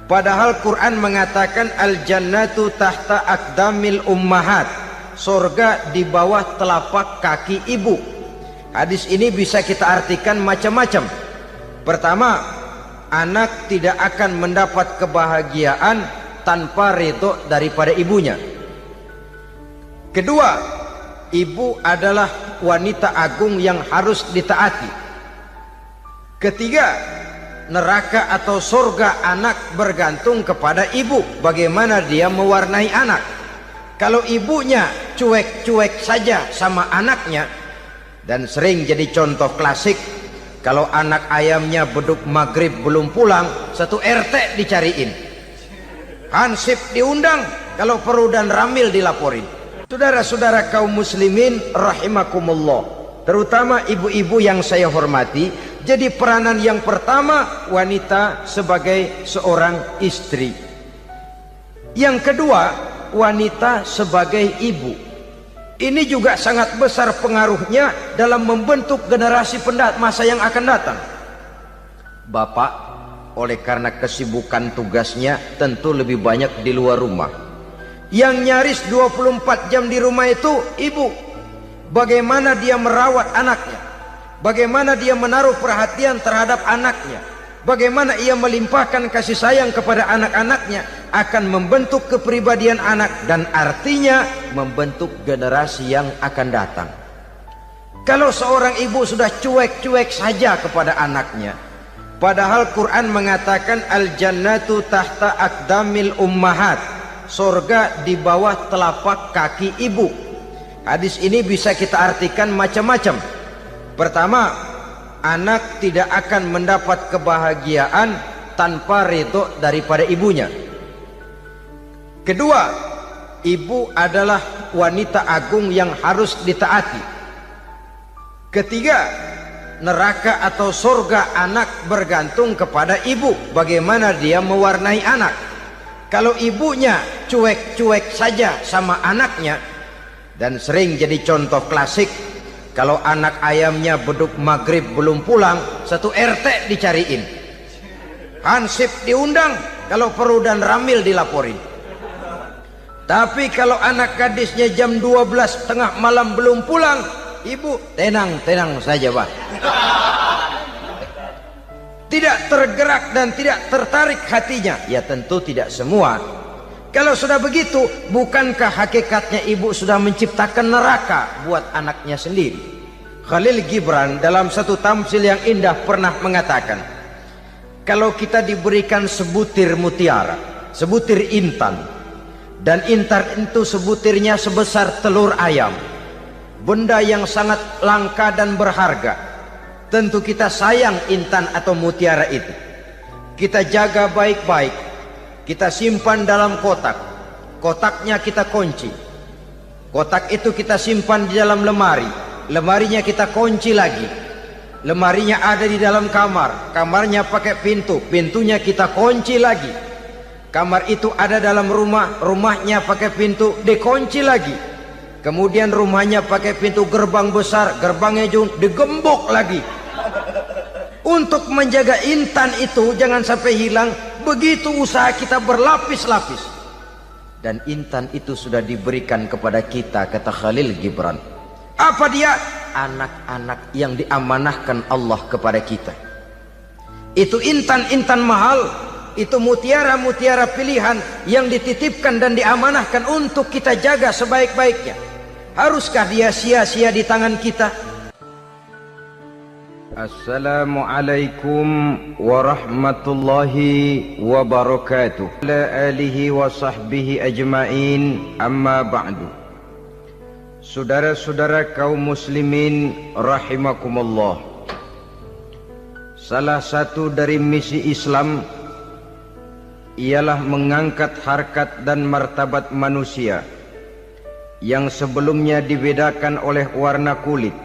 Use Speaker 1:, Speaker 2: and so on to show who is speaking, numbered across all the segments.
Speaker 1: Padahal Quran mengatakan al-jannatu tahta aqdamil ummahat, surga di bawah telapak kaki ibu. Hadis ini bisa kita artikan macam-macam. Pertama, anak tidak akan mendapat kebahagiaan tanpa ridho daripada ibunya. Kedua, ibu adalah wanita agung yang harus ditaati. Ketiga, neraka atau surga anak bergantung kepada ibu, bagaimana dia mewarnai anak. Kalau ibunya cuek-cuek saja sama anaknya, dan sering jadi contoh klasik, kalau anak ayamnya beduk maghrib belum pulang, satu RT dicariin, hansip diundang, kalau perlu dan ramil dilaporin. Saudara-saudara kaum muslimin rahimakumullah, terutama ibu-ibu yang saya hormati, jadi peranan yang pertama wanita sebagai seorang istri. Yang kedua, wanita sebagai ibu. Ini juga sangat besar pengaruhnya dalam membentuk generasi masa yang akan datang. Bapak, oleh karena kesibukan tugasnya, tentu lebih banyak di luar rumah. Yang nyaris 24 jam di rumah itu ibu. Bagaimana dia merawat anaknya, bagaimana dia menaruh perhatian terhadap anaknya, bagaimana ia melimpahkan kasih sayang kepada anak-anaknya, akan membentuk kepribadian anak dan artinya membentuk generasi yang akan datang. Kalau seorang ibu sudah cuek-cuek saja kepada anaknya, padahal Quran mengatakan al-jannatu tahta aqdamil ummahat, surga di bawah telapak kaki ibu. Hadis ini bisa kita artikan macam-macam. Pertama, anak tidak akan mendapat kebahagiaan tanpa ridho daripada ibunya. Kedua, ibu adalah wanita agung yang harus ditaati. Ketiga, neraka atau surga anak bergantung kepada ibu, bagaimana dia mewarnai anak. Kalau ibunya cuek-cuek saja sama anaknya, dan sering jadi contoh klasik, kalau anak ayamnya beduk maghrib belum pulang, satu RT dicariin, hansip diundang, kalau perlu dan ramil dilaporin. Tapi kalau anak gadisnya jam 12 tengah malam belum pulang, ibu tenang-tenang saja Pak, tidak tergerak dan tidak tertarik hatinya. Ya tentu tidak semua. Kalau sudah begitu, bukankah hakikatnya ibu sudah menciptakan neraka buat anaknya sendiri? Khalil Gibran dalam satu tamsil yang indah pernah mengatakan, kalau kita diberikan sebutir mutiara, sebutir intan, dan intan itu sebutirnya sebesar telur ayam, benda yang sangat langka dan berharga, tentu kita sayang intan atau mutiara itu. Kita jaga baik-baik, kita simpan dalam kotak, kotaknya kita kunci, kotak itu kita simpan di dalam lemari, lemarinya kita kunci lagi, lemarinya ada di dalam kamar, kamarnya pakai pintu, pintunya kita kunci lagi, kamar itu ada dalam rumah, rumahnya pakai pintu, dikunci lagi, kemudian rumahnya pakai pintu gerbang besar, gerbangnya juga digembok lagi. Untuk menjaga intan itu jangan sampai hilang, begitu usaha kita berlapis-lapis. Dan intan itu sudah diberikan kepada kita, kata Khalil Gibran. Apa dia? Anak-anak yang diamanahkan Allah kepada kita. Itu intan-intan mahal, itu mutiara-mutiara pilihan yang dititipkan dan diamanahkan untuk kita jaga sebaik-baiknya. Haruskah dia sia-sia di tangan kita? Assalamualaikum warahmatullahi wabarakatuh. Ala alihi wa sahbihi ajma'in, amma ba'du. Saudara-saudara kaum muslimin rahimakumullah, salah satu dari misi Islam ialah mengangkat harkat dan martabat manusia yang sebelumnya dibedakan oleh warna kulit,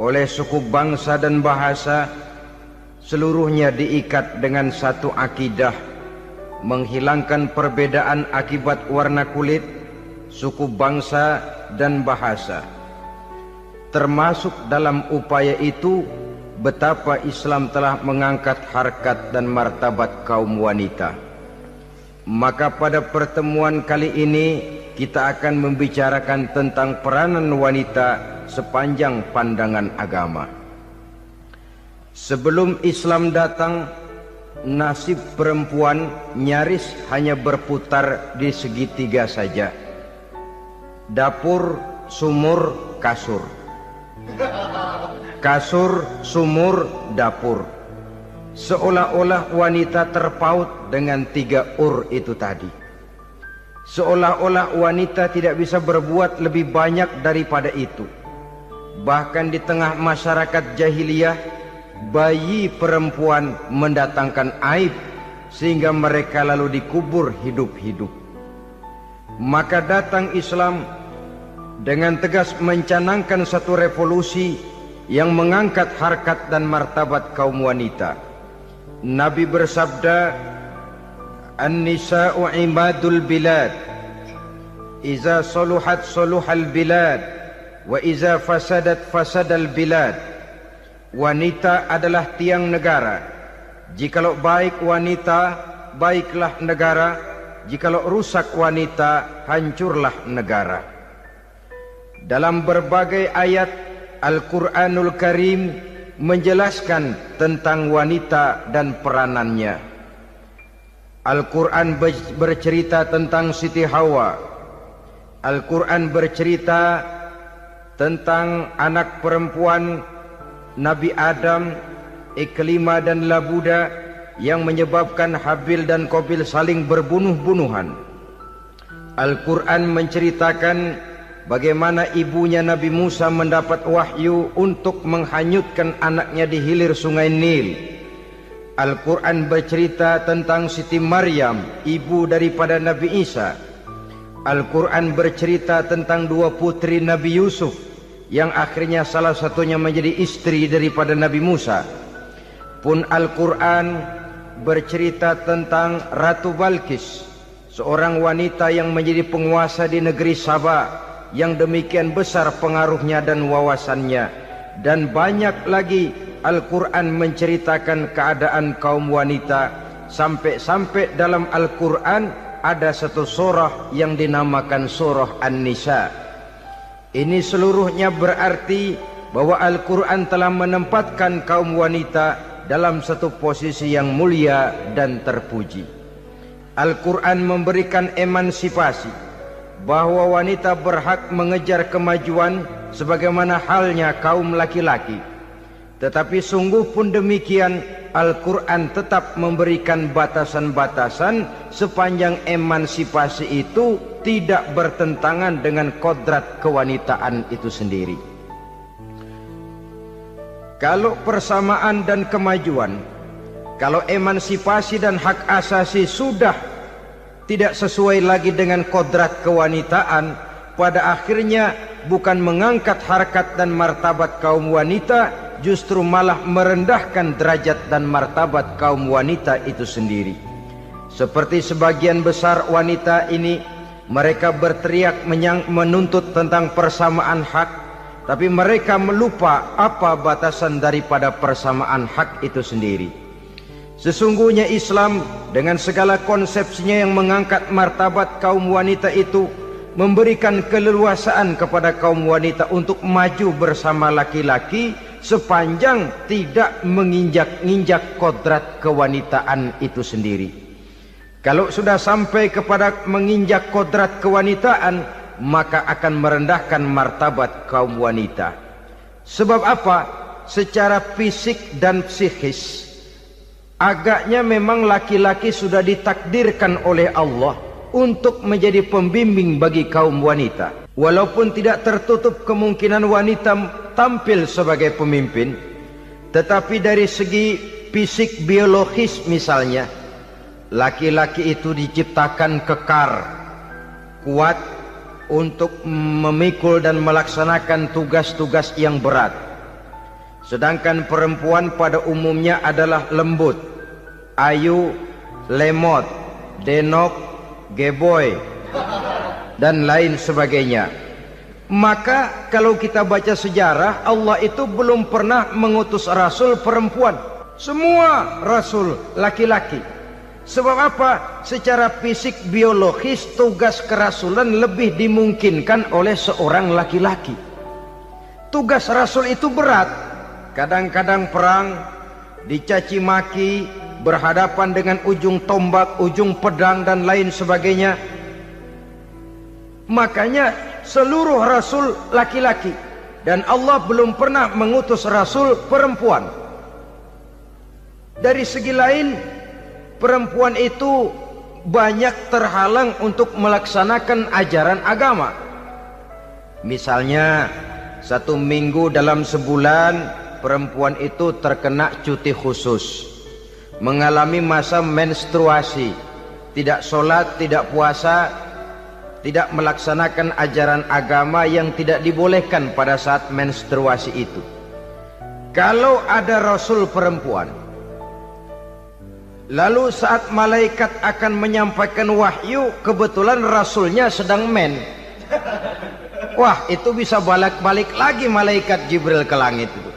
Speaker 1: oleh suku bangsa dan bahasa, seluruhnya diikat dengan satu akidah, menghilangkan perbedaan akibat warna kulit, suku bangsa dan bahasa. Termasuk dalam upaya itu betapa Islam telah mengangkat harkat dan martabat kaum wanita. Maka pada pertemuan kali ini kita akan membicarakan tentang peranan wanita sepanjang pandangan agama. Sebelum Islam datang, nasib perempuan nyaris hanya berputar di segitiga saja. Dapur, sumur, kasur. Kasur, sumur, dapur. Seolah-olah wanita terpaut dengan 3 itu tadi. Seolah-olah wanita tidak bisa berbuat lebih banyak daripada itu. Bahkan di tengah masyarakat jahiliyah, bayi perempuan mendatangkan aib sehingga mereka lalu dikubur hidup-hidup. Maka datang Islam dengan tegas mencanangkan satu revolusi yang mengangkat harkat dan martabat kaum wanita. Nabi bersabda, "An-nisa'u imadul bilad. Iza saluhat saluhal bilad, wa iza fasadat fasadal bilad." Wanita adalah tiang negara. Jikalau baik wanita, baiklah negara. Jikalau rusak wanita, hancurlah negara. Dalam berbagai ayat Al-Quranul Karim menjelaskan tentang wanita dan peranannya. Al-Quran bercerita tentang Siti Hawa. Al-Quran bercerita tentang anak perempuan Nabi Adam, Iklimah dan Labuda, yang menyebabkan Habil dan Qabil saling berbunuh-bunuhan. Al-Quran menceritakan bagaimana ibunya Nabi Musa mendapat wahyu untuk menghanyutkan anaknya di hilir sungai Nil. Al-Quran bercerita tentang Siti Maryam, ibu daripada Nabi Isa. Al-Quran bercerita tentang 2 putri Nabi Yusuf, yang akhirnya salah satunya menjadi istri daripada Nabi Musa. Pun Al-Quran bercerita tentang Ratu Balkis, seorang wanita yang menjadi penguasa di negeri Sabah, yang demikian besar pengaruhnya dan wawasannya. Dan banyak lagi Al-Quran menceritakan keadaan kaum wanita, sampai-sampai dalam Al-Quran ada satu surah yang dinamakan surah An-Nisa. Ini seluruhnya berarti bahwa Al-Quran telah menempatkan kaum wanita dalam satu posisi yang mulia dan terpuji. Al-Quran memberikan emansipasi, bahwa wanita berhak mengejar kemajuan sebagaimana halnya kaum laki-laki. Tetapi sungguh pun demikian, Al-Quran tetap memberikan batasan-batasan sepanjang emansipasi itu tidak bertentangan dengan kodrat kewanitaan itu sendiri. Kalau persamaan dan kemajuan, kalau emansipasi dan hak asasi sudah tidak sesuai lagi dengan kodrat kewanitaan, pada akhirnya bukan mengangkat harkat dan martabat kaum wanita, justru malah merendahkan derajat dan martabat kaum wanita itu sendiri. Seperti sebagian besar wanita ini, mereka berteriak menuntut tentang persamaan hak, tapi mereka melupa apa batasan daripada persamaan hak itu sendiri. Sesungguhnya Islam dengan segala konsepsinya yang mengangkat martabat kaum wanita itu memberikan keleluasaan kepada kaum wanita untuk maju bersama laki-laki sepanjang tidak menginjak-injak kodrat kewanitaan itu sendiri. Kalau sudah sampai kepada menginjak kodrat kewanitaan, maka akan merendahkan martabat kaum wanita. Sebab apa? Secara fisik dan psikis, agaknya memang laki-laki sudah ditakdirkan oleh Allah untuk menjadi pembimbing bagi kaum wanita. Walaupun tidak tertutup kemungkinan wanita tampil sebagai pemimpin, tetapi dari segi fisik biologis misalnya, laki-laki itu diciptakan kekar, kuat untuk memikul dan melaksanakan tugas-tugas yang berat. Sedangkan perempuan pada umumnya adalah lembut, ayu, lemot, denok, geboy, dan lain sebagainya. Maka kalau kita baca sejarah, Allah itu belum pernah mengutus rasul perempuan. Semua rasul laki-laki. Sebab apa? Secara fisik biologis tugas kerasulan lebih dimungkinkan oleh seorang laki-laki. Tugas rasul itu berat. Kadang-kadang perang, dicaci maki, berhadapan dengan ujung tombak, ujung pedang dan lain sebagainya. Makanya seluruh rasul laki-laki, dan Allah belum pernah mengutus rasul perempuan. Dari segi lain, perempuan itu banyak terhalang untuk melaksanakan ajaran agama. Misalnya 1 minggu dalam sebulan perempuan itu terkena cuti khusus, mengalami masa menstruasi, tidak sholat, tidak puasa, tidak melaksanakan ajaran agama yang tidak dibolehkan pada saat menstruasi itu. Kalau ada rasul perempuan, lalu saat malaikat akan menyampaikan wahyu, kebetulan rasulnya sedang wah, itu bisa balik lagi malaikat Jibril ke langit itu.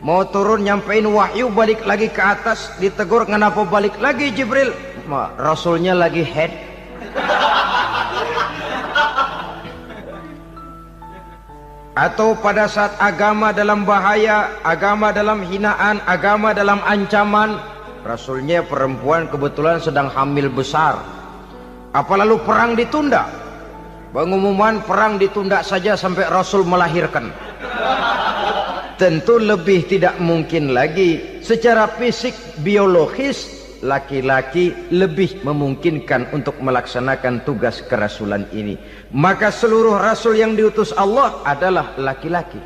Speaker 1: Mau turun nyampein wahyu, balik lagi ke atas, ditegur, kenapa balik lagi Jibril? Rasulnya lagi head. Atau pada saat agama dalam bahaya, agama dalam hinaan, agama dalam ancaman, rasulnya perempuan kebetulan sedang hamil besar. Apa lalu perang ditunda? Pengumuman perang ditunda saja sampai rasul melahirkan. Tentu lebih tidak mungkin lagi. Secara fisik biologis laki-laki lebih memungkinkan untuk melaksanakan tugas kerasulan ini. Maka seluruh rasul yang diutus Allah adalah laki-laki.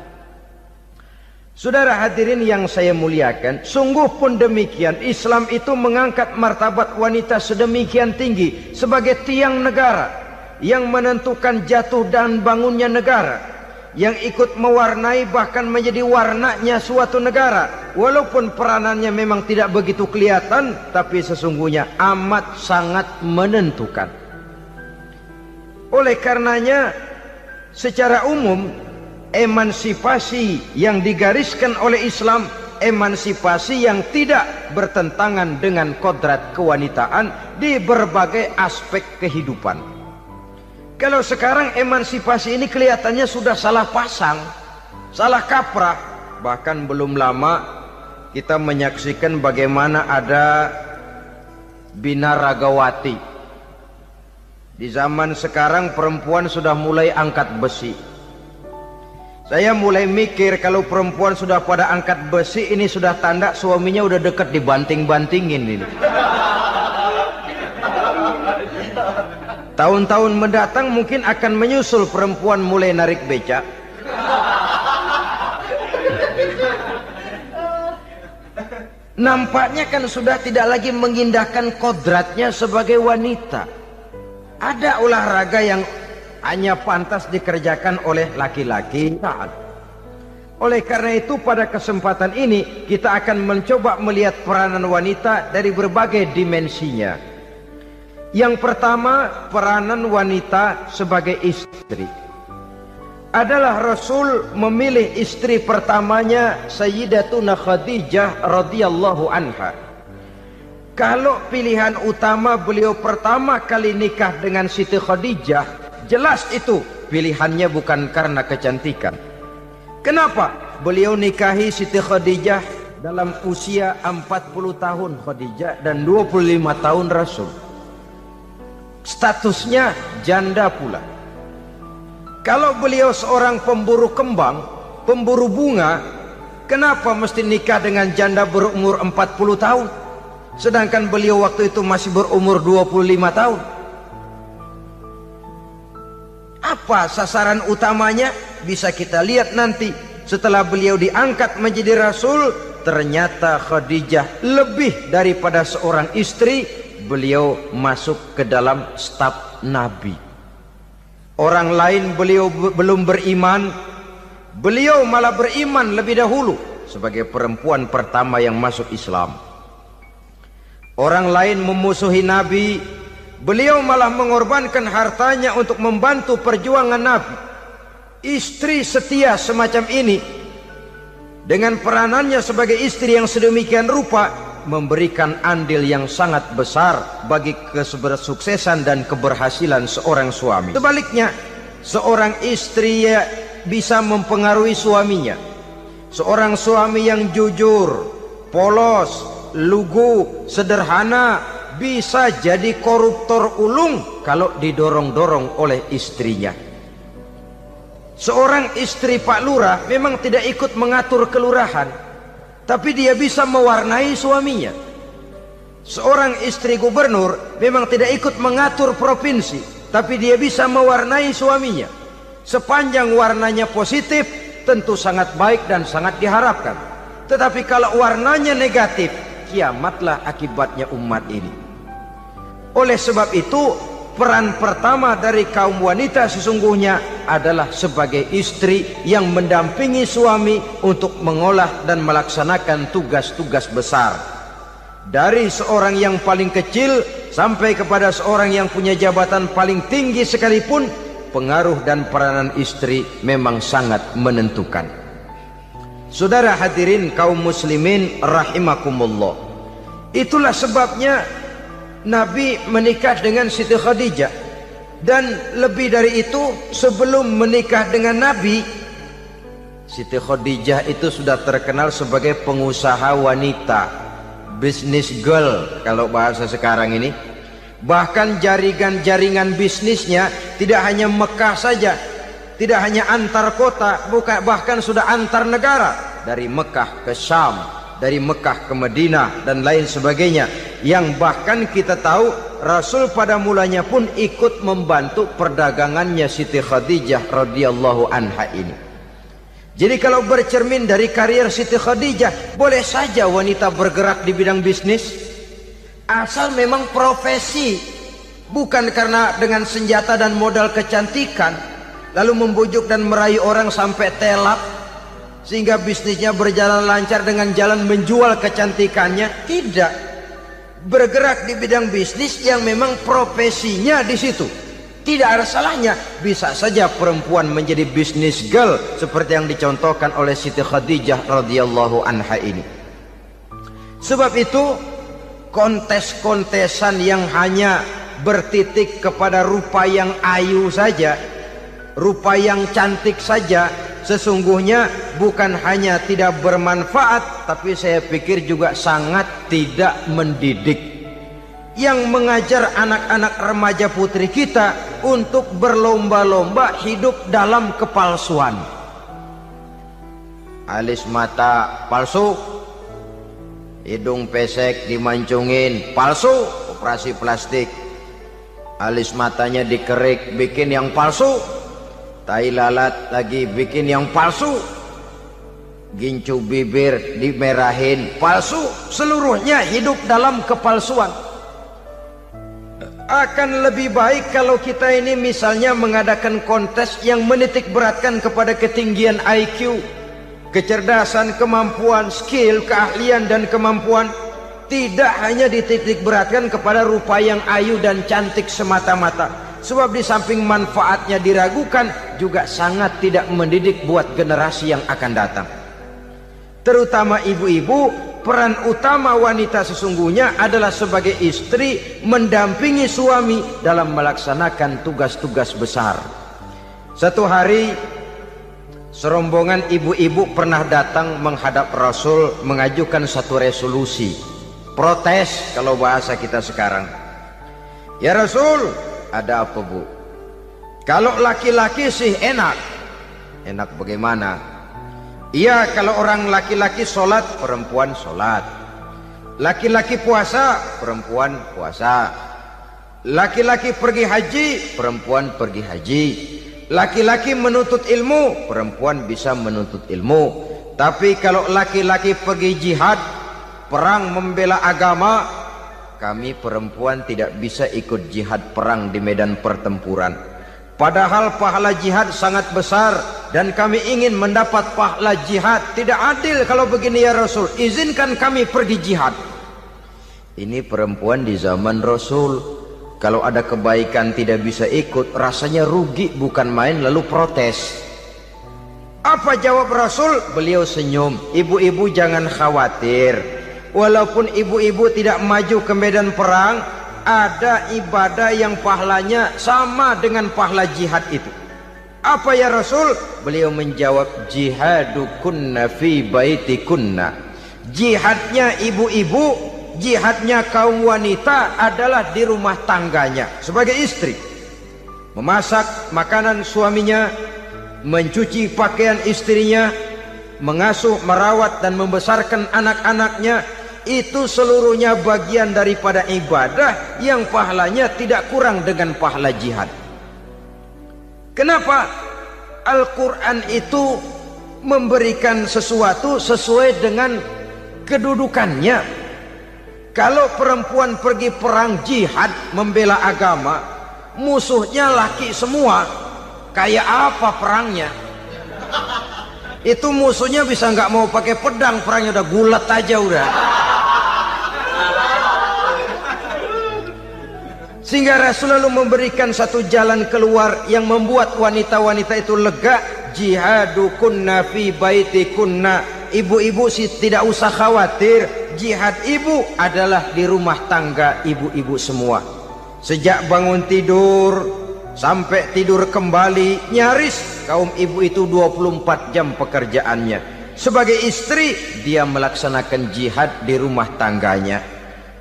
Speaker 1: Saudara hadirin yang saya muliakan, sungguh pun demikian, Islam itu mengangkat martabat wanita sedemikian tinggi sebagai tiang negara yang menentukan jatuh dan bangunnya negara, yang ikut mewarnai bahkan menjadi warnanya suatu negara. Walaupun peranannya memang tidak begitu kelihatan, tapi sesungguhnya amat sangat menentukan. Oleh karenanya, secara umum emansipasi yang digariskan oleh Islam, emansipasi yang tidak bertentangan dengan kodrat kewanitaan di berbagai aspek kehidupan. Kalau sekarang emansipasi ini kelihatannya sudah salah pasang, salah kaprah. Bahkan belum lama kita menyaksikan bagaimana ada binaragawati. Di zaman sekarang perempuan sudah mulai angkat besi. Saya mulai mikir kalau perempuan sudah pada angkat besi, ini sudah tanda suaminya udah deket dibanting-bantingin ini. Tahun-tahun mendatang mungkin akan menyusul perempuan mulai narik becak. Nampaknya kan sudah tidak lagi mengindahkan kodratnya sebagai wanita. Ada olahraga yang hanya pantas dikerjakan oleh laki-laki. Oleh karena itu pada kesempatan ini kita akan mencoba melihat peranan wanita dari berbagai dimensinya. Yang pertama, peranan wanita sebagai istri. Adalah Rasul memilih istri pertamanya Sayyidatuna Khadijah radhiyallahu anha. Kalau pilihan utama beliau pertama kali nikah dengan Siti Khadijah, jelas itu pilihannya bukan karena kecantikan. Kenapa? Beliau nikahi Siti Khadijah dalam usia 40 tahun Khadijah dan 25 tahun Rasul. Statusnya janda pula. Kalau beliau seorang pemburu kembang, pemburu bunga, kenapa mesti nikah dengan janda berumur 40 tahun? Sedangkan beliau waktu itu masih berumur 25 tahun. Apa sasaran utamanya? Bisa kita lihat nanti. Setelah beliau diangkat menjadi Rasul, ternyata Khadijah lebih daripada seorang istri, beliau masuk ke dalam staf Nabi. Orang lain beliau belum beriman, beliau malah beriman lebih dahulu sebagai perempuan pertama yang masuk Islam. Orang lain memusuhi Nabi, beliau malah mengorbankan hartanya untuk membantu perjuangan Nabi. Istri setia semacam ini, dengan peranannya sebagai istri yang sedemikian rupa, memberikan andil yang sangat besar bagi kesuksesan dan keberhasilan seorang suami. Sebaliknya, seorang istri bisa mempengaruhi suaminya. Seorang suami yang jujur, polos, lugu, sederhana bisa jadi koruptor ulung kalau didorong-dorong oleh istrinya. Seorang istri Pak Lurah memang tidak ikut mengatur kelurahan, tapi dia bisa mewarnai suaminya. Seorang istri gubernur memang tidak ikut mengatur provinsi, tapi dia bisa mewarnai suaminya. Sepanjang warnanya positif, tentu sangat baik dan sangat diharapkan. Tetapi kalau warnanya negatif, kiamatlah akibatnya umat ini. Oleh sebab itu, peran pertama dari kaum wanita sesungguhnya adalah sebagai istri yang mendampingi suami untuk mengolah dan melaksanakan tugas-tugas besar. Dari seorang yang paling kecil sampai kepada seorang yang punya jabatan paling tinggi sekalipun, pengaruh dan peranan istri memang sangat menentukan. Saudara hadirin kaum muslimin rahimakumullah, itulah sebabnya Nabi menikah dengan Siti Khadijah. Dan lebih dari itu, sebelum menikah dengan Nabi, Siti Khadijah itu sudah terkenal sebagai pengusaha wanita, business girl kalau bahasa sekarang ini. Bahkan jaringan-jaringan bisnisnya tidak hanya Mekah saja, tidak hanya antar kota, bahkan sudah antar negara, dari Mekah ke Syam, dari Mekah ke Madinah dan lain sebagainya, yang bahkan kita tahu Rasul pada mulanya pun ikut membantu perdagangannya Siti Khadijah radhiyallahu anha ini. Jadi kalau bercermin dari karier Siti Khadijah, boleh saja wanita bergerak di bidang bisnis, asal memang profesi, bukan karena dengan senjata dan modal kecantikan lalu membujuk dan meraih orang sampai telap sehingga bisnisnya berjalan lancar dengan jalan menjual kecantikannya. Tidak, bergerak di bidang bisnis yang memang profesinya di situ. Tidak ada salahnya. Bisa saja perempuan menjadi bisnis girl seperti yang dicontohkan oleh Siti Khadijah radhiyallahu anha ini. Sebab itu, kontes-kontesan yang hanya bertitik kepada rupa yang ayu saja, rupa yang cantik saja, sesungguhnya bukan hanya tidak bermanfaat, tapi saya pikir juga sangat tidak mendidik. Yang mengajar anak-anak remaja putri kita untuk berlomba-lomba hidup dalam kepalsuan. Alis mata palsu, hidung pesek dimancungin, palsu, operasi plastik. Alis matanya dikerik, bikin yang palsu. Tai lalat lagi bikin yang palsu. Gincu bibir dimerahin, palsu. Seluruhnya hidup dalam kepalsuan. Akan lebih baik kalau kita ini misalnya mengadakan kontes yang menitik beratkan kepada ketinggian IQ, kecerdasan, kemampuan, skill, keahlian dan kemampuan. Tidak hanya dititik beratkan kepada rupa yang ayu dan cantik semata-mata. Sebab di samping manfaatnya diragukan, juga sangat tidak mendidik buat generasi yang akan datang. Terutama ibu-ibu, peran utama wanita sesungguhnya adalah sebagai istri mendampingi suami dalam melaksanakan tugas-tugas besar. Satu hari, serombongan ibu-ibu pernah datang menghadap Rasul mengajukan satu resolusi. Protes kalau bahasa kita sekarang. Ya Rasul, ada apa bu? Kalau laki-laki sih enak. Enak bagaimana? Iya, kalau orang laki-laki sholat, perempuan sholat. Laki-laki puasa, perempuan puasa. Laki-laki pergi haji, perempuan pergi haji. Laki-laki menuntut ilmu, perempuan bisa menuntut ilmu. Tapi kalau laki-laki pergi jihad, perang membela agama, kami perempuan tidak bisa ikut jihad perang di medan pertempuran. Padahal pahala jihad sangat besar dan kami ingin mendapat pahala jihad. Tidak adil kalau begini ya Rasul, izinkan kami pergi jihad. Ini perempuan di zaman Rasul, kalau ada kebaikan tidak bisa ikut, rasanya rugi bukan main, lalu protes. Apa jawab Rasul? Beliau senyum. Ibu-ibu jangan khawatir, walaupun ibu-ibu tidak maju ke medan perang, ada ibadah yang pahalanya sama dengan pahala jihad itu. Apa ya Rasul? Beliau menjawab, jihadukunna fi baitikunna. Jihadnya ibu-ibu, jihadnya kaum wanita adalah di rumah tangganya sebagai istri. Memasak makanan suaminya, mencuci pakaian istrinya, mengasuh, merawat dan membesarkan anak-anaknya, itu seluruhnya bagian daripada ibadah yang pahalanya tidak kurang dengan pahala jihad. Kenapa? Al-Quran itu memberikan sesuatu sesuai dengan kedudukannya. Kalau perempuan pergi perang jihad membela agama, musuhnya laki semua, kayak apa perangnya? Itu musuhnya bisa nggak mau pakai pedang, perangnya udah gulat aja udah. Sehingga Rasul lalu memberikan satu jalan keluar yang membuat wanita-wanita itu lega. Jihadukunna fi baitikunna. Ibu-ibu sih tidak usah khawatir, jihad ibu adalah di rumah tangga ibu-ibu semua. Sejak bangun tidur sampai tidur kembali, nyaris kaum ibu itu 24 jam pekerjaannya. Sebagai istri, dia melaksanakan jihad di rumah tangganya.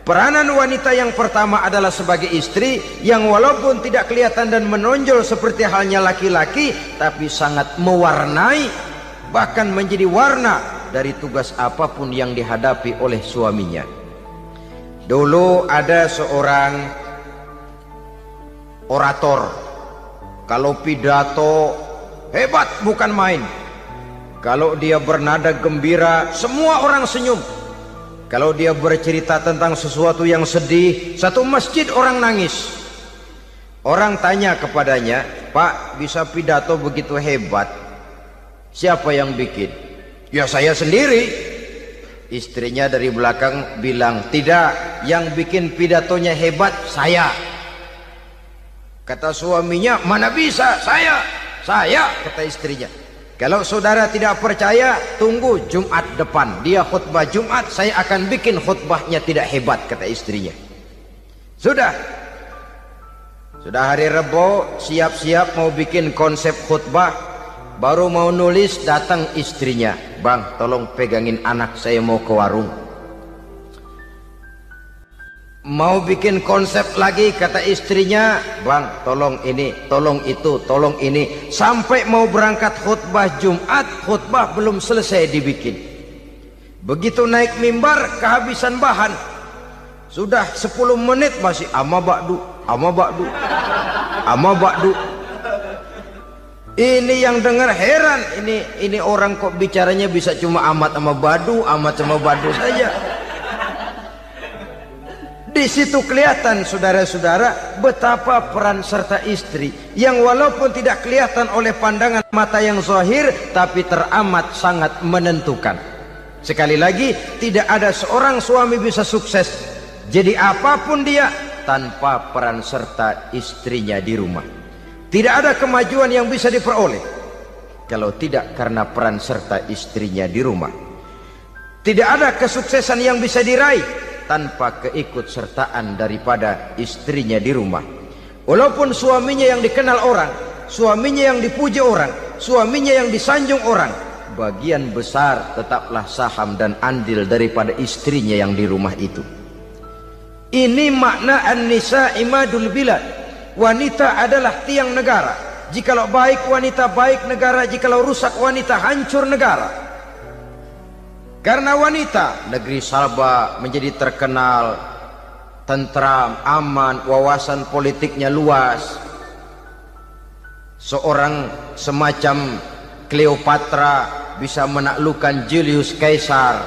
Speaker 1: Peranan wanita yang pertama adalah sebagai istri, yang walaupun tidak kelihatan dan menonjol seperti halnya laki-laki, tapi sangat mewarnai, bahkan menjadi warna dari tugas apapun yang dihadapi oleh suaminya. Dulu ada seorang orator, kalau pidato hebat bukan main. Kalau dia bernada gembira, semua orang senyum. Kalau dia bercerita tentang sesuatu yang sedih, satu masjid orang nangis. Orang tanya kepadanya, Pak, bisa pidato begitu hebat, siapa yang bikin? Ya saya sendiri. Istrinya dari belakang bilang, tidak, yang bikin pidatonya hebat saya. Kata suaminya, mana bisa, saya, kata istrinya. Kalau saudara tidak percaya, tunggu Jumat depan, dia khutbah Jumat, saya akan bikin khutbahnya tidak hebat, kata istrinya. Sudah hari Rebo, siap-siap mau bikin konsep khutbah, baru mau nulis, datang istrinya, Bang, tolong pegangin anak, saya mau ke warung. Mau bikin konsep lagi, kata istrinya, Bang, tolong ini, tolong itu, tolong ini. Sampai mau berangkat khutbah Jumat, khutbah belum selesai dibikin. Begitu naik mimbar, kehabisan bahan. Sudah 10 menit masih ama bakdu. Ini yang dengar heran, ini orang kok bicaranya bisa cuma amat sama badu saja. Di situ kelihatan saudara-saudara betapa peran serta istri yang walaupun tidak kelihatan oleh pandangan mata yang zahir, tapi teramat sangat menentukan. Sekali lagi, tidak ada seorang suami bisa sukses jadi apapun dia tanpa peran serta istrinya di rumah. Tidak ada kemajuan yang bisa diperoleh kalau tidak karena peran serta istrinya di rumah. Tidak ada kesuksesan yang bisa diraih tanpa keikutsertaan daripada istrinya di rumah. Walaupun suaminya yang dikenal orang, suaminya yang dipuji orang, suaminya yang disanjung orang, bagian besar tetaplah saham dan andil daripada istrinya yang di rumah itu. Ini makna an-nisa imadul bilad. Wanita adalah tiang negara. Jikalau baik wanita, baik negara. Jikalau rusak wanita, hancur negara. Karena wanita, negeri Sabah menjadi terkenal, tentram, aman, wawasan politiknya luas. Seorang semacam Cleopatra bisa menaklukkan Julius Caesar.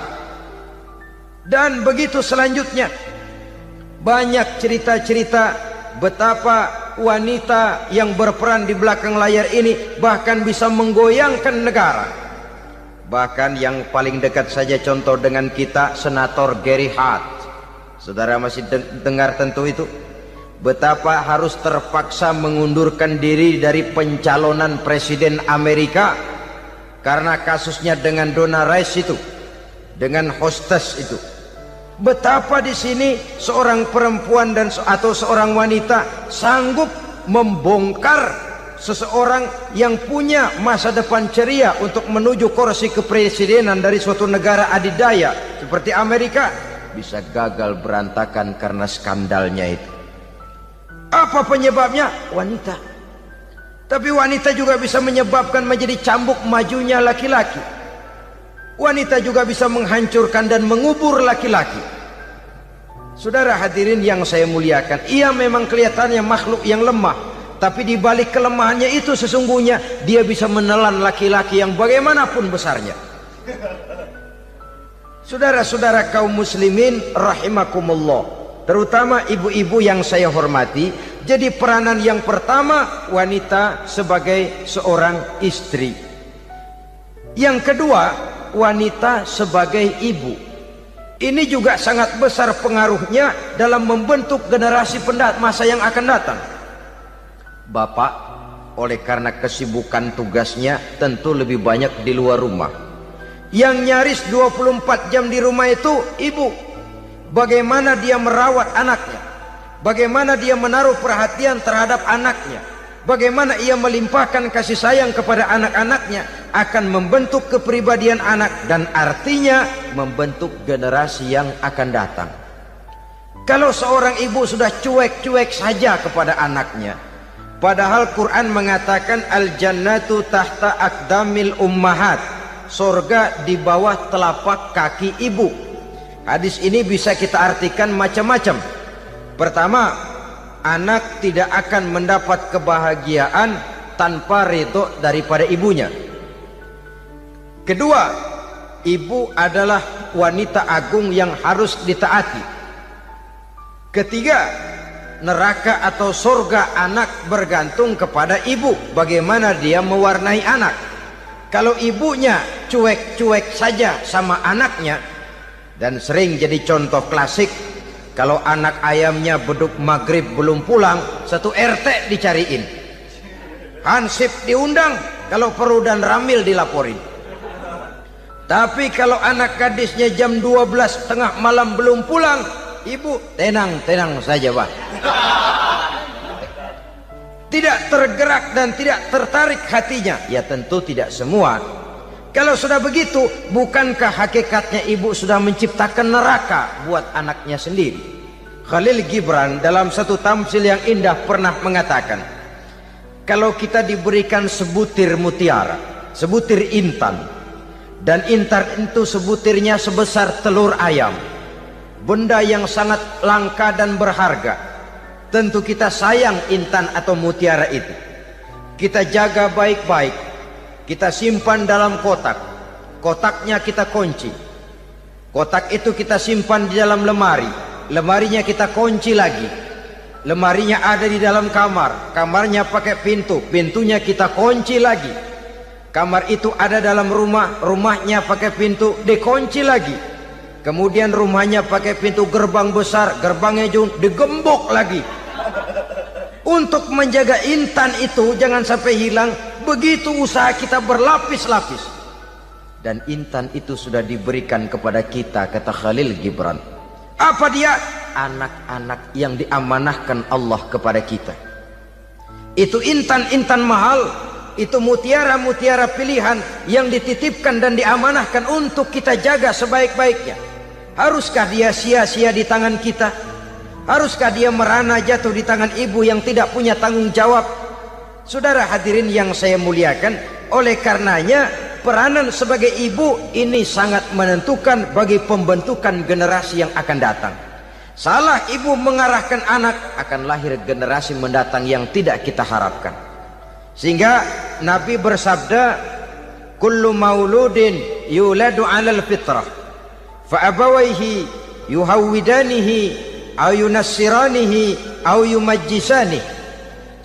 Speaker 1: Dan begitu selanjutnya. Banyak cerita-cerita betapa wanita yang berperan di belakang layar ini bahkan bisa menggoyangkan negara. Bahkan yang paling dekat saja contoh dengan kita, Senator Gary Hart. Saudara masih dengar tentu itu. Betapa harus terpaksa mengundurkan diri dari pencalonan presiden Amerika karena kasusnya dengan Donna Rice itu, dengan hostess itu. Betapa di sini seorang perempuan atau seorang wanita sanggup membongkar seseorang yang punya masa depan ceria untuk menuju kursi kepresidenan dari suatu negara adidaya seperti Amerika, bisa gagal berantakan karena skandalnya itu. Apa penyebabnya? Wanita. Tapi wanita juga bisa menyebabkan menjadi cambuk majunya laki-laki. Wanita juga bisa menghancurkan dan mengubur laki-laki. Saudara hadirin yang saya muliakan, ia memang kelihatannya makhluk yang lemah, tapi di balik kelemahannya itu sesungguhnya dia bisa menelan laki-laki yang bagaimanapun besarnya. Saudara-saudara kaum muslimin rahimakumullah, terutama ibu-ibu yang saya hormati, jadi peranan yang pertama wanita sebagai seorang istri. Yang kedua, wanita sebagai ibu. Ini juga sangat besar pengaruhnya dalam membentuk generasi masa yang akan datang. Bapak, oleh karena kesibukan tugasnya, tentu lebih banyak di luar rumah. Yang nyaris 24 jam di rumah itu ibu. Bagaimana dia merawat anaknya, bagaimana dia menaruh perhatian terhadap anaknya, bagaimana ia melimpahkan kasih sayang kepada anak-anaknya, akan membentuk kepribadian anak dan artinya membentuk generasi yang akan datang. Kalau seorang ibu sudah cuek-cuek saja kepada anaknya, padahal Quran mengatakan al-jannatu tahta aqdamil ummahat, surga di bawah telapak kaki ibu. Hadis ini bisa kita artikan macam-macam. Pertama, anak tidak akan mendapat kebahagiaan tanpa ridho daripada ibunya. Kedua, ibu adalah wanita agung yang harus ditaati. Ketiga, neraka atau surga anak bergantung kepada ibu, bagaimana dia mewarnai anak. Kalau ibunya cuek-cuek saja sama anaknya, dan sering jadi contoh klasik, kalau anak ayamnya beduk maghrib belum pulang, satu RT dicariin, hansip diundang, kalau perlu dan ramil dilaporin. Tapi kalau anak gadisnya jam 12 tengah malam belum pulang, ibu tenang-tenang saja Pak, tidak tergerak dan tidak tertarik hatinya. Ya tentu tidak semua. Kalau sudah begitu, bukankah hakikatnya ibu sudah menciptakan neraka buat anaknya sendiri? Khalil Gibran dalam satu tamsil yang indah pernah mengatakan, kalau kita diberikan sebutir mutiara, sebutir intan, dan intan itu sebutirnya sebesar telur ayam, benda yang sangat langka dan berharga, tentu kita sayang intan atau mutiara itu. Kita jaga baik-baik, kita simpan dalam kotak, kotaknya kita kunci, kotak itu kita simpan di dalam lemari, lemarinya kita kunci lagi, lemarinya ada di dalam kamar, kamarnya pakai pintu, pintunya kita kunci lagi, kamar itu ada dalam rumah, rumahnya pakai pintu, dikunci lagi, kemudian rumahnya pakai pintu gerbang besar, gerbangnya juga digembok lagi. Untuk menjaga intan itu jangan sampai hilang, begitu usaha kita berlapis-lapis. Dan intan itu sudah diberikan kepada kita, kata Khalil Gibran. Apa dia? Anak-anak yang diamanahkan Allah kepada kita. Itu intan-intan mahal, itu mutiara-mutiara pilihan yang dititipkan dan diamanahkan untuk kita jaga sebaik-baiknya. Haruskah dia sia-sia di tangan kita? Haruskah dia merana jatuh di tangan ibu yang tidak punya tanggung jawab? Saudara hadirin yang saya muliakan, oleh karenanya peranan sebagai ibu ini sangat menentukan bagi pembentukan generasi yang akan datang. Salah ibu mengarahkan anak, akan lahir generasi mendatang yang tidak kita harapkan. Sehingga Nabi bersabda, kullu mauludin yuladu 'alal fitrah fa abawaihi yuhawwidanihi aw yunassiranihi aw yumajjisanihi.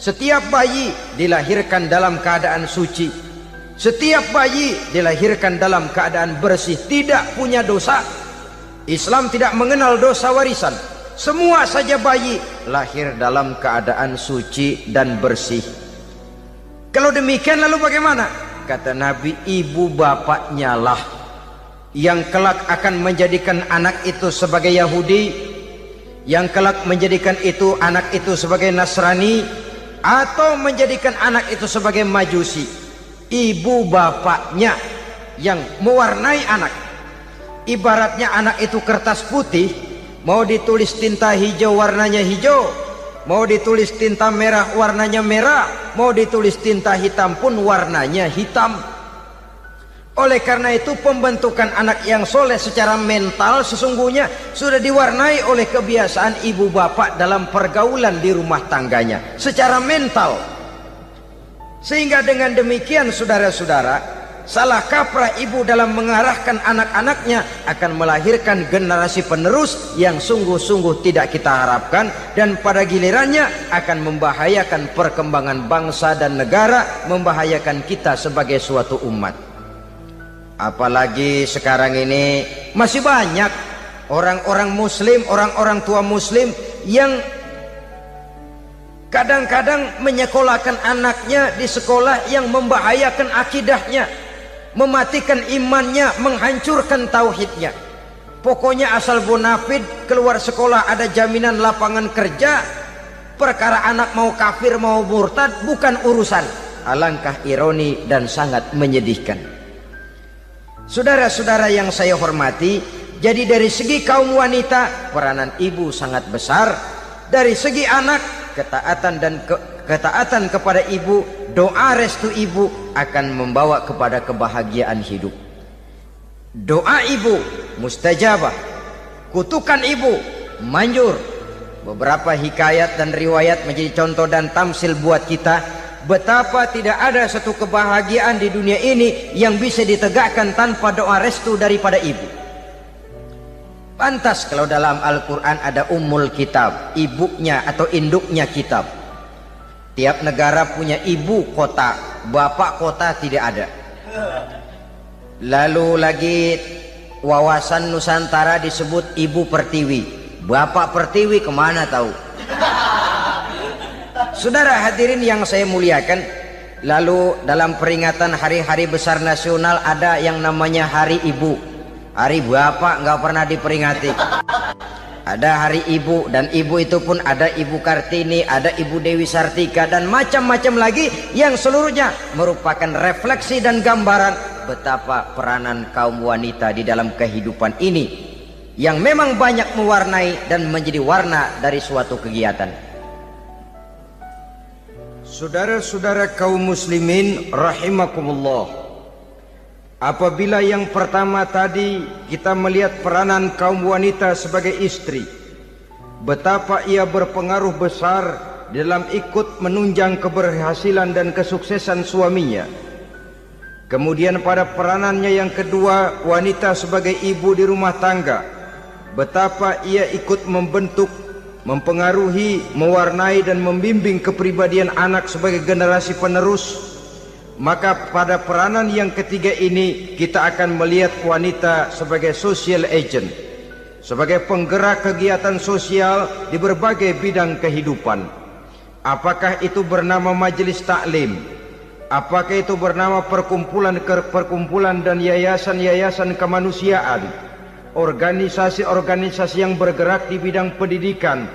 Speaker 1: Setiap bayi dilahirkan dalam keadaan suci, setiap bayi dilahirkan dalam keadaan bersih, tidak punya dosa. Islam tidak mengenal dosa warisan. Semua saja bayi lahir dalam keadaan suci dan bersih. Kalau demikian lalu bagaimana? Kata Nabi, ibu bapaknya lah yang kelak akan menjadikan anak itu sebagai Yahudi, yang kelak menjadikan itu anak itu sebagai Nasrani, atau menjadikan anak itu sebagai Majusi. Ibu bapaknya yang mewarnai anak. Ibaratnya anak itu kertas putih, mau ditulis tinta hijau warnanya hijau, mau ditulis tinta merah warnanya merah, mau ditulis tinta hitam pun warnanya hitam. Oleh karena itu pembentukan anak yang soleh secara mental sesungguhnya sudah diwarnai oleh kebiasaan ibu bapak dalam pergaulan di rumah tangganya secara mental. Sehingga dengan demikian saudara-saudara, salah kaprah ibu dalam mengarahkan anak-anaknya akan melahirkan generasi penerus yang sungguh-sungguh tidak kita harapkan, dan pada gilirannya akan membahayakan perkembangan bangsa dan negara, membahayakan kita sebagai suatu umat. Apalagi sekarang ini masih banyak orang-orang muslim, orang-orang tua muslim yang kadang-kadang menyekolahkan anaknya di sekolah yang membahayakan akidahnya, mematikan imannya, menghancurkan tauhidnya. Pokoknya asal bonafid keluar sekolah ada jaminan lapangan kerja, perkara anak mau kafir mau murtad bukan urusan. Alangkah ironi dan sangat menyedihkan. Saudara-saudara yang saya hormati, jadi dari segi kaum wanita peranan ibu sangat besar. Dari segi anak, ketaatan kepada ibu, doa restu ibu akan membawa kepada kebahagiaan hidup. Doa ibu mustajabah, kutukan ibu manjur. Beberapa hikayat dan riwayat menjadi contoh dan tamsil buat kita betapa tidak ada satu kebahagiaan di dunia ini yang bisa ditegakkan tanpa doa restu daripada ibu. Pantas kalau dalam Al-Quran ada Ummul Kitab, ibunya atau induknya kitab. Tiap negara punya ibu kota, bapak kota tidak ada. Lalu lagi wawasan Nusantara disebut Ibu Pertiwi, Bapak Pertiwi kemana tahu. Saudara hadirin yang saya muliakan, lalu dalam peringatan hari-hari besar nasional ada yang namanya Hari Ibu. Hari bapak nggak pernah diperingati. Ada Hari Ibu, dan ibu itu pun ada Ibu Kartini, ada Ibu Dewi Sartika, dan macam-macam lagi yang seluruhnya merupakan refleksi dan gambaran betapa peranan kaum wanita di dalam kehidupan ini yang memang banyak mewarnai dan menjadi warna dari suatu kegiatan. Saudara-saudara kaum muslimin rahimakumullah, apabila yang pertama tadi kita melihat peranan kaum wanita sebagai istri, betapa ia berpengaruh besar dalam ikut menunjang keberhasilan dan kesuksesan suaminya. Kemudian pada peranannya yang kedua, wanita sebagai ibu di rumah tangga, betapa ia ikut membentuk, mempengaruhi, mewarnai dan membimbing kepribadian anak sebagai generasi penerus. Maka pada peranan yang ketiga ini kita akan melihat wanita sebagai social agent, sebagai penggerak kegiatan sosial di berbagai bidang kehidupan. Apakah itu bernama majelis taklim, apakah itu bernama perkumpulan dan yayasan-yayasan kemanusiaan, organisasi-organisasi yang bergerak di bidang pendidikan,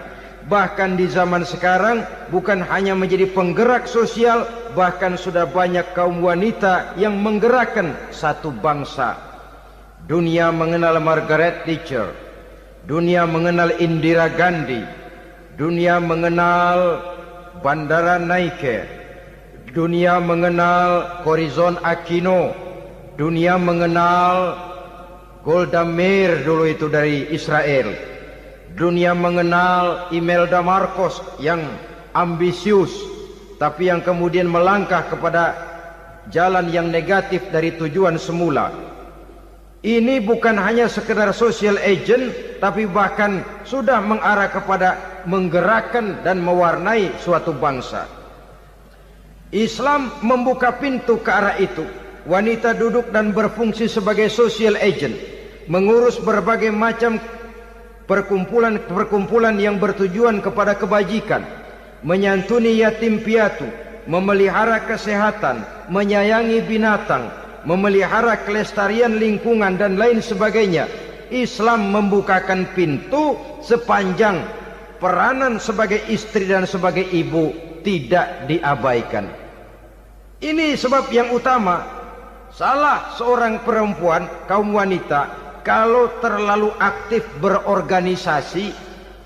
Speaker 1: bahkan di zaman sekarang bukan hanya menjadi penggerak sosial, bahkan sudah banyak kaum wanita yang menggerakkan satu bangsa. Dunia mengenal Margaret Thatcher, dunia mengenal Indira Gandhi, dunia mengenal Bandara Naike, dunia mengenal Corazon Aquino, dunia mengenal Golda Meir dulu itu dari Israel. Dunia mengenal Imelda Marcos yang ambisius, tapi yang kemudian melangkah kepada jalan yang negatif dari tujuan semula. Ini bukan hanya sekedar social agent, tapi bahkan sudah mengarah kepada menggerakkan dan mewarnai suatu bangsa. Islam membuka pintu ke arah itu. Wanita duduk dan berfungsi sebagai social agent, mengurus berbagai macam perkumpulan yang bertujuan kepada kebajikan, menyantuni yatim piatu, memelihara kesehatan, menyayangi binatang, memelihara kelestarian lingkungan dan lain sebagainya. Islam membukakan pintu sepanjang peranan sebagai istri dan sebagai ibu tidak diabaikan. Ini sebab yang utama. Salah seorang perempuan, kaum wanita, kalau terlalu aktif berorganisasi,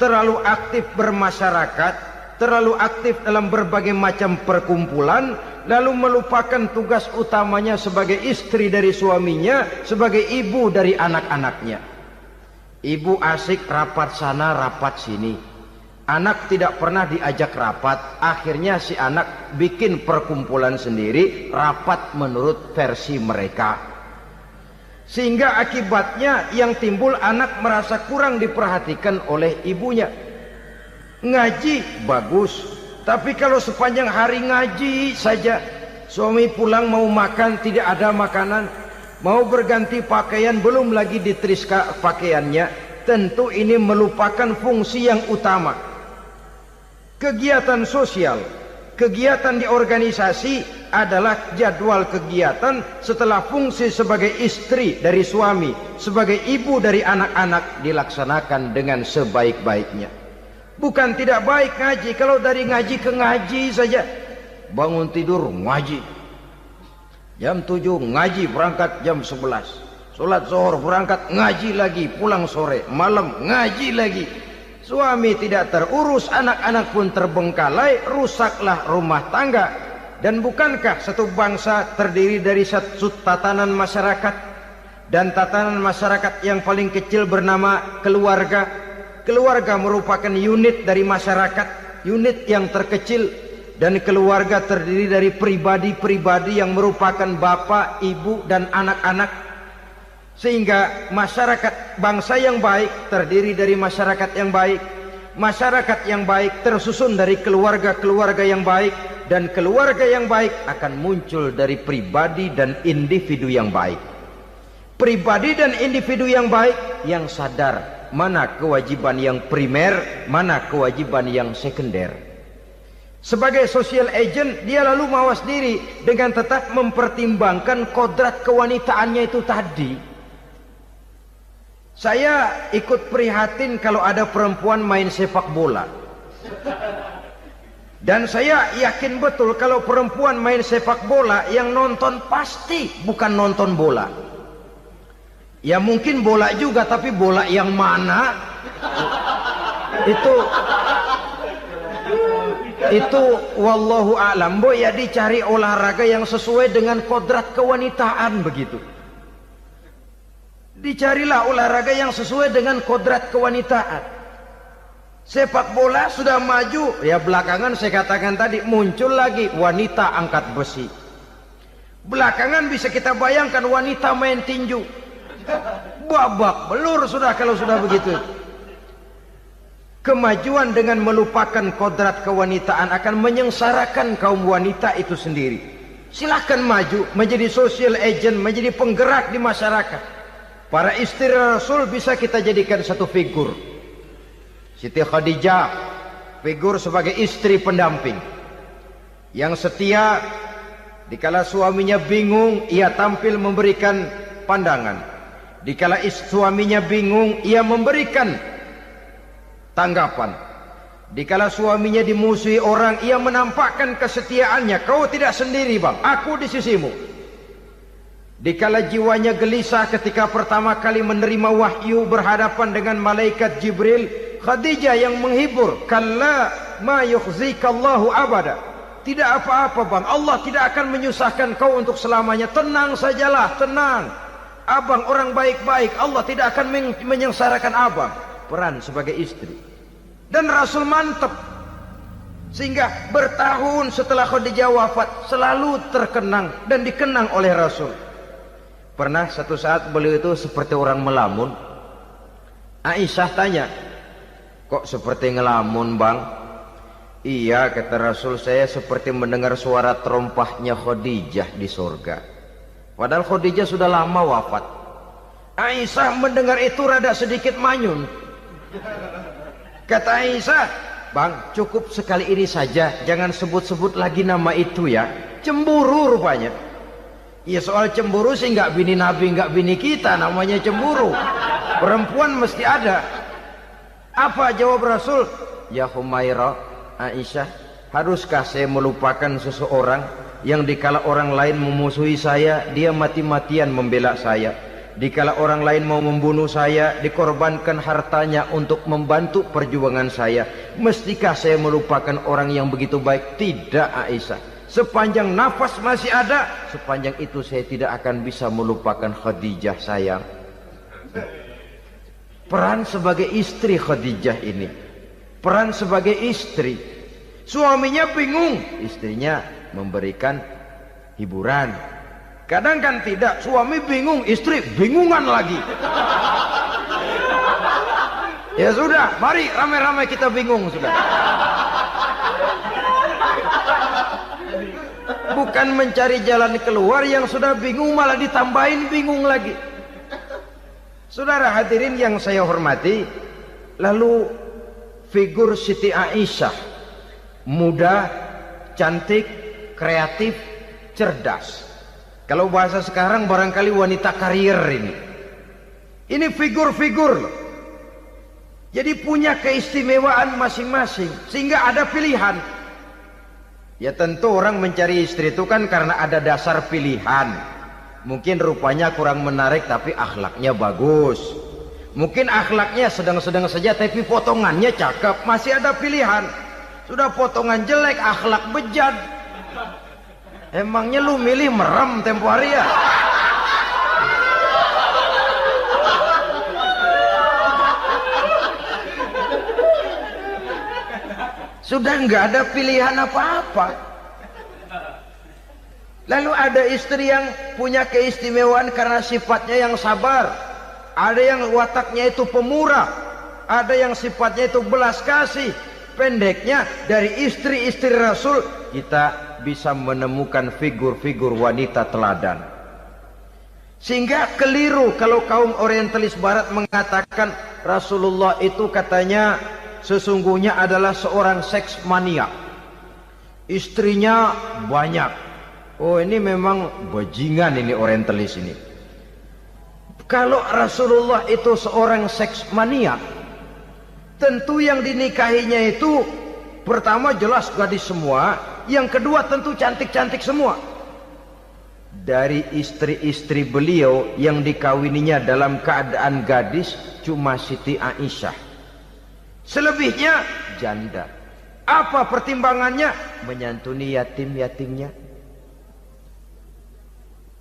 Speaker 1: terlalu aktif bermasyarakat, terlalu aktif dalam berbagai macam perkumpulan, lalu melupakan tugas utamanya sebagai istri dari suaminya, sebagai ibu dari anak-anaknya. Ibu asik rapat sana rapat sini, anak tidak pernah diajak rapat, akhirnya si anak bikin perkumpulan sendiri, rapat menurut versi mereka, sehingga akibatnya yang timbul anak merasa kurang diperhatikan oleh ibunya. Ngaji bagus, tapi kalau sepanjang hari ngaji saja, suami pulang mau makan tidak ada makanan, mau berganti pakaian belum lagi ditriska pakaiannya, tentu ini melupakan fungsi yang utama. Kegiatan sosial, kegiatan di organisasi adalah jadwal kegiatan setelah fungsi sebagai istri dari suami, sebagai ibu dari anak-anak dilaksanakan dengan sebaik-baiknya. Bukan tidak baik ngaji, kalau dari ngaji ke ngaji saja. Bangun tidur ngaji, jam 7 ngaji, berangkat jam 11, sholat zuhur berangkat ngaji lagi, pulang sore, malam ngaji lagi. Suami tidak terurus, anak-anak pun terbengkalai, rusaklah rumah tangga. Dan bukankah satu bangsa terdiri dari satu tatanan masyarakat, dan tatanan masyarakat yang paling kecil bernama keluarga? Keluarga merupakan unit dari masyarakat, unit yang terkecil, dan keluarga terdiri dari pribadi-pribadi yang merupakan bapak, ibu, dan anak-anak. Sehingga masyarakat bangsa yang baik terdiri dari masyarakat yang baik. Masyarakat yang baik tersusun dari keluarga-keluarga yang baik, dan keluarga yang baik akan muncul dari pribadi dan individu yang baik. Pribadi dan individu yang baik yang sadar mana kewajiban yang primer, mana kewajiban yang sekunder. Sebagai social agent, dia lalu mawas diri dengan tetap mempertimbangkan kodrat kewanitaannya itu tadi. Saya ikut prihatin kalau ada perempuan main sepak bola. Dan saya yakin betul kalau perempuan main sepak bola, yang nonton pasti bukan nonton bola. Ya mungkin bola juga, tapi bola yang mana? Itu wallahu a'lam. Ya dicari olahraga yang sesuai dengan kodrat kewanitaan begitu. Dicarilah olahraga yang sesuai dengan kodrat kewanitaan. Sepak bola sudah maju, ya belakangan saya katakan tadi muncul lagi wanita angkat besi. Belakangan bisa kita bayangkan wanita main tinju. Babak belur sudah kalau sudah begitu. Kemajuan dengan melupakan kodrat kewanitaan akan menyengsarakan kaum wanita itu sendiri. Silahkan maju menjadi social agent, menjadi penggerak di masyarakat. Para istri Rasul bisa kita jadikan satu figur. Siti Khadijah, figur sebagai istri pendamping yang setia. Dikala suaminya bingung, ia tampil memberikan pandangan. Dikala suaminya bingung, ia memberikan tanggapan. Dikala suaminya dimusuhi orang, ia menampakkan kesetiaannya. Kau tidak sendiri bang, aku di sisimu. Dikala jiwanya gelisah ketika pertama kali menerima wahyu berhadapan dengan malaikat Jibril, Khadijah yang menghibur. Kalla ma yukhzikallahu abada. Tidak apa-apa bang, Allah tidak akan menyusahkan kau untuk selamanya. Tenang sajalah, tenang. Abang orang baik-baik, Allah tidak akan menyengsarakan abang. Peran sebagai istri. Dan Rasul mantap, sehingga bertahun setelah Khadijah wafat selalu terkenang dan dikenang oleh Rasul. Pernah satu saat beliau itu seperti orang melamun. Aisyah tanya, kok seperti ngelamun bang? Iya kata Rasul, saya seperti mendengar suara terompahnya Khadijah di surga. Padahal Khadijah sudah lama wafat. Aisyah mendengar itu rada sedikit manyun. Kata Aisyah, bang cukup sekali ini saja, jangan sebut-sebut lagi nama itu ya. Cemburu rupanya. Ya soal cemburu sih nggak bini Nabi, nggak bini kita, namanya cemburu. Perempuan mesti ada. Apa jawab Rasul? Ya Humairah, Aisyah, haruskah saya melupakan seseorang yang dikala orang lain memusuhi saya, dia mati-matian membela saya. Dikala orang lain mau membunuh saya, dikorbankan hartanya untuk membantu perjuangan saya. Mestikah saya melupakan orang yang begitu baik? Tidak, Aisyah. Sepanjang nafas masih ada, sepanjang itu saya tidak akan bisa melupakan Khadijah sayang. Peran sebagai istri Khadijah ini, peran sebagai istri. Suaminya bingung, istrinya memberikan hiburan. Kadang kan tidak, suami bingung, istri bingungan lagi. Ya sudah, mari ramai-ramai kita bingung sudah. Bukan mencari jalan keluar, yang sudah bingung malah ditambahin bingung lagi. Saudara hadirin yang saya hormati, lalu figur Siti Aisyah, muda, cantik, kreatif, cerdas. Kalau bahasa sekarang barangkali wanita karier ini. Ini figur-figur loh. Jadi punya keistimewaan masing-masing, sehingga ada pilihan. Ya tentu orang mencari istri itu kan karena ada dasar pilihan. Mungkin rupanya kurang menarik tapi akhlaknya bagus. Mungkin akhlaknya sedang-sedang saja tapi potongannya cakep, masih ada pilihan. Sudah potongan jelek, akhlak bejat. Emangnya lu milih merem tempo hari ya? Sudah nggak ada pilihan apa-apa. Lalu ada istri yang punya keistimewaan karena sifatnya yang sabar. Ada yang wataknya itu pemurah. Ada yang sifatnya itu belas kasih. Pendeknya dari istri-istri Rasul kita bisa menemukan figur-figur wanita teladan. Sehingga keliru kalau kaum orientalis barat mengatakan Rasulullah itu katanya sesungguhnya adalah seorang seks mania, istrinya banyak. Oh ini memang bajingan ini orientalis ini. Kalau Rasulullah itu seorang seks mania, tentu yang dinikahinya itu pertama jelas gadis semua, yang kedua tentu cantik-cantik semua. Dari istri-istri beliau yang dikawininya dalam keadaan gadis cuma Siti Aisyah. Selebihnya janda. Apa pertimbangannya? Menyantuni yatim-yatimnya,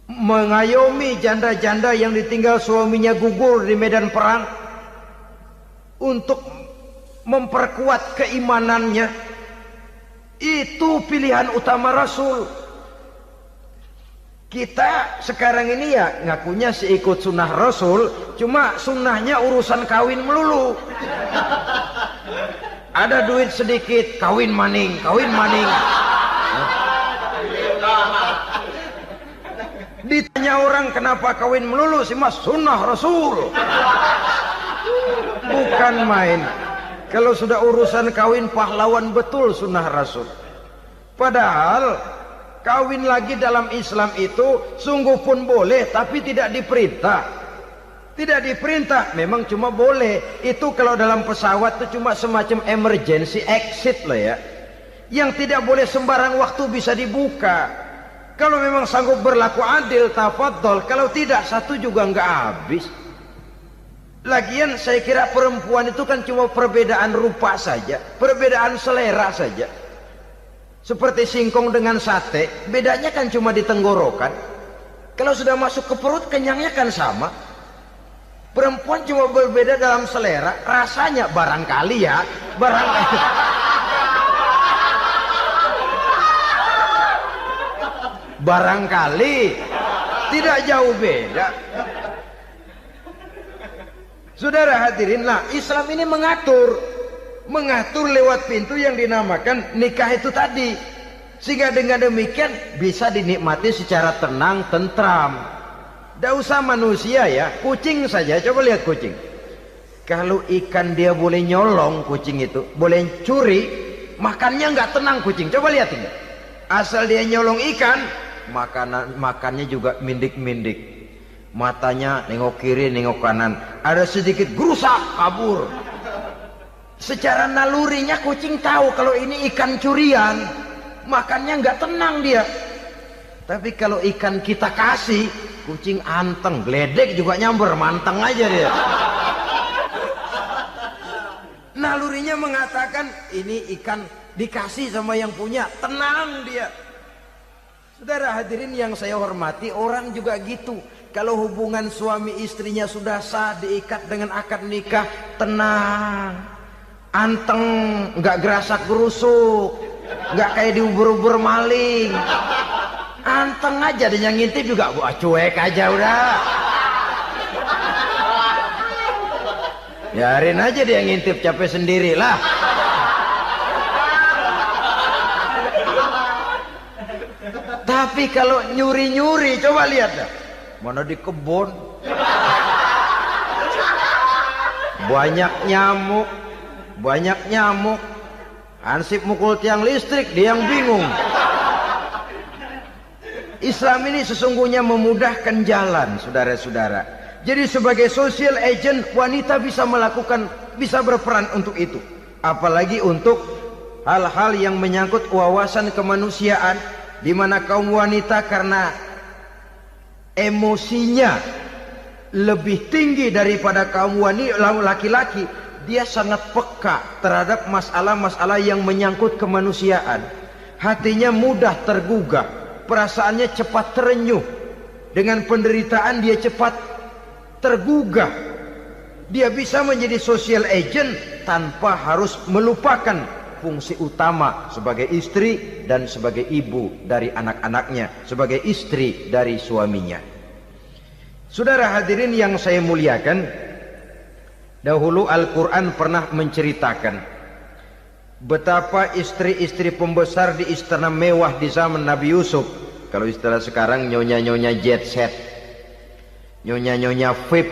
Speaker 1: mengayomi janda-janda yang ditinggal suaminya gugur di medan perang, untuk memperkuat keimanannya. Itu pilihan utama Rasul. Kita sekarang ini ya ngakunya sih ikut sunnah Rasul, cuma sunnahnya urusan kawin melulu. Ada duit sedikit, kawin maning, kawin maning. Ditanya orang kenapa kawin melulu sih mas, sunnah Rasul. Bukan main. Kalau sudah urusan kawin pahlawan betul sunnah Rasul. Padahal kawin lagi dalam Islam itu sungguh pun boleh, tapi tidak diperintah. Tidak diperintah, memang cuma boleh. Itu kalau dalam pesawat itu cuma semacam emergency exit loh ya. Yang tidak boleh sembarang waktu bisa dibuka. Kalau memang sanggup berlaku adil, tafadhol. Kalau tidak, satu juga nggak habis. Lagian saya kira perempuan itu kan cuma perbedaan rupa saja, perbedaan selera saja. Seperti singkong dengan sate, bedanya kan cuma di tenggorokan. Kalau sudah masuk ke perut, kenyangnya kan sama. Perempuan cuma berbeda dalam selera, rasanya barangkali ya, barangkali. Barangkali tidak jauh beda. Saudara hadirin, lah Islam ini mengatur lewat pintu yang dinamakan nikah itu tadi, sehingga dengan demikian bisa dinikmati secara tenang, tentram. Tidak usah manusia ya, kucing saja, coba lihat kucing. Kalau ikan dia boleh nyolong, kucing itu boleh curi, makannya nggak tenang kucing. Coba lihat ini, asal dia nyolong ikan, makannya juga mindik-mindik, matanya nengok kiri nengok kanan, ada sedikit gerusak kabur. Secara nalurinya kucing tahu kalau ini ikan curian, makannya nggak tenang dia. Tapi kalau ikan kita kasih, kucing anteng, geledek juga nyamber, manteng aja dia. Nalurinya mengatakan ini ikan dikasih sama yang punya, tenang dia. Saudara hadirin yang saya hormati, orang juga gitu. Kalau hubungan suami istrinya sudah sah, diikat dengan akad nikah, tenang, anteng, nggak gerasak gerusuk, nggak kayak diubur-ubur maling, anteng aja. Dan yang ngintip juga buat cuek aja udah. Biarin aja dia ngintip, capek sendirilah. Tapi kalau nyuri-nyuri, coba lihat dah. Mana di kebun banyak nyamuk, hansip mukul tiang listrik, dia yang bingung. Islam ini sesungguhnya memudahkan jalan, saudara-saudara. Jadi sebagai social agent, wanita bisa berperan untuk itu. Apalagi untuk hal-hal yang menyangkut wawasan kemanusiaan, di mana kaum wanita karena emosinya lebih tinggi daripada kaum laki-laki, dia sangat peka terhadap masalah-masalah yang menyangkut kemanusiaan. Hatinya mudah tergugah, perasaannya cepat terenyuh. Dengan penderitaan dia cepat tergugah. Dia bisa menjadi social agent tanpa harus melupakan fungsi utama sebagai istri dan sebagai ibu dari anak-anaknya, sebagai istri dari suaminya. Saudara hadirin yang saya muliakan, dahulu Al-Quran pernah menceritakan betapa istri-istri pembesar di istana mewah di zaman Nabi Yusuf, kalau istilah sekarang nyonya-nyonya jet set, nyonya-nyonya VIP,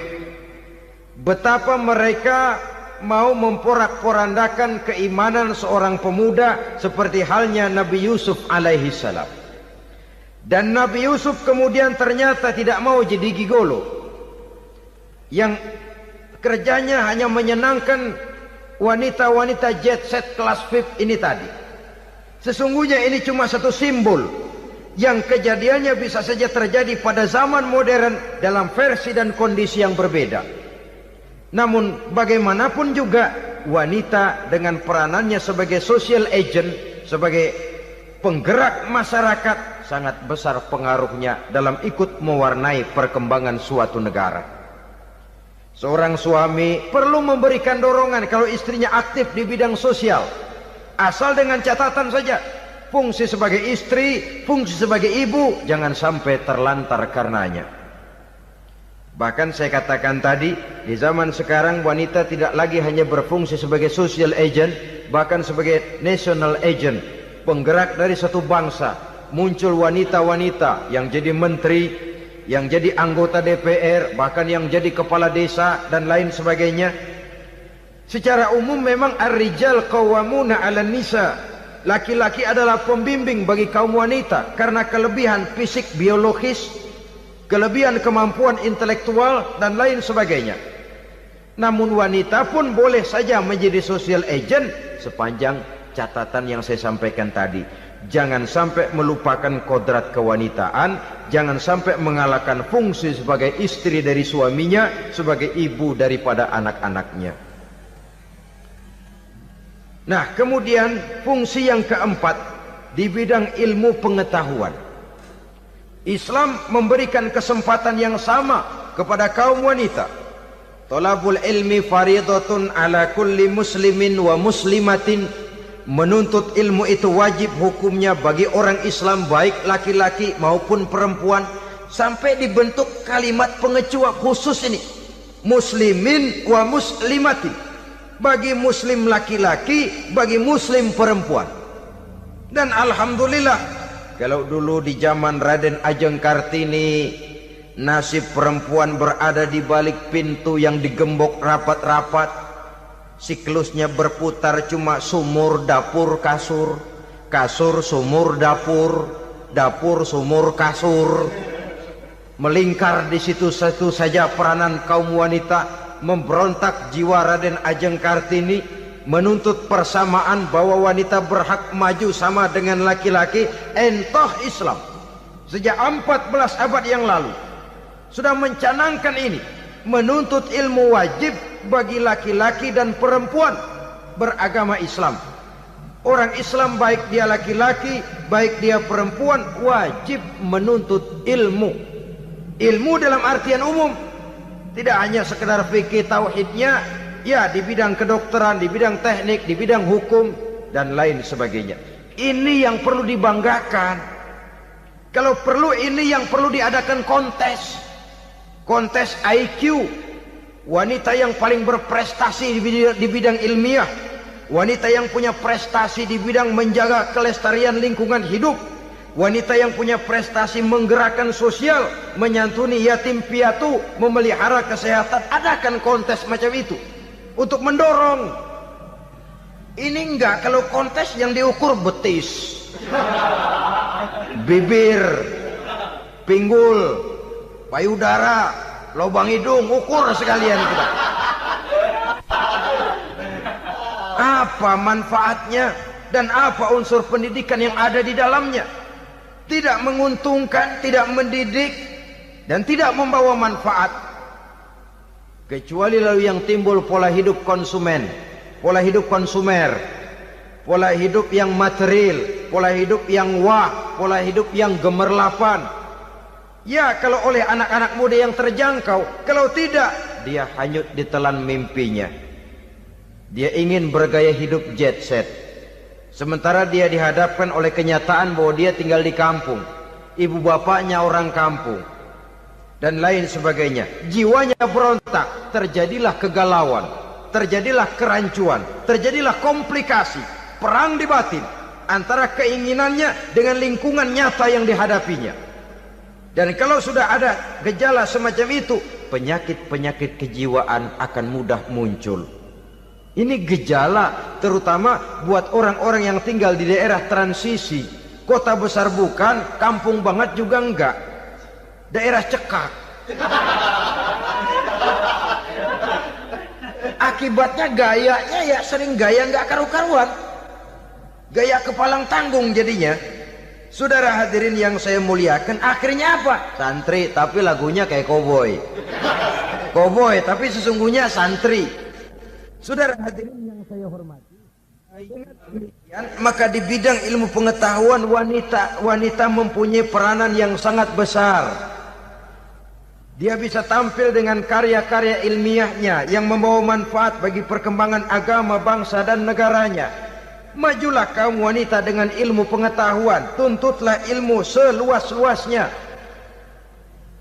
Speaker 1: betapa mereka mau memporak-porandakan keimanan seorang pemuda seperti halnya Nabi Yusuf alaihi salam. Dan Nabi Yusuf kemudian ternyata tidak mau jadi gigolo yang kerjanya hanya menyenangkan wanita-wanita jet set kelas VIP ini tadi. Sesungguhnya ini cuma satu simbol yang kejadiannya bisa saja terjadi pada zaman modern dalam versi dan kondisi yang berbeda. Namun bagaimanapun juga, wanita dengan peranannya sebagai social agent, sebagai penggerak masyarakat, sangat besar pengaruhnya dalam ikut mewarnai perkembangan suatu negara. Seorang suami perlu memberikan dorongan kalau istrinya aktif di bidang sosial, asal dengan catatan saja, fungsi sebagai istri, fungsi sebagai ibu jangan sampai terlantar karenanya. Bahkan saya katakan tadi, di zaman sekarang wanita tidak lagi hanya berfungsi sebagai social agent, bahkan sebagai national agent, penggerak dari satu bangsa. Muncul wanita-wanita yang jadi menteri, yang jadi anggota DPR, bahkan yang jadi kepala desa dan lain sebagainya. Secara umum memang ar-rijal qawwamuna 'alan nisa. Laki-laki adalah pembimbing bagi kaum wanita karena kelebihan fisik biologis, kelebihan kemampuan intelektual dan lain sebagainya. Namun wanita pun boleh saja menjadi social agent sepanjang catatan yang saya sampaikan tadi. Jangan sampai melupakan kodrat kewanitaan, jangan sampai mengalahkan fungsi sebagai istri dari suaminya, sebagai ibu daripada anak-anaknya. Nah, kemudian fungsi yang keempat di bidang ilmu pengetahuan. Islam memberikan kesempatan yang sama kepada kaum wanita. Thalabul ilmi faridatun ala kulli muslimin wa muslimatin. Menuntut ilmu itu wajib hukumnya bagi orang Islam, baik laki-laki maupun perempuan. Sampai dibentuk kalimat pengecuali khusus ini, muslimin wa muslimatin, bagi muslim laki-laki, bagi muslim perempuan. Dan alhamdulillah, kalau dulu di zaman Raden Ajeng Kartini, nasib perempuan berada di balik pintu yang digembok rapat-rapat. Siklusnya berputar cuma sumur, dapur, kasur, kasur, sumur, dapur, dapur, sumur, kasur. Melingkar di situ satu saja peranan kaum wanita. Memberontak jiwa Raden Ajeng Kartini, menuntut persamaan bahwa wanita berhak maju sama dengan laki-laki. Entah Islam sejak 14 abad yang lalu sudah mencanangkan ini, menuntut ilmu wajib bagi laki-laki dan perempuan beragama Islam. Orang Islam baik dia laki-laki, baik dia perempuan, wajib menuntut ilmu. Ilmu dalam artian umum, tidak hanya sekedar fikih tauhidnya, ya di bidang kedokteran, di bidang teknik, di bidang hukum dan lain sebagainya. Ini yang perlu dibanggakan. Kalau perlu ini yang perlu diadakan kontes. Kontes IQ. Wanita yang paling berprestasi di bidang ilmiah, wanita yang punya prestasi di bidang menjaga kelestarian lingkungan hidup, wanita yang punya prestasi menggerakkan sosial, menyantuni yatim piatu, memelihara kesehatan. Adakan kontes macam itu untuk mendorong. Ini enggak, kalau kontes yang diukur betis, bibir, pinggul, payudara, lubang hidung, ukur sekalian kita. Apa manfaatnya dan apa unsur pendidikan yang ada di dalamnya? Tidak menguntungkan, tidak mendidik, dan tidak membawa manfaat. Kecuali lalu yang timbul pola hidup konsumen, pola hidup konsumer, pola hidup yang material, pola hidup yang wah, pola hidup yang gemerlapan. Ya, kalau oleh anak-anak muda yang terjangkau. Kalau tidak, dia hanyut ditelan mimpinya. Dia ingin bergaya hidup jet set, sementara dia dihadapkan oleh kenyataan bahwa dia tinggal di kampung, ibu bapaknya orang kampung, dan lain sebagainya. Jiwanya berontak, terjadilah kegalauan, terjadilah kerancuan, terjadilah komplikasi, perang di batin antara keinginannya dengan lingkungan nyata yang dihadapinya. Dan kalau sudah ada gejala semacam itu, penyakit-penyakit kejiwaan akan mudah muncul. Ini gejala terutama buat orang-orang yang tinggal di daerah transisi. Kota besar bukan, kampung banget juga enggak, daerah cekak. Akibatnya gayanya ya sering gaya enggak karu-karuan, gaya kepalang tanggung jadinya. Saudara hadirin yang saya muliakan, akhirnya apa? Santri tapi lagunya kayak koboi. Koboi tapi sesungguhnya santri. Saudara hadirin yang saya hormati, maka di bidang ilmu pengetahuan wanita mempunyai peranan yang sangat besar. Dia bisa tampil dengan karya-karya ilmiahnya yang membawa manfaat bagi perkembangan agama, bangsa dan negaranya. Majulah kaum wanita dengan ilmu pengetahuan, tuntutlah ilmu seluas-luasnya.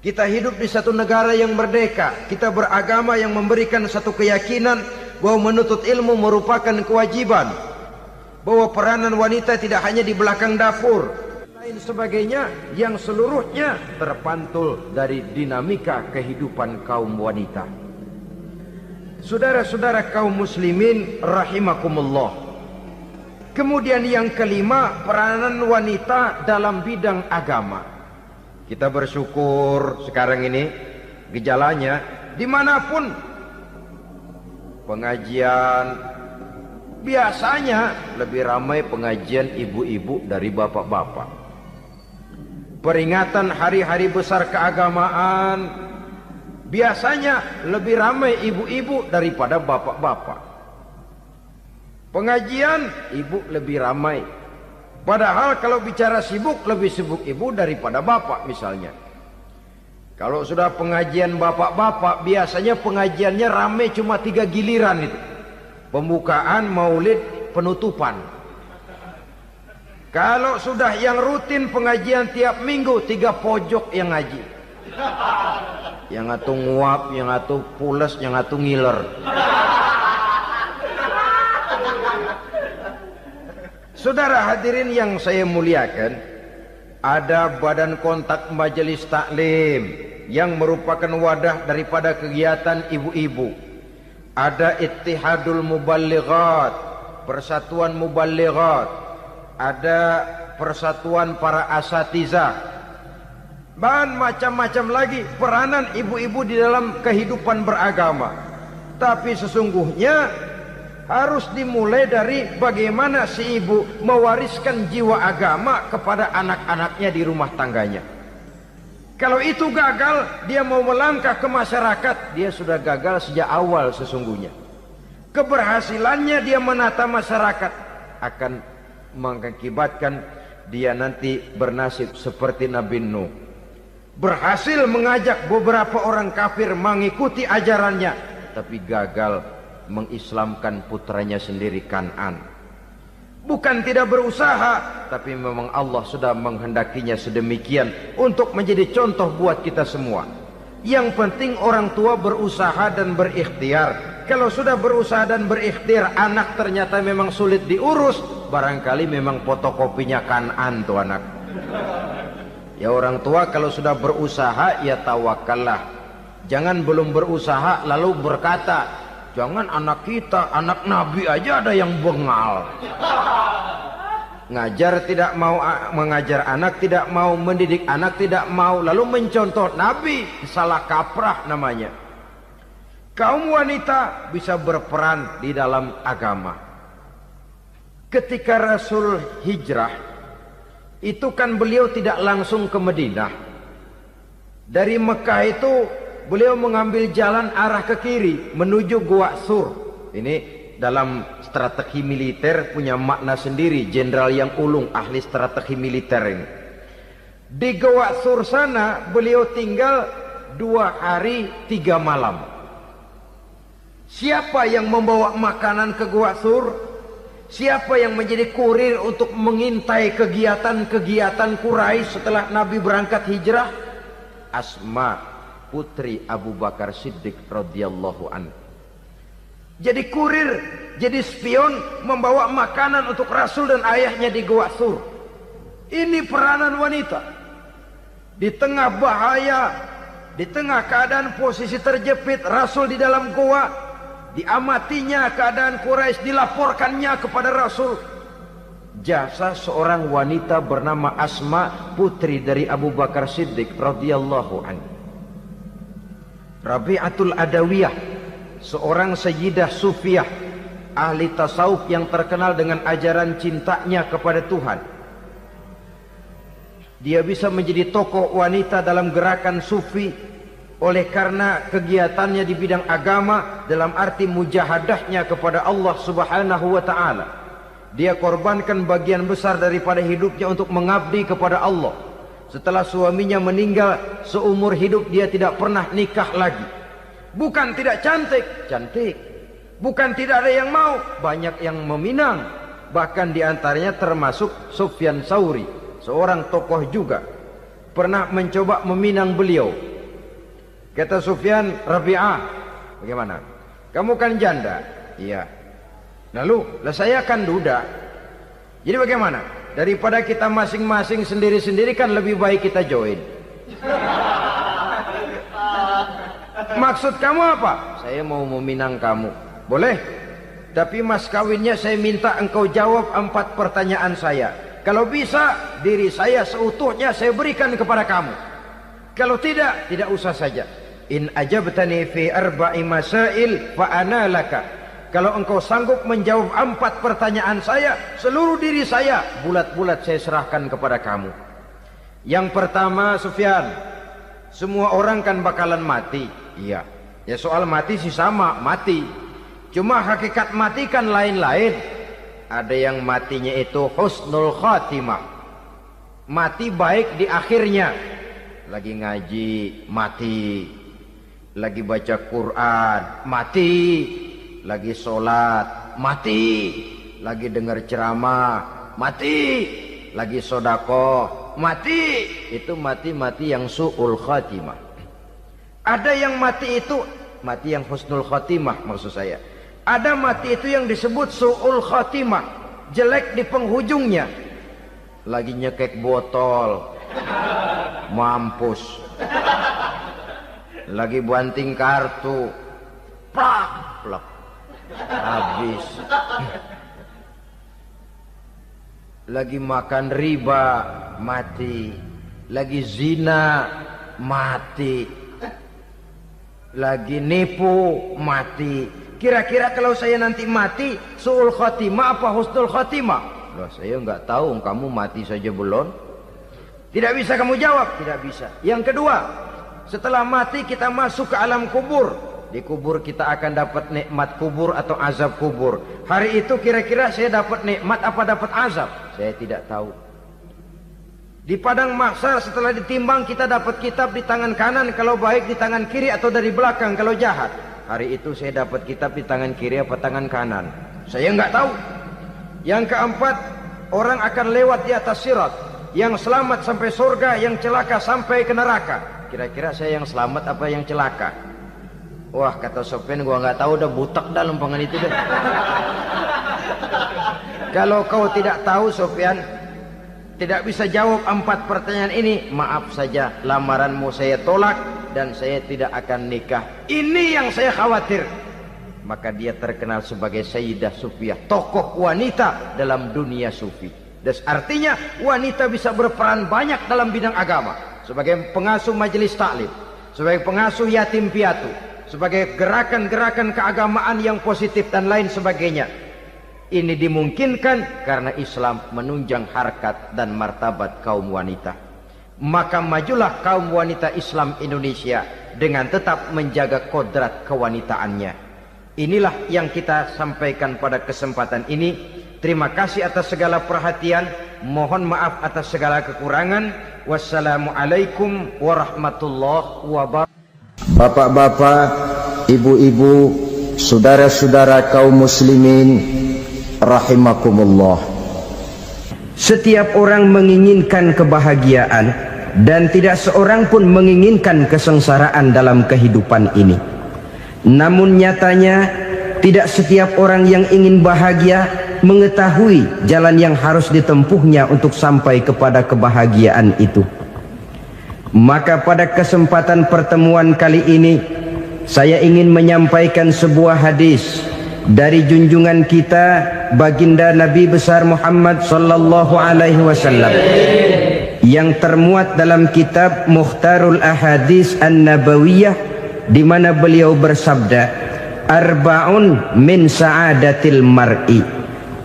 Speaker 1: Kita hidup di satu negara yang merdeka, kita beragama yang memberikan satu keyakinan bahwa menuntut ilmu merupakan kewajiban, bahwa peranan wanita tidak hanya di belakang dapur, lain sebagainya, yang seluruhnya terpantul dari dinamika kehidupan kaum wanita. Saudara-saudara kaum muslimin rahimakumullah. Kemudian yang kelima, peranan wanita dalam bidang agama. Kita bersyukur sekarang ini gejalanya dimanapun pengajian, biasanya lebih ramai pengajian ibu-ibu dari bapak-bapak. Peringatan hari-hari besar keagamaan, biasanya lebih ramai ibu-ibu daripada bapak-bapak. Pengajian, ibu lebih ramai. Padahal kalau bicara sibuk, lebih sibuk ibu daripada bapak misalnya. Kalau sudah pengajian bapak-bapak, biasanya pengajiannya ramai cuma 3 giliran itu. Pembukaan, maulid, penutupan. Kalau sudah yang rutin pengajian tiap minggu, 3 pojok yang ngaji. Yang atu nguap, yang atu pules, yang atu ngiler. Saudara hadirin yang saya muliakan, ada badan kontak majelis taklim yang merupakan wadah daripada kegiatan ibu-ibu. Ada Ittihadul Muballighat, Persatuan Muballighat. Ada persatuan para asatidzah, dan macam-macam lagi peranan ibu-ibu di dalam kehidupan beragama. Tapi sesungguhnya harus dimulai dari bagaimana si ibu mewariskan jiwa agama kepada anak-anaknya di rumah tangganya. Kalau itu gagal, dia mau melangkah ke masyarakat, dia sudah gagal sejak awal sesungguhnya. Keberhasilannya dia menata masyarakat akan mengakibatkan dia nanti bernasib seperti Nabi Nuh. Berhasil mengajak beberapa orang kafir mengikuti ajarannya, tapi gagal mengislamkan putranya sendiri Kan'an. Bukan tidak berusaha, tapi memang Allah sudah menghendakinya sedemikian untuk menjadi contoh buat kita semua. Yang penting orang tua berusaha dan berikhtiar. Kalau sudah berusaha dan berikhtiar, anak ternyata memang sulit diurus, barangkali memang fotokopinya Kan'an tuh anak. Ya orang tua kalau sudah berusaha, ya tawakallah. Jangan belum berusaha lalu berkata, jangan anak kita, anak Nabi aja ada yang bengal. Ngajar tidak mau, mengajar anak tidak mau, mendidik anak tidak mau, lalu mencontoh Nabi, salah kaprah namanya. Kaum wanita bisa berperan di dalam agama. Ketika Rasul hijrah, itu kan beliau tidak langsung ke Madinah. Dari Mekah itu beliau mengambil jalan arah ke kiri menuju Gua Sur. Ini dalam strategi militer punya makna sendiri. Jenderal yang ulung, ahli strategi militer ini. Di Gua Sur sana beliau tinggal 2 hari 3 malam. Siapa yang membawa makanan ke Gua Sur? Siapa yang menjadi kurir untuk mengintai kegiatan-kegiatan Quraisy setelah Nabi berangkat hijrah? Asma, putri Abu Bakar Siddiq radhiyallahu anhu. Jadi kurir, jadi spion, membawa makanan untuk Rasul dan ayahnya di Gua Sur. Ini peranan wanita. Di tengah bahaya, di tengah keadaan posisi terjepit, Rasul di dalam gua, diamatinya keadaan Quraisy, dilaporkannya kepada Rasul. Jasa seorang wanita bernama Asma, putri dari Abu Bakar Siddiq radhiyallahu anhu. Rabi'atul Adawiyah, seorang sayyidah sufiyah, ahli tasawuf yang terkenal dengan ajaran cintanya kepada Tuhan. Dia bisa menjadi tokoh wanita dalam gerakan sufi oleh karena kegiatannya di bidang agama, dalam arti mujahadahnya kepada Allah Subhanahu wa taala. Dia korbankan bagian besar daripada hidupnya untuk mengabdi kepada Allah. Setelah suaminya meninggal, seumur hidup dia tidak pernah nikah lagi. Bukan tidak cantik, cantik. Bukan tidak ada yang mau, banyak yang meminang. Bahkan diantaranya termasuk Sufyan Tsauri, seorang tokoh juga, pernah mencoba meminang beliau. Kata Sufyan, Rabi'ah, bagaimana? Kamu kan janda? Iya. Lalu, saya kan duda. Jadi bagaimana? Daripada kita masing-masing sendiri-sendiri kan lebih baik kita join. Maksud kamu apa? Saya mau meminang kamu. Boleh? Tapi mas kawinnya saya minta engkau jawab 4 pertanyaan saya. Kalau bisa, diri saya seutuhnya saya berikan kepada kamu. Kalau tidak, tidak usah saja. In ajabtani fi 4 masail fa ana laka. Kalau engkau sanggup menjawab 4 pertanyaan saya, seluruh diri saya bulat-bulat saya serahkan kepada kamu. Yang pertama, Sufyan, semua orang kan bakalan mati. Iya. Ya soal mati sih sama, mati. Cuma hakikat mati kan lain-lain. Ada yang matinya itu husnul khatimah, mati baik di akhirnya. Lagi ngaji, mati. Lagi baca Quran, mati. Lagi sholat, mati. Lagi dengar ceramah, mati. Lagi sodakoh, mati. Itu mati-mati yang su'ul khatimah. Ada yang mati itu mati yang husnul khatimah, maksud saya. Ada mati itu yang disebut su'ul khatimah, jelek di penghujungnya. Lagi nyekek botol, mampus. Lagi banting kartu, plak plak, habis. lagi makan riba mati, lagi zina mati, lagi nipu mati. Kira-kira kalau saya nanti mati su'ul khotimah apa husnul khotimah? Loh, saya nggak tahu, kamu mati saja belum. Tidak bisa kamu jawab, tidak bisa. Yang kedua, setelah mati kita masuk ke alam kubur. Di kubur kita akan dapat nikmat kubur atau azab kubur. Hari itu kira-kira saya dapat nikmat apa dapat azab? Saya tidak tahu. Di padang mahsyar setelah ditimbang kita dapat kitab di tangan kanan kalau baik, di tangan kiri atau dari belakang kalau jahat. Hari itu saya dapat kitab di tangan kiri apa tangan kanan? Saya nggak tahu. Yang keempat, orang akan lewat di atas sirat. Yang selamat sampai surga, yang celaka sampai ke neraka. Kira-kira saya yang selamat apa yang celaka? Wah, kata Sofyan, gua nggak tahu, udah butak dah lempangan itu deh. Kalau kau tidak tahu Sofyan, tidak bisa jawab 4 pertanyaan ini, maaf saja, lamaranmu saya tolak dan saya tidak akan nikah. Ini yang saya khawatir. Maka dia terkenal sebagai Sayyidah Sufiyah, tokoh wanita dalam dunia sufi. Dan artinya wanita bisa berperan banyak dalam bidang agama, sebagai pengasuh majelis taklim, sebagai pengasuh yatim piatu, sebagai gerakan-gerakan keagamaan yang positif dan lain sebagainya. Ini dimungkinkan karena Islam menunjang harkat dan martabat kaum wanita. Maka majulah kaum wanita Islam Indonesia dengan tetap menjaga kodrat kewanitaannya. Inilah yang kita sampaikan pada kesempatan ini. Terima kasih atas segala perhatian. Mohon maaf atas segala kekurangan. Wassalamualaikum warahmatullahi wabarakatuh. Bapak-bapak, ibu-ibu, saudara-saudara kaum muslimin rahimakumullah. Setiap orang menginginkan kebahagiaan dan tidak seorang pun menginginkan kesengsaraan dalam kehidupan ini. Namun nyatanya tidak setiap orang yang ingin bahagia mengetahui jalan yang harus ditempuhnya untuk sampai kepada kebahagiaan itu. Maka pada kesempatan pertemuan kali ini saya ingin menyampaikan sebuah hadis dari junjungan kita baginda Nabi besar Muhammad sallallahu alaihi wasallam yang termuat dalam kitab Mukhtarul Ahadits An-Nabawiyah, di mana beliau bersabda, arba'un min sa'adatil mar'i.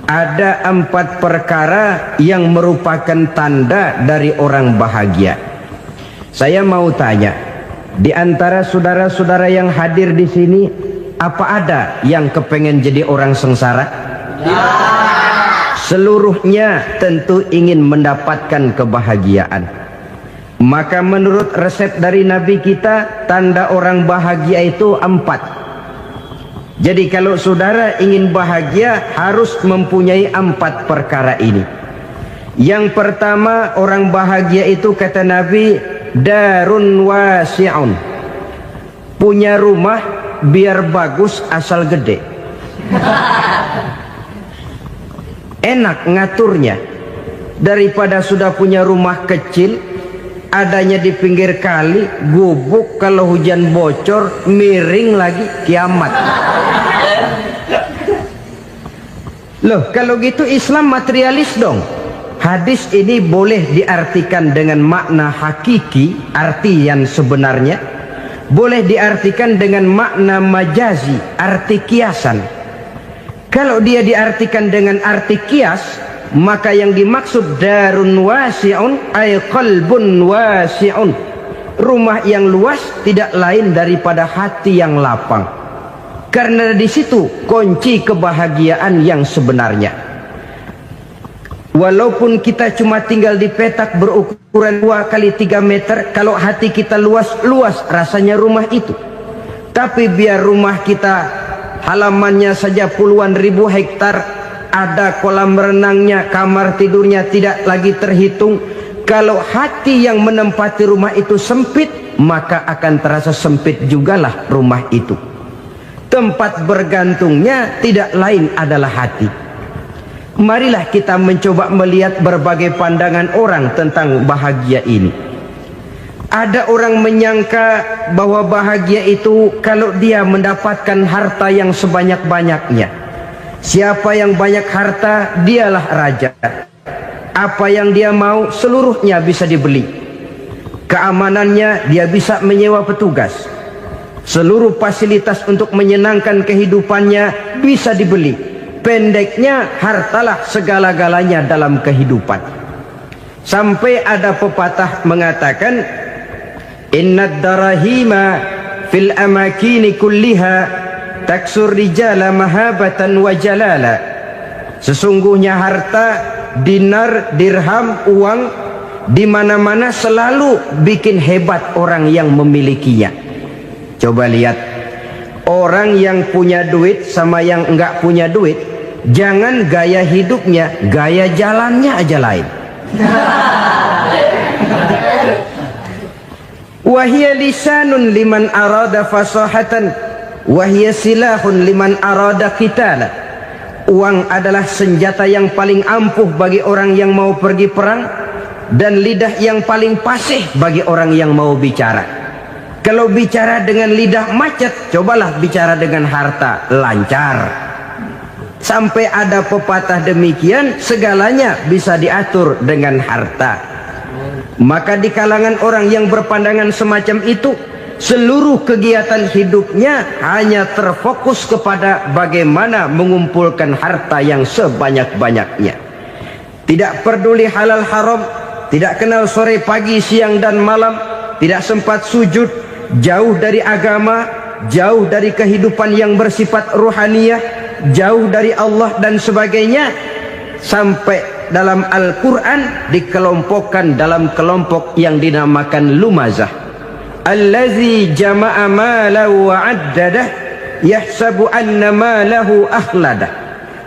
Speaker 1: Ada 4 perkara yang merupakan tanda dari orang bahagia. Saya mau tanya, di antara saudara-saudara yang hadir di sini, apa ada yang kepengen jadi orang sengsara? Ya. Seluruhnya tentu ingin mendapatkan kebahagiaan. Maka menurut resep dari Nabi kita, tanda orang bahagia itu 4. Jadi kalau saudara ingin bahagia harus mempunyai 4 perkara ini. Yang pertama, orang bahagia itu kata Nabi, darun wasi'un. Punya rumah biar bagus asal gede. Enak ngaturnya. Daripada sudah punya rumah kecil, adanya di pinggir kali, gubuk, kalau hujan bocor, miring lagi, kiamat. Loh, kalau gitu Islam materialis dong. Hadis ini boleh diartikan dengan makna hakiki, arti yang sebenarnya. Boleh diartikan dengan makna majazi, arti kiasan. Kalau dia diartikan dengan arti kias, maka yang dimaksud darun wasi'un ay qalbun wasi'un. Rumah yang luas tidak lain daripada hati yang lapang. Karena di situ kunci kebahagiaan yang sebenarnya. Walaupun kita cuma tinggal di petak berukuran 2 kali 3 meter, kalau hati kita luas-luas rasanya rumah itu. Tapi biar rumah kita halamannya saja puluhan ribu hektar, ada kolam renangnya, kamar tidurnya tidak lagi terhitung. Kalau hati yang menempati rumah itu sempit, maka akan terasa sempit jugalah rumah itu. Tempat bergantungnya tidak lain adalah hati. Marilah kita mencoba melihat berbagai pandangan orang tentang bahagia ini. Ada orang menyangka bahwa bahagia itu kalau dia mendapatkan harta yang sebanyak-banyaknya. Siapa yang banyak harta, dialah raja. Apa yang dia mau seluruhnya bisa dibeli. Keamanannya dia bisa menyewa petugas. Seluruh fasilitas untuk menyenangkan kehidupannya bisa dibeli. Pendeknya, hartalah segala-galanya dalam kehidupan. Sampai ada pepatah mengatakan, innad darahima fil amakini kulliha taksur rijala mahabatan wa jalala. Sesungguhnya harta, dinar, dirham, uang di mana-mana selalu bikin hebat orang yang memilikinya. Coba lihat, orang yang punya duit sama yang enggak punya duit, jangan gaya hidupnya, gaya jalannya aja lain. Wahia lisanun liman arada fasahatan, wahia silahun liman arada qitala. Uang adalah senjata yang paling ampuh bagi orang yang mau pergi perang, dan lidah yang paling fasih bagi orang yang mau bicara. Kalau bicara dengan lidah macet, cobalah bicara dengan harta, lancar. Sampai ada pepatah demikian, segalanya bisa diatur dengan harta. Maka di kalangan orang yang berpandangan semacam itu, seluruh kegiatan hidupnya hanya terfokus kepada bagaimana mengumpulkan harta yang sebanyak-banyaknya. Tidak peduli halal haram, tidak kenal sore pagi siang dan malam, tidak sempat sujud, jauh dari agama, jauh dari kehidupan yang bersifat ruhaniyah, jauh dari Allah dan sebagainya. Sampai dalam Al-Quran dikelompokkan dalam kelompok yang dinamakan lumazah. Allazi jama'a malahu wa'addadah yahsabu anna malahu akhladah.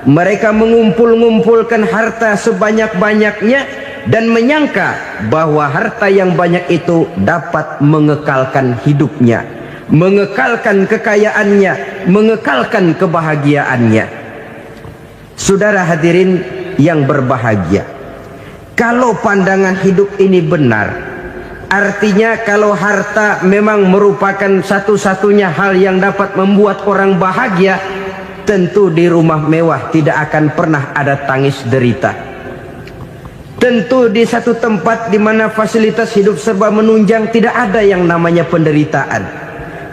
Speaker 1: Mereka mengumpul-ngumpulkan harta sebanyak-banyaknya dan menyangka bahwa harta yang banyak itu dapat mengekalkan hidupnya, mengekalkan kekayaannya, mengekalkan kebahagiaannya. Saudara hadirin yang berbahagia, kalau pandangan hidup ini benar, artinya kalau harta memang merupakan satu-satunya hal yang dapat membuat orang bahagia, tentu di rumah mewah tidak akan pernah ada tangis derita. Tentu di satu tempat di mana fasilitas hidup serba menunjang tidak ada yang namanya penderitaan.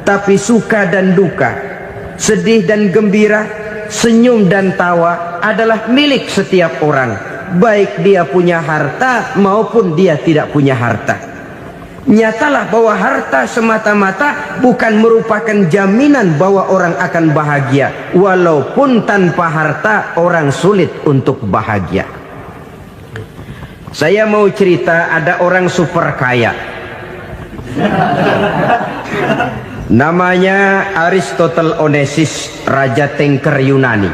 Speaker 1: Tapi suka dan duka, sedih dan gembira, senyum dan tawa adalah milik setiap orang, baik dia punya harta maupun dia tidak punya harta. Nyatalah bahwa harta semata-mata bukan merupakan jaminan bahwa orang akan bahagia. Walaupun tanpa harta orang sulit untuk bahagia. Saya mau cerita, ada orang super kaya, namanya Aristotle Onesimus, raja tanker Yunani.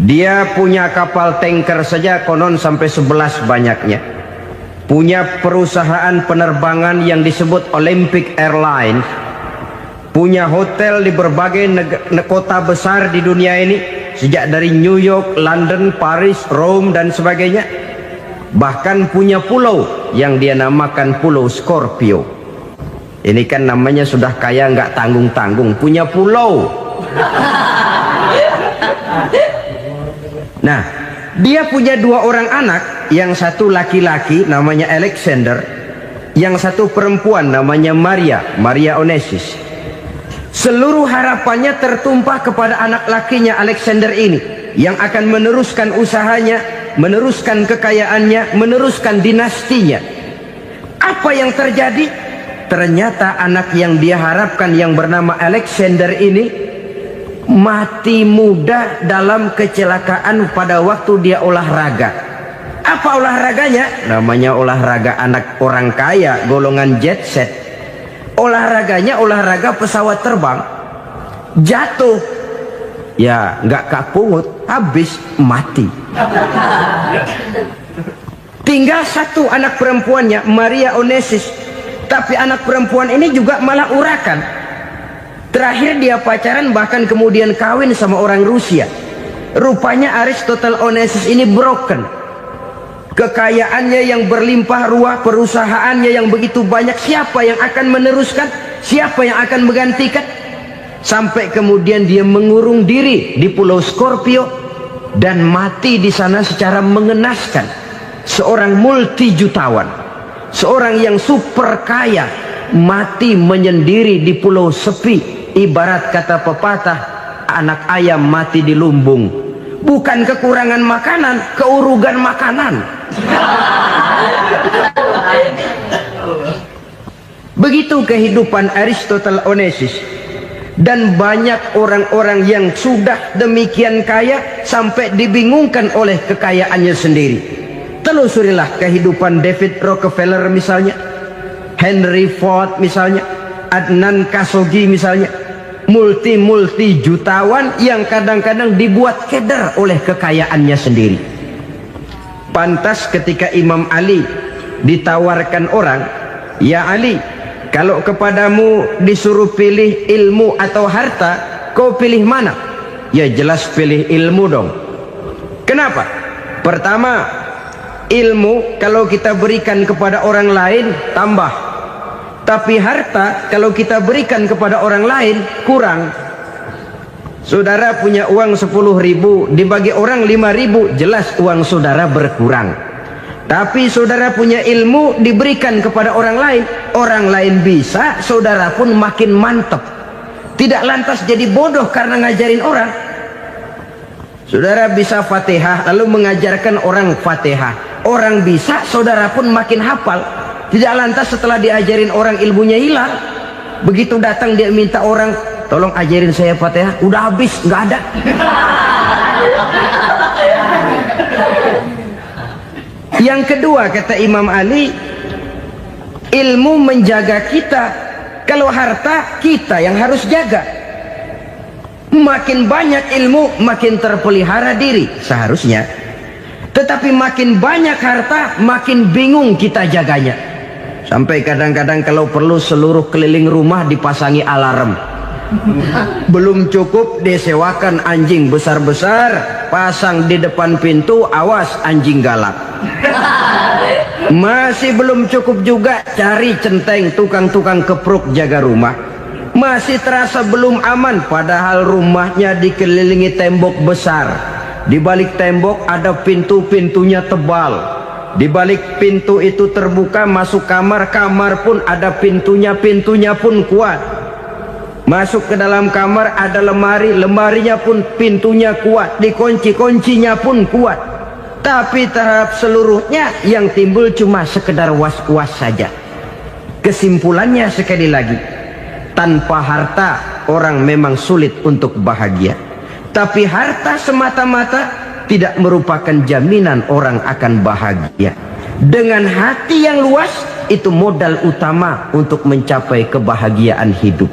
Speaker 1: Dia punya kapal tanker saja konon sampai 11 banyaknya. Punya perusahaan penerbangan yang disebut Olympic Airlines. Punya hotel di berbagai kota besar di dunia ini, sejak dari New York, London, Paris, Rome dan sebagainya. Bahkan punya pulau yang dia namakan Pulau Scorpio. Ini kan namanya sudah kaya nggak tanggung-tanggung, punya pulau. Nah, dia punya 2 orang anak, yang satu laki-laki namanya Alexander, yang satu perempuan namanya Maria Onesimus. Seluruh harapannya tertumpah kepada anak lakinya Alexander ini, yang akan meneruskan usahanya, meneruskan kekayaannya, meneruskan dinastinya. Apa yang terjadi? Ternyata anak yang dia harapkan yang bernama Alexander ini mati muda dalam kecelakaan pada waktu dia olahraga. Apa olahraganya? Namanya olahraga anak orang kaya, golongan jet set. Olahraganya olahraga pesawat terbang. Jatuh, ya nggak kapungut, habis mati. Tinggal satu anak perempuannya, Maria Onesimus. Tapi anak perempuan ini juga malah urakan. Terakhir dia pacaran, bahkan kemudian kawin sama orang Rusia. Rupanya Aristotle Onesimus ini broken. Kekayaannya yang berlimpah ruah, perusahaannya yang begitu banyak, siapa yang akan meneruskan? Siapa yang akan menggantikan? Sampai kemudian dia mengurung diri di Pulau Scorpio,
Speaker 2: dan mati di sana secara mengenaskan. Seorang multi jutawan, seorang yang super kaya, mati menyendiri di pulau sepi. Ibarat kata pepatah, anak ayam mati di lumbung. Bukan kekurangan makanan, keurugan makanan. Begitu kehidupan Aristotle Onassis. Dan banyak orang-orang yang sudah demikian kaya sampai dibingungkan oleh kekayaannya sendiri. Telusurilah kehidupan David Rockefeller misalnya, Henry Ford misalnya, Adnan Khashoggi misalnya. Multi jutawan yang kadang-kadang dibuat keder oleh kekayaannya sendiri. Pantas ketika Imam Ali ditawarkan orang, "Ya Ali, kalau kepadamu disuruh pilih ilmu atau harta, kau pilih mana?" Ya jelas pilih ilmu dong. Kenapa? Pertama, ilmu kalau kita berikan kepada orang lain tambah. Tapi harta kalau kita berikan kepada orang lain kurang. Saudara punya uang 10.000, dibagi orang 5.000, jelas uang saudara berkurang. Tapi saudara punya ilmu diberikan kepada orang lain bisa, saudara pun makin mantep. Tidak lantas jadi bodoh karena ngajarin orang. Saudara bisa Fatihah lalu mengajarkan orang Fatihah. Orang bisa, saudara pun makin hafal. Tidak lantas setelah diajarin orang ilmunya hilang. Begitu datang dia minta orang, "Tolong ajarin saya Fatihah." Udah habis, nggak ada. Yang kedua kata Imam Ali, ilmu menjaga kita. Kalau harta kita yang harus jaga. Makin banyak ilmu makin terpelihara diri seharusnya. Tetapi makin banyak harta makin bingung kita jaganya. Sampai kadang-kadang kalau perlu seluruh keliling rumah dipasangi alarm. Belum cukup disewakan anjing besar-besar, pasang di depan pintu, awas anjing galak. Masih belum cukup juga cari centeng tukang-tukang kepruk jaga rumah. Masih terasa belum aman padahal rumahnya dikelilingi tembok besar. Di balik tembok ada pintu-pintunya tebal. Di balik pintu itu terbuka masuk kamar, kamar pun ada pintunya, pintunya pun kuat. Masuk ke dalam kamar ada lemari, lemarinya pun pintunya kuat, dikunci, kuncinya pun kuat. Tapi terhadap seluruhnya yang timbul cuma sekedar was-was saja. Kesimpulannya sekali lagi, tanpa harta orang memang sulit untuk bahagia. Tapi harta semata-mata tidak merupakan jaminan orang akan bahagia. Dengan hati yang luas, itu modal utama untuk mencapai kebahagiaan hidup.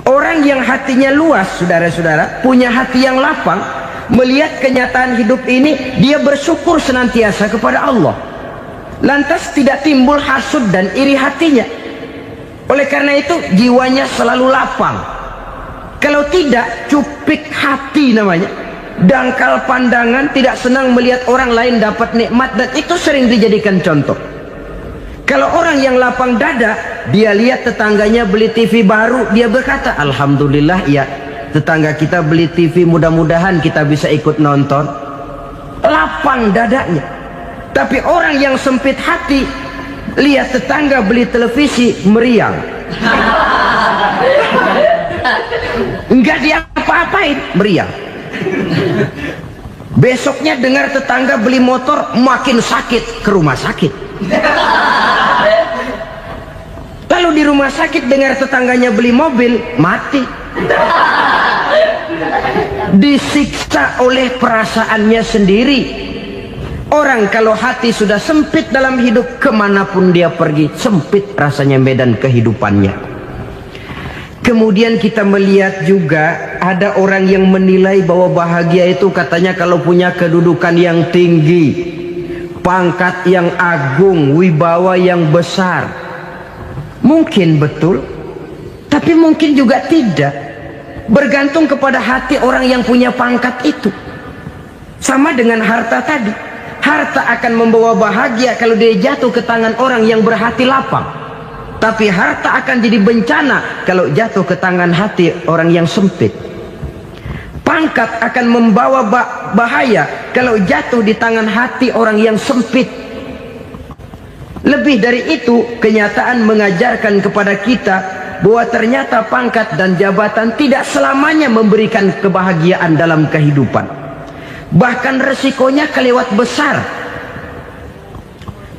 Speaker 2: Orang yang hatinya luas, saudara-saudara, punya hati yang lapang, melihat kenyataan hidup ini, dia bersyukur senantiasa kepada Allah. Lantas tidak timbul hasud dan iri hatinya. Oleh karena itu, jiwanya selalu lapang. Kalau tidak, cupik hati namanya. Dangkal pandangan, tidak senang melihat orang lain dapat nikmat, dan itu sering dijadikan contoh. Kalau orang yang lapang dada, dia lihat tetangganya beli TV baru, dia berkata, "Alhamdulillah ya, tetangga kita beli TV, mudah-mudahan kita bisa ikut nonton." Lapang dadanya. Tapi orang yang sempit hati, lihat tetangga beli televisi, meriang. Enggak dia apa-apain, meriang. Besoknya dengar tetangga beli motor, makin sakit, ke rumah sakit. Lalu di rumah sakit dengar tetangganya beli mobil, mati. Disiksa oleh perasaannya sendiri. Orang kalau hati sudah sempit dalam hidup, kemanapun dia pergi, sempit rasanya medan kehidupannya. Kemudian kita melihat juga ada orang yang menilai bahwa bahagia itu katanya kalau punya kedudukan yang tinggi, pangkat yang agung, wibawa yang besar. Mungkin betul, tapi mungkin juga tidak. Bergantung kepada hati orang yang punya pangkat itu. Sama dengan harta tadi. Harta akan membawa bahagia kalau dia jatuh ke tangan orang yang berhati lapang. Tapi harta akan jadi bencana kalau jatuh ke tangan hati orang yang sempit. pangkat akan membawa bahaya kalau jatuh di tangan hati orang yang sempit. Lebih dari itu, kenyataan mengajarkan kepada kita bahwa ternyata pangkat dan jabatan tidak selamanya memberikan kebahagiaan dalam kehidupan. Bahkan resikonya kelewat besar.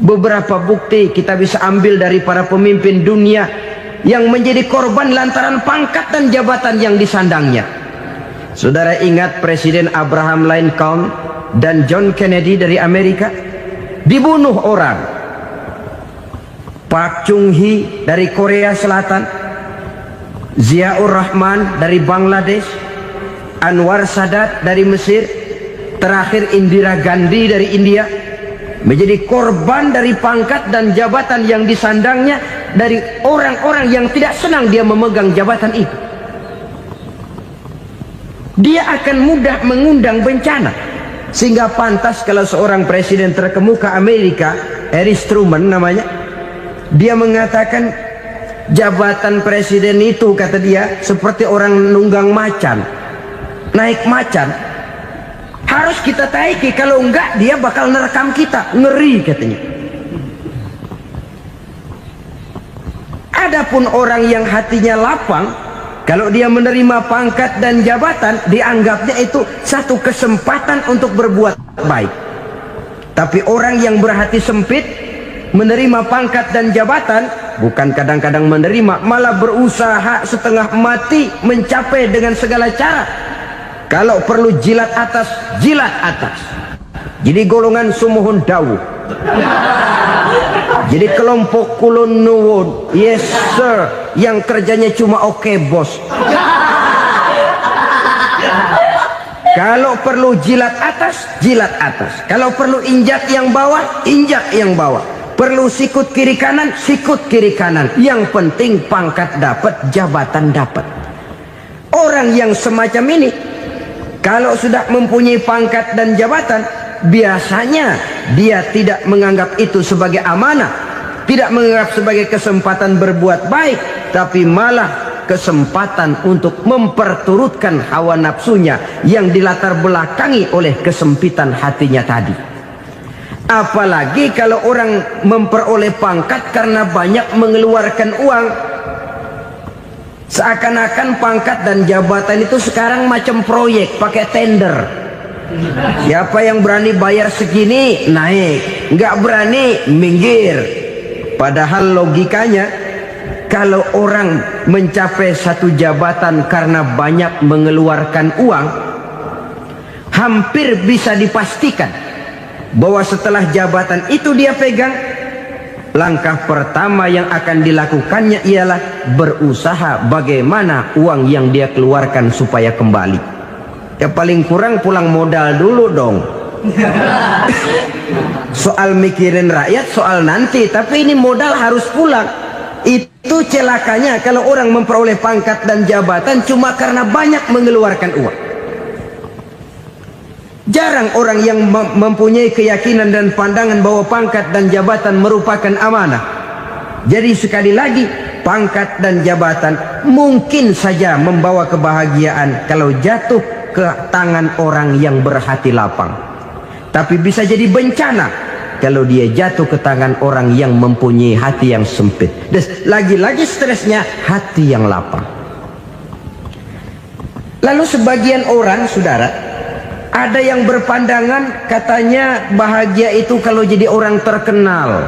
Speaker 2: Beberapa bukti kita bisa ambil dari para pemimpin dunia yang menjadi korban lantaran pangkat dan jabatan yang disandangnya. Saudara ingat Presiden Abraham Lincoln dan John Kennedy dari Amerika? Dibunuh orang. Park Chung-hee dari Korea Selatan, Ziaur Rahman dari Bangladesh, Anwar Sadat dari Mesir, terakhir Indira Gandhi dari India, menjadi korban dari pangkat dan jabatan yang disandangnya dari orang-orang yang tidak senang dia memegang jabatan itu. Dia akan mudah mengundang bencana, sehingga pantas kalau seorang presiden terkemuka Amerika, Harry Truman namanya, dia mengatakan jabatan presiden itu, kata dia, seperti orang nunggang macan, naik macan, harus kita taiki, kalau enggak dia bakal nerekam kita, ngeri katanya. Adapun orang yang hatinya lapang, kalau dia menerima pangkat dan jabatan, dianggapnya itu satu kesempatan untuk berbuat baik. Tapi orang yang berhati sempit, menerima pangkat dan jabatan, bukan kadang-kadang menerima, malah berusaha setengah mati mencapai dengan segala cara. Kalau perlu jilat atas, jilat atas. Jadi golongan sumuhun dawu. Jadi kelompok kulon nuwun, yes sir, yang kerjanya cuma oke bos. Kalau perlu jilat atas, jilat atas. Kalau perlu injak yang bawah, injak yang bawah. Perlu sikut kiri kanan, sikut kiri kanan. Yang penting pangkat dapat, jabatan dapat. Orang yang semacam ini, kalau sudah mempunyai pangkat dan jabatan, biasanya dia tidak menganggap itu sebagai amanah, tidak menganggap sebagai kesempatan berbuat baik, tapi malah kesempatan untuk memperturutkan hawa nafsunya yang dilatar belakangi oleh kesempitan hatinya tadi. Apalagi kalau orang memperoleh pangkat karena banyak mengeluarkan uang, seakan-akan pangkat dan jabatan itu sekarang macam proyek pakai tender. Siapa yang berani bayar segini naik, nggak berani minggir. Padahal logikanya, kalau orang mencapai satu jabatan karena banyak mengeluarkan uang, hampir bisa dipastikan bahwa setelah jabatan itu dia pegang, langkah pertama yang akan dilakukannya ialah berusaha bagaimana uang yang dia keluarkan supaya kembali. Ya paling kurang pulang modal dulu dong. Soal mikirin rakyat soal nanti, tapi ini modal harus pulang. Itu celakanya kalau orang memperoleh pangkat dan jabatan cuma karena banyak mengeluarkan uang. Jarang orang yang mempunyai keyakinan dan pandangan bahwa pangkat dan jabatan merupakan amanah. Jadi sekali lagi, pangkat dan jabatan mungkin saja membawa kebahagiaan kalau jatuh ke tangan orang yang berhati lapang. Tapi bisa jadi bencana kalau dia jatuh ke tangan orang yang mempunyai hati yang sempit. Dan lagi-lagi stresnya hati yang lapang. Lalu sebagian orang, saudara, ada yang berpandangan katanya bahagia itu kalau jadi orang terkenal,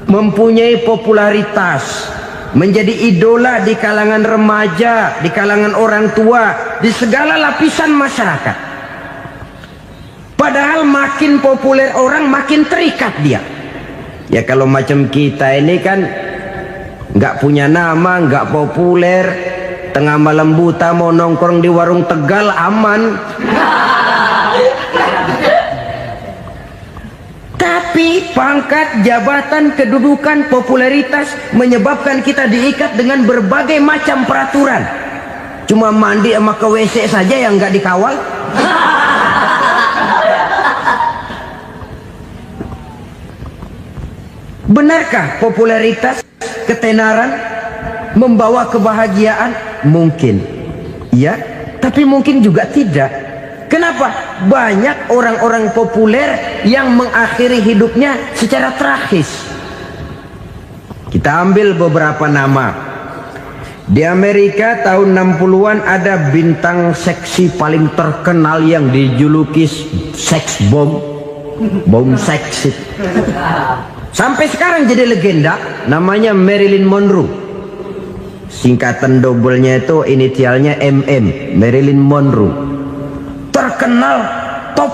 Speaker 2: mempunyai popularitas, menjadi idola di kalangan remaja, di kalangan orang tua, di segala lapisan masyarakat. Padahal makin populer orang, makin terikat dia. Ya kalau macam kita ini kan nggak punya nama, nggak populer, tengah malam buta mau nongkrong di warung Tegal aman. Tapi pangkat, jabatan, kedudukan, popularitas menyebabkan kita diikat dengan berbagai macam peraturan. Cuma mandi sama ke WC saja yang nggak dikawal. Benarkah popularitas, ketenaran membawa kebahagiaan? Mungkin. Ya, tapi mungkin juga tidak. Kenapa? Banyak orang-orang populer yang mengakhiri hidupnya secara tragis. Kita ambil beberapa nama. Di Amerika tahun 60-an ada bintang seksi paling terkenal yang dijuluki seks bom. Bom seks. Sampai sekarang jadi legenda, namanya Marilyn Monroe. Singkatan double-nya itu inisialnya MM, Marilyn Monroe. Terkenal, top,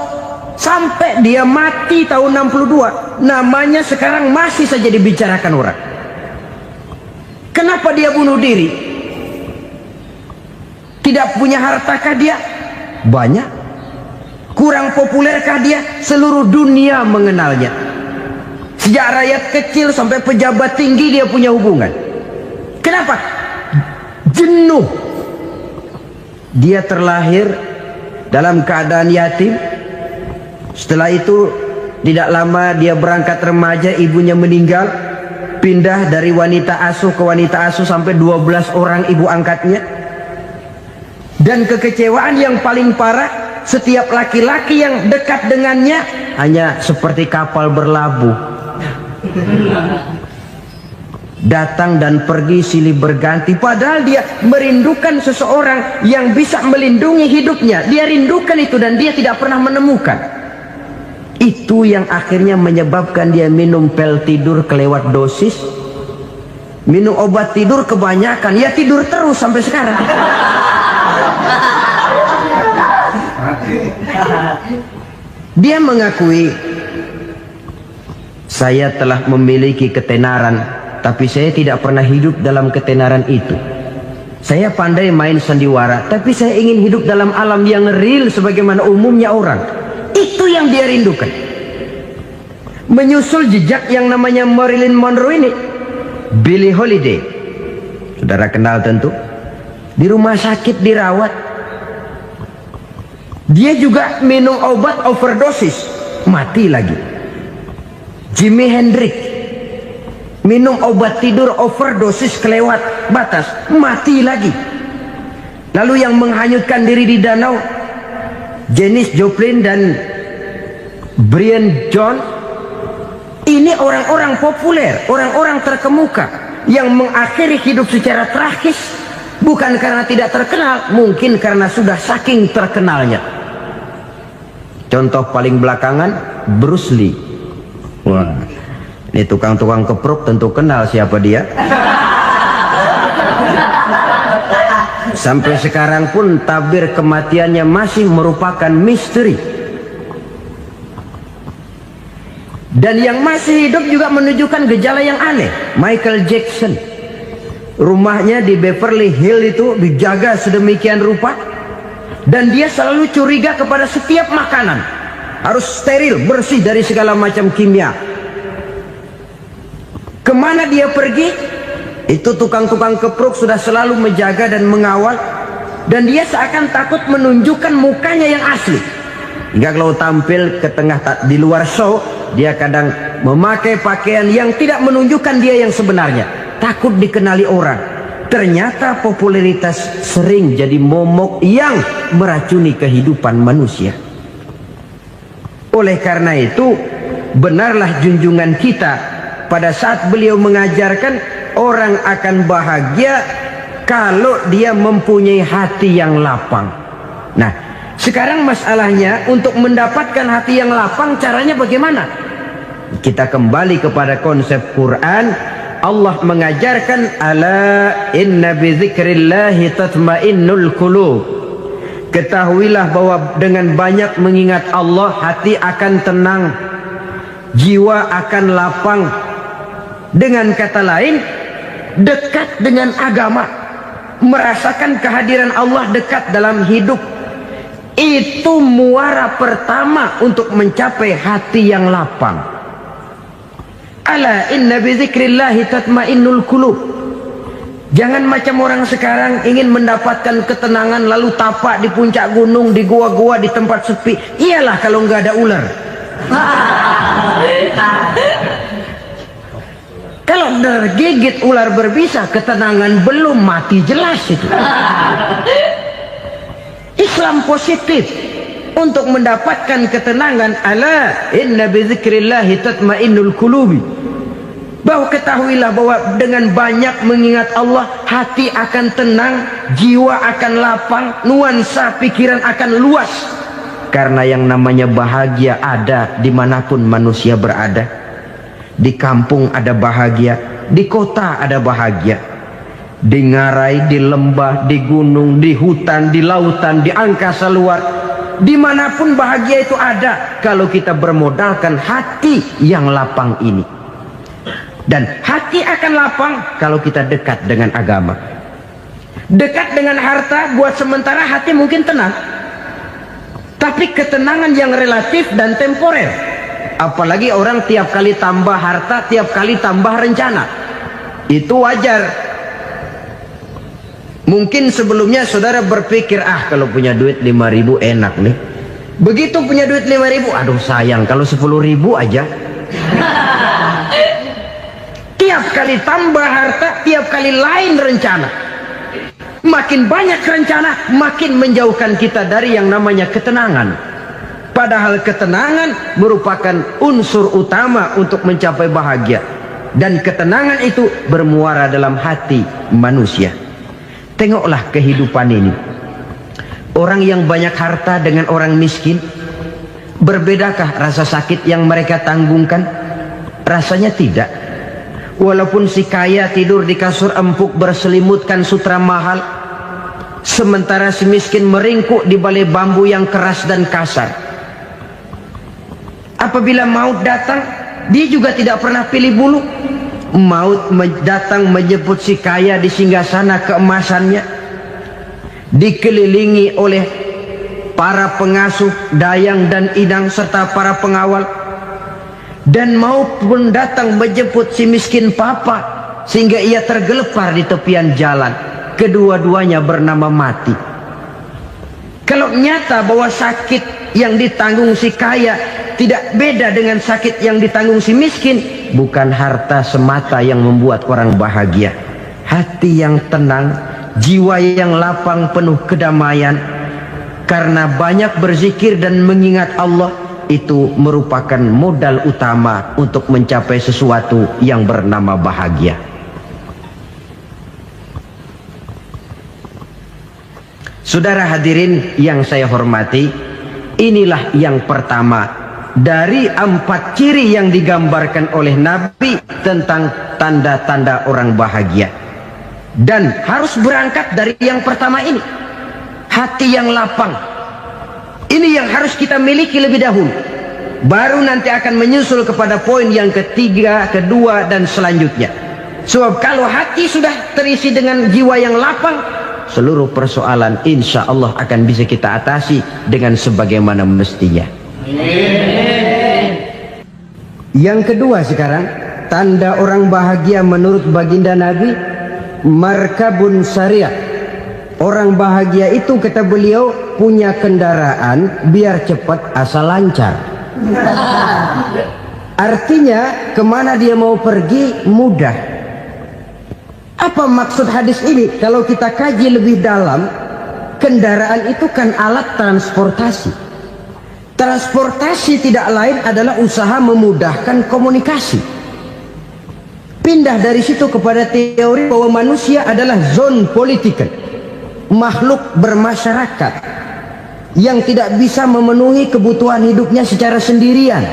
Speaker 2: sampai dia mati tahun 62. Namanya sekarang masih saja dibicarakan orang. Kenapa dia bunuh diri? Tidak punya hartakah dia? Banyak. Kurang populerkah dia? Seluruh dunia mengenalnya. Sejak rakyat kecil sampai pejabat tinggi dia punya hubungan. Kenapa? Jenuh. Dia terlahir dalam keadaan yatim. Setelah itu tidak lama dia berangkat remaja, ibunya meninggal. Pindah dari wanita asuh ke wanita asuh sampai 12 orang ibu angkatnya. Dan kekecewaan yang paling parah, setiap laki-laki yang dekat dengannya hanya seperti kapal berlabuh. Datang dan pergi silih berganti, padahal dia merindukan seseorang yang bisa melindungi hidupnya. Dia rindukan itu dan dia tidak pernah menemukan. Itu yang akhirnya menyebabkan dia minum pil tidur kelewat dosis, minum obat tidur kebanyakan, ya tidur terus sampai sekarang. Dia mengakui, saya telah memiliki ketenaran, tapi saya tidak pernah hidup dalam ketenaran itu. Saya pandai main sandiwara, tapi saya ingin hidup dalam alam yang real sebagaimana umumnya orang. Itu yang dia rindukan. Menyusul jejak yang namanya Marilyn Monroe ini, Billie Holiday, saudara kenal tentu, di rumah sakit dirawat. Dia juga minum obat overdosis, mati lagi. Jimi Hendrix minum obat tidur overdosis kelewat batas, mati lagi. Lalu yang menghanyutkan diri di danau, Janis Joplin dan Brian Jones. Ini orang-orang populer, orang-orang terkemuka yang mengakhiri hidup secara tragis, bukan karena tidak terkenal, mungkin karena sudah saking terkenalnya. Contoh paling belakangan, Bruce Lee. Wah, ini tukang-tukang keprok tentu kenal siapa dia. Sampai sekarang pun tabir kematiannya masih merupakan misteri. Dan yang masih hidup juga menunjukkan gejala yang aneh. Michael Jackson, rumahnya di Beverly Hills itu dijaga sedemikian rupa, dan dia selalu curiga kepada setiap makanan harus steril, bersih dari segala macam kimia. Kemana dia pergi, itu tukang-tukang keprok sudah selalu menjaga dan mengawal, dan dia seakan takut menunjukkan mukanya yang asli. Hingga kalau tampil ke tengah di luar show, dia kadang memakai pakaian yang tidak menunjukkan dia yang sebenarnya, takut dikenali orang. Ternyata popularitas sering jadi momok yang meracuni kehidupan manusia. Oleh karena itu, benarlah junjungan kita pada saat beliau mengajarkan orang akan bahagia kalau dia mempunyai hati yang lapang. Nah, sekarang masalahnya untuk mendapatkan hati yang lapang, caranya bagaimana? Kita kembali kepada konsep Quran. Allah mengajarkan, ala inna bi dzikrillahi tatmainnul qulub. Ketahuilah bahwa dengan banyak mengingat Allah, hati akan tenang, jiwa akan lapang. Dengan kata lain, dekat dengan agama, merasakan kehadiran Allah dekat dalam hidup. Itu muara pertama untuk mencapai hati yang lapang. Ala inna bi dzikrillahi tatmainnul qulub. Jangan macam orang sekarang ingin mendapatkan ketenangan lalu tapak di puncak gunung, di gua-gua, di tempat sepi. Iyalah kalau nggak ada ular. Kalau tergigit ular berbisa, ketenangan belum, mati jelas itu. Islam positif untuk mendapatkan ketenangan. Ala inna bizikrillahi tatmainnul qulubi. Bahwa ketahuilah bahwa dengan banyak mengingat Allah, hati akan tenang, jiwa akan lapang, nuansa pikiran akan luas. Karena yang namanya bahagia ada dimanapun manusia berada. Di kampung ada bahagia, di kota ada bahagia, di ngarai, di lembah, di gunung, di hutan, di lautan, di angkasa luar, dimanapun bahagia itu ada kalau kita bermodalkan hati yang lapang ini. Dan hati akan lapang kalau kita dekat dengan agama. Dekat dengan harta buat sementara hati mungkin tenang, tapi ketenangan yang relatif dan temporer. Apalagi orang tiap kali tambah harta, tiap kali tambah rencana. Itu wajar. Mungkin sebelumnya saudara berpikir, kalau punya duit 5.000 enak nih. Begitu punya duit 5.000, aduh sayang kalau 10.000 aja. Tiap kali tambah harta, tiap kali lain rencana. Makin banyak rencana, makin menjauhkan kita dari yang namanya ketenangan. Padahal ketenangan merupakan unsur utama untuk mencapai bahagia. Dan ketenangan itu bermuara dalam hati manusia. Tengoklah kehidupan ini. Orang yang banyak harta dengan orang miskin, berbedakah rasa sakit yang mereka tanggungkan? Rasanya tidak. Walaupun si kaya tidur di kasur empuk berselimutkan sutra mahal, sementara si miskin meringkuk di balai bambu yang keras dan kasar. Apabila maut datang, dia juga tidak pernah pilih bulu. Maut datang menjemput si kaya di singgasana keemasannya, dikelilingi oleh para pengasuh, dayang dan idang serta para pengawal. Dan maut pun datang menjemput si miskin papa, sehingga ia tergelepar di tepian jalan. Kedua-duanya bernama mati. Kalau nyata bahwa sakit yang ditanggung si kaya tidak beda dengan sakit yang ditanggung si miskin, bukan harta semata yang membuat orang bahagia. Hati yang tenang, jiwa yang lapang penuh kedamaian, karena banyak berzikir dan mengingat Allah, itu merupakan modal utama untuk mencapai sesuatu yang bernama bahagia. Saudara hadirin yang saya hormati, inilah yang pertama dari 4 ciri yang digambarkan oleh Nabi tentang tanda-tanda orang bahagia. Dan harus berangkat dari yang pertama ini, hati yang lapang. Ini yang harus kita miliki lebih dahulu. Baru nanti akan menyusul kepada poin yang ketiga, kedua, dan selanjutnya. Sebab kalau hati sudah terisi dengan jiwa yang lapang, seluruh persoalan insya Allah akan bisa kita atasi dengan sebagaimana mestinya. Yang kedua sekarang, tanda orang bahagia menurut baginda Nabi, markabun syariah. Orang bahagia itu, kata beliau, punya kendaraan biar cepat asal lancar. Artinya kemana dia mau pergi mudah. Apa maksud hadis ini? Kalau kita kaji lebih dalam, kendaraan itu kan alat transportasi. Transportasi tidak lain adalah usaha memudahkan komunikasi. Pindah dari situ kepada teori bahwa manusia adalah zon political, makhluk bermasyarakat yang tidak bisa memenuhi kebutuhan hidupnya secara sendirian.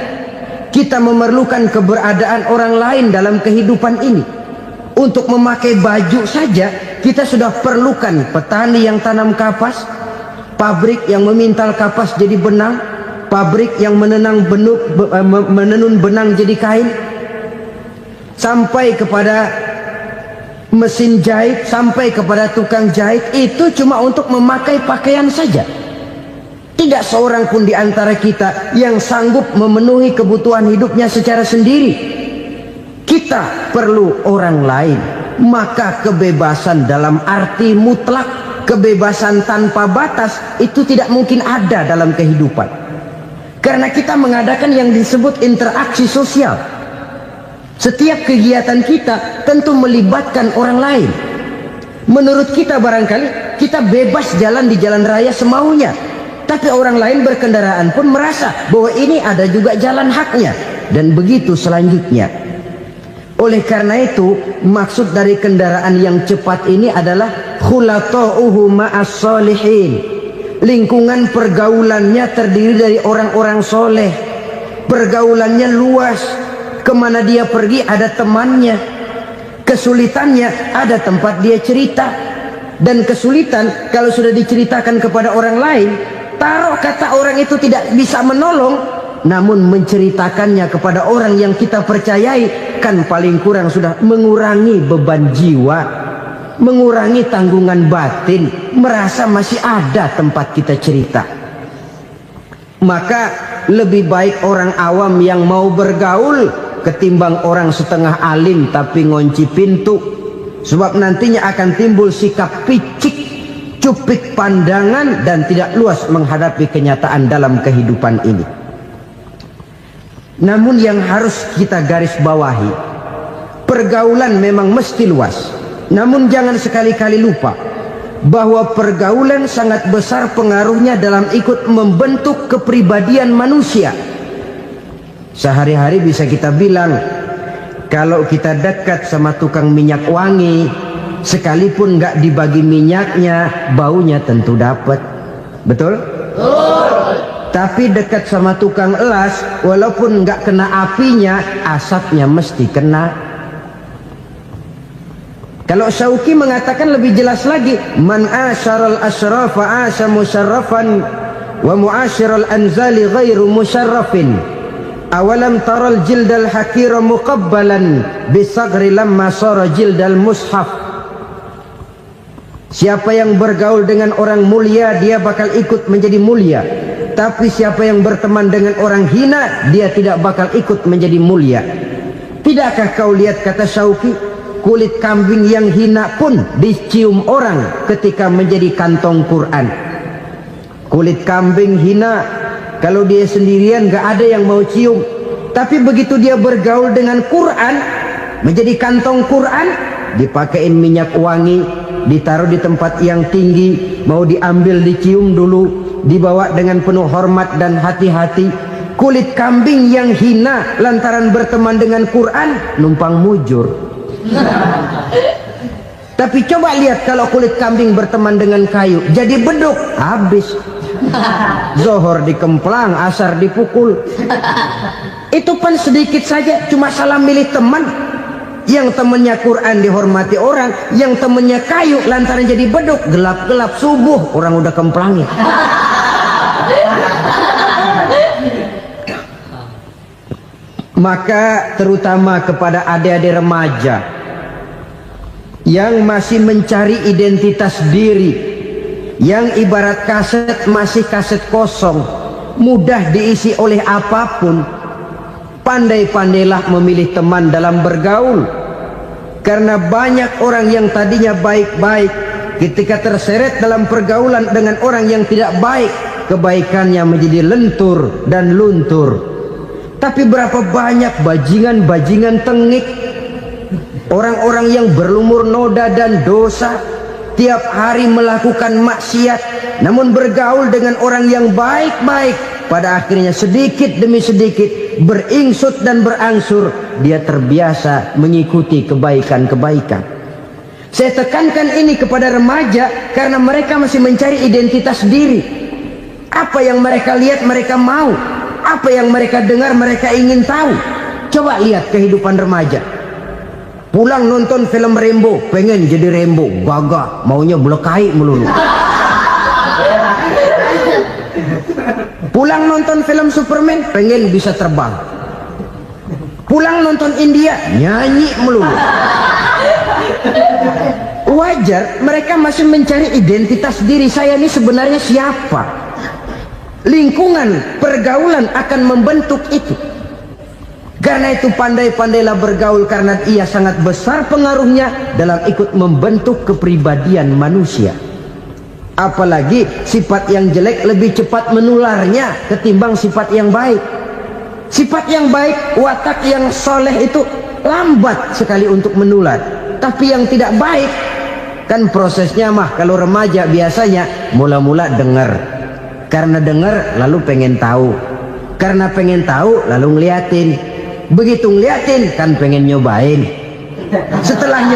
Speaker 2: Kita memerlukan keberadaan orang lain dalam kehidupan ini. Untuk memakai baju saja kita sudah perlukan petani yang tanam kapas, pabrik yang memintal kapas jadi benang, pabrik yang menenun benang jadi kain, sampai kepada mesin jahit, sampai kepada tukang jahit. Itu cuma untuk memakai pakaian saja. Tidak seorang pun di antara kita yang sanggup memenuhi kebutuhan hidupnya secara sendiri. Kita perlu orang lain. Maka kebebasan dalam arti mutlak, kebebasan tanpa batas, itu tidak mungkin ada dalam kehidupan. Karena kita mengadakan yang disebut interaksi sosial. Setiap kegiatan kita tentu melibatkan orang lain. Menurut kita barangkali kita bebas jalan di jalan raya semaunya, tapi orang lain berkendaraan pun merasa bahwa ini ada juga jalan haknya, dan begitu selanjutnya. Oleh karena itu, maksud dari kendaraan yang cepat ini adalah khulata'uhu ma'as solihin. Lingkungan pergaulannya terdiri dari orang-orang soleh. Pergaulannya luas. Kemana dia pergi ada temannya. Kesulitannya ada tempat dia cerita. Dan kesulitan kalau sudah diceritakan kepada orang lain, taruh kata orang itu tidak bisa menolong, namun menceritakannya kepada orang yang kita percayai, kan paling kurang sudah mengurangi beban jiwa, mengurangi tanggungan batin, merasa masih ada tempat kita cerita. Maka lebih baik orang awam yang mau bergaul ketimbang orang setengah alim tapi ngunci pintu. Sebab nantinya akan timbul sikap picik, cupik pandangan, dan tidak luas menghadapi kenyataan dalam kehidupan ini. Namun yang harus kita garis bawahi, pergaulan memang mesti luas. Namun jangan sekali-kali lupa bahwa pergaulan sangat besar pengaruhnya dalam ikut membentuk kepribadian manusia. Sehari-hari bisa kita bilang, kalau kita dekat sama tukang minyak wangi, sekalipun nggak dibagi minyaknya, baunya tentu dapat. Betul? Tapi dekat sama tukang elas, walaupun nggak kena apinya, asapnya mesti kena. Kalau Syauqi mengatakan lebih jelas lagi, man asyaral asyrafa asya musyarrafan wa muasyiral anzali ghairu musyarrafin. Awalam taral jildal hakira muqabbalan bisagri lamma sara jildal mushaf. Siapa yang bergaul dengan orang mulia, dia bakal ikut menjadi mulia. Tapi siapa yang berteman dengan orang hina, dia tidak bakal ikut menjadi mulia. Tidakkah kau lihat, kata Syauqi, kulit kambing yang hina pun dicium orang ketika menjadi kantong Quran. Kulit kambing hina, kalau dia sendirian gak ada yang mau cium. Tapi begitu dia bergaul dengan Quran, menjadi kantong Quran, dipakein minyak wangi, ditaruh di tempat yang tinggi, mau diambil dicium dulu, dibawa dengan penuh hormat dan hati-hati. Kulit kambing yang hina lantaran berteman dengan Quran, numpang mujur. Tapi coba lihat kalau kulit kambing berteman dengan kayu, jadi beduk, habis. Zohor dikemplang, asar dipukul. Itu pun sedikit saja, cuma salah milih teman. Yang temannya Quran dihormati orang, yang temannya kayu lantaran jadi beduk, gelap-gelap subuh orang udah kemplangnya. Maka terutama kepada adik-adik remaja yang masih mencari identitas diri, yang ibarat kaset masih kaset kosong, mudah diisi oleh apapun, pandai-pandailah memilih teman dalam bergaul. Karena banyak orang yang tadinya baik-baik, ketika terseret dalam pergaulan dengan orang yang tidak baik, kebaikannya menjadi lentur dan luntur. Tapi berapa banyak bajingan-bajingan tengik, orang-orang yang berlumur noda dan dosa, tiap hari melakukan maksiat, namun bergaul dengan orang yang baik-baik, pada akhirnya sedikit demi sedikit beringsut dan berangsur dia terbiasa mengikuti kebaikan-kebaikan. Saya tekankan ini kepada remaja karena mereka masih mencari identitas diri. Apa yang mereka lihat mereka mau, apa yang mereka dengar mereka ingin tahu. Coba lihat kehidupan remaja. Pulang nonton film Rambo, pengen jadi Rambo, gagah, maunya belekai melulu. Pulang nonton film Superman, pengen bisa terbang. Pulang nonton India, nyanyi melulu. Wajar, mereka masih mencari identitas diri. Saya ini sebenarnya siapa? Lingkungan, pergaulan akan membentuk itu. Karena itu pandai-pandailah bergaul, karena ia sangat besar pengaruhnya dalam ikut membentuk kepribadian manusia. Apalagi sifat yang jelek lebih cepat menularnya ketimbang sifat yang baik. Sifat yang baik, watak yang soleh itu lambat sekali untuk menular. Tapi yang tidak baik, Kan prosesnya mah kalau remaja biasanya mula-mula dengar. Karena dengar lalu pengen tahu. Karena pengen tahu lalu ngeliatin. Begitu ngeliatin kan pengen nyobain. Setelah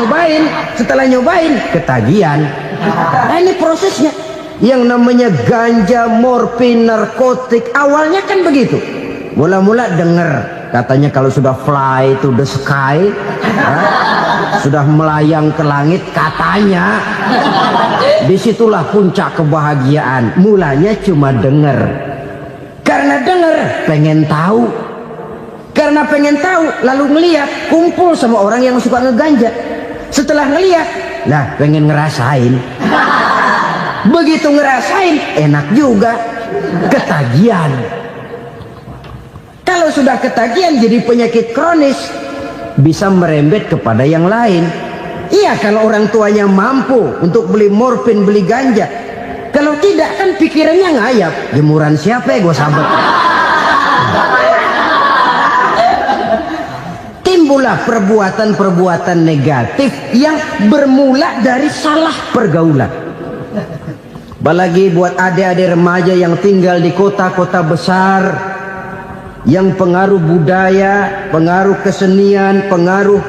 Speaker 2: nyobain ketagihan. Nah, ini prosesnya. Yang namanya ganja, morfin, narkotik awalnya kan begitu. Mula-mula dengar katanya kalau sudah fly to the sky, sudah melayang ke langit katanya, disitulah puncak kebahagiaan. Mulanya cuma dengar. Karena dengar pengen tahu. Karena pengen tahu lalu ngeliat, kumpul sama orang yang suka ngeganja. Setelah ngeliat, lah pengen ngerasain. Begitu ngerasain enak juga, ketagihan. Kalau sudah ketagihan jadi penyakit kronis, bisa merembet kepada yang lain. Iya, kalau orang tuanya mampu untuk beli morfin, beli ganja. Kalau tidak kan pikirannya ngayap, jemuran siapa ya gue sabet. Timbullah perbuatan-perbuatan negatif yang bermula dari salah pergaulan. Apalagi buat adik-adik remaja yang tinggal di kota-kota besar, yang pengaruh budaya, pengaruh kesenian, pengaruh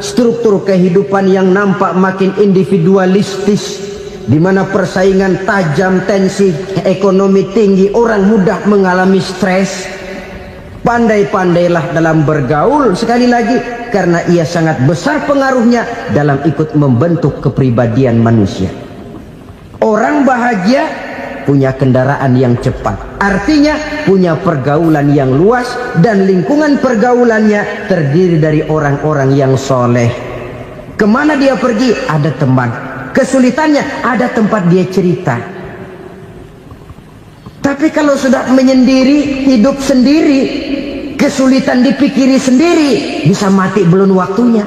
Speaker 2: struktur kehidupan yang nampak makin individualistis, di mana persaingan tajam, tensi ekonomi tinggi, orang mudah mengalami stres. Pandai-pandailah dalam bergaul, sekali lagi, karena ia sangat besar pengaruhnya dalam ikut membentuk kepribadian manusia. Orang bahagia punya kendaraan yang cepat, artinya punya pergaulan yang luas, dan lingkungan pergaulannya terdiri dari orang-orang yang soleh. Kemana dia pergi ada teman, kesulitannya ada tempat dia cerita. Tapi kalau sudah menyendiri, hidup sendiri, kesulitan dipikiri sendiri, bisa mati belum waktunya.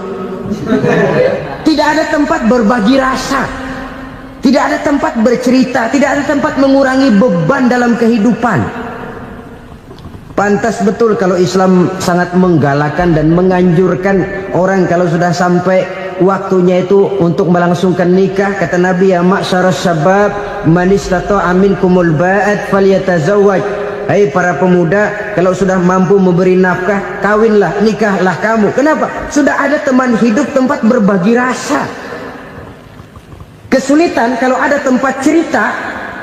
Speaker 2: Tidak ada tempat berbagi rasa, tidak ada tempat bercerita, tidak ada tempat mengurangi beban dalam kehidupan. Pantas betul kalau Islam sangat menggalakkan dan menganjurkan orang kalau sudah sampai waktunya itu untuk melangsungkan nikah. Kata Nabi, ya ma'syaras syabab man istata'a minkumul ba'at falyatazawwaj. Hai para pemuda, kalau sudah mampu memberi nafkah, kawinlah, nikahlah kamu. Kenapa? Sudah ada teman hidup, tempat berbagi rasa. Kesulitan kalau ada tempat cerita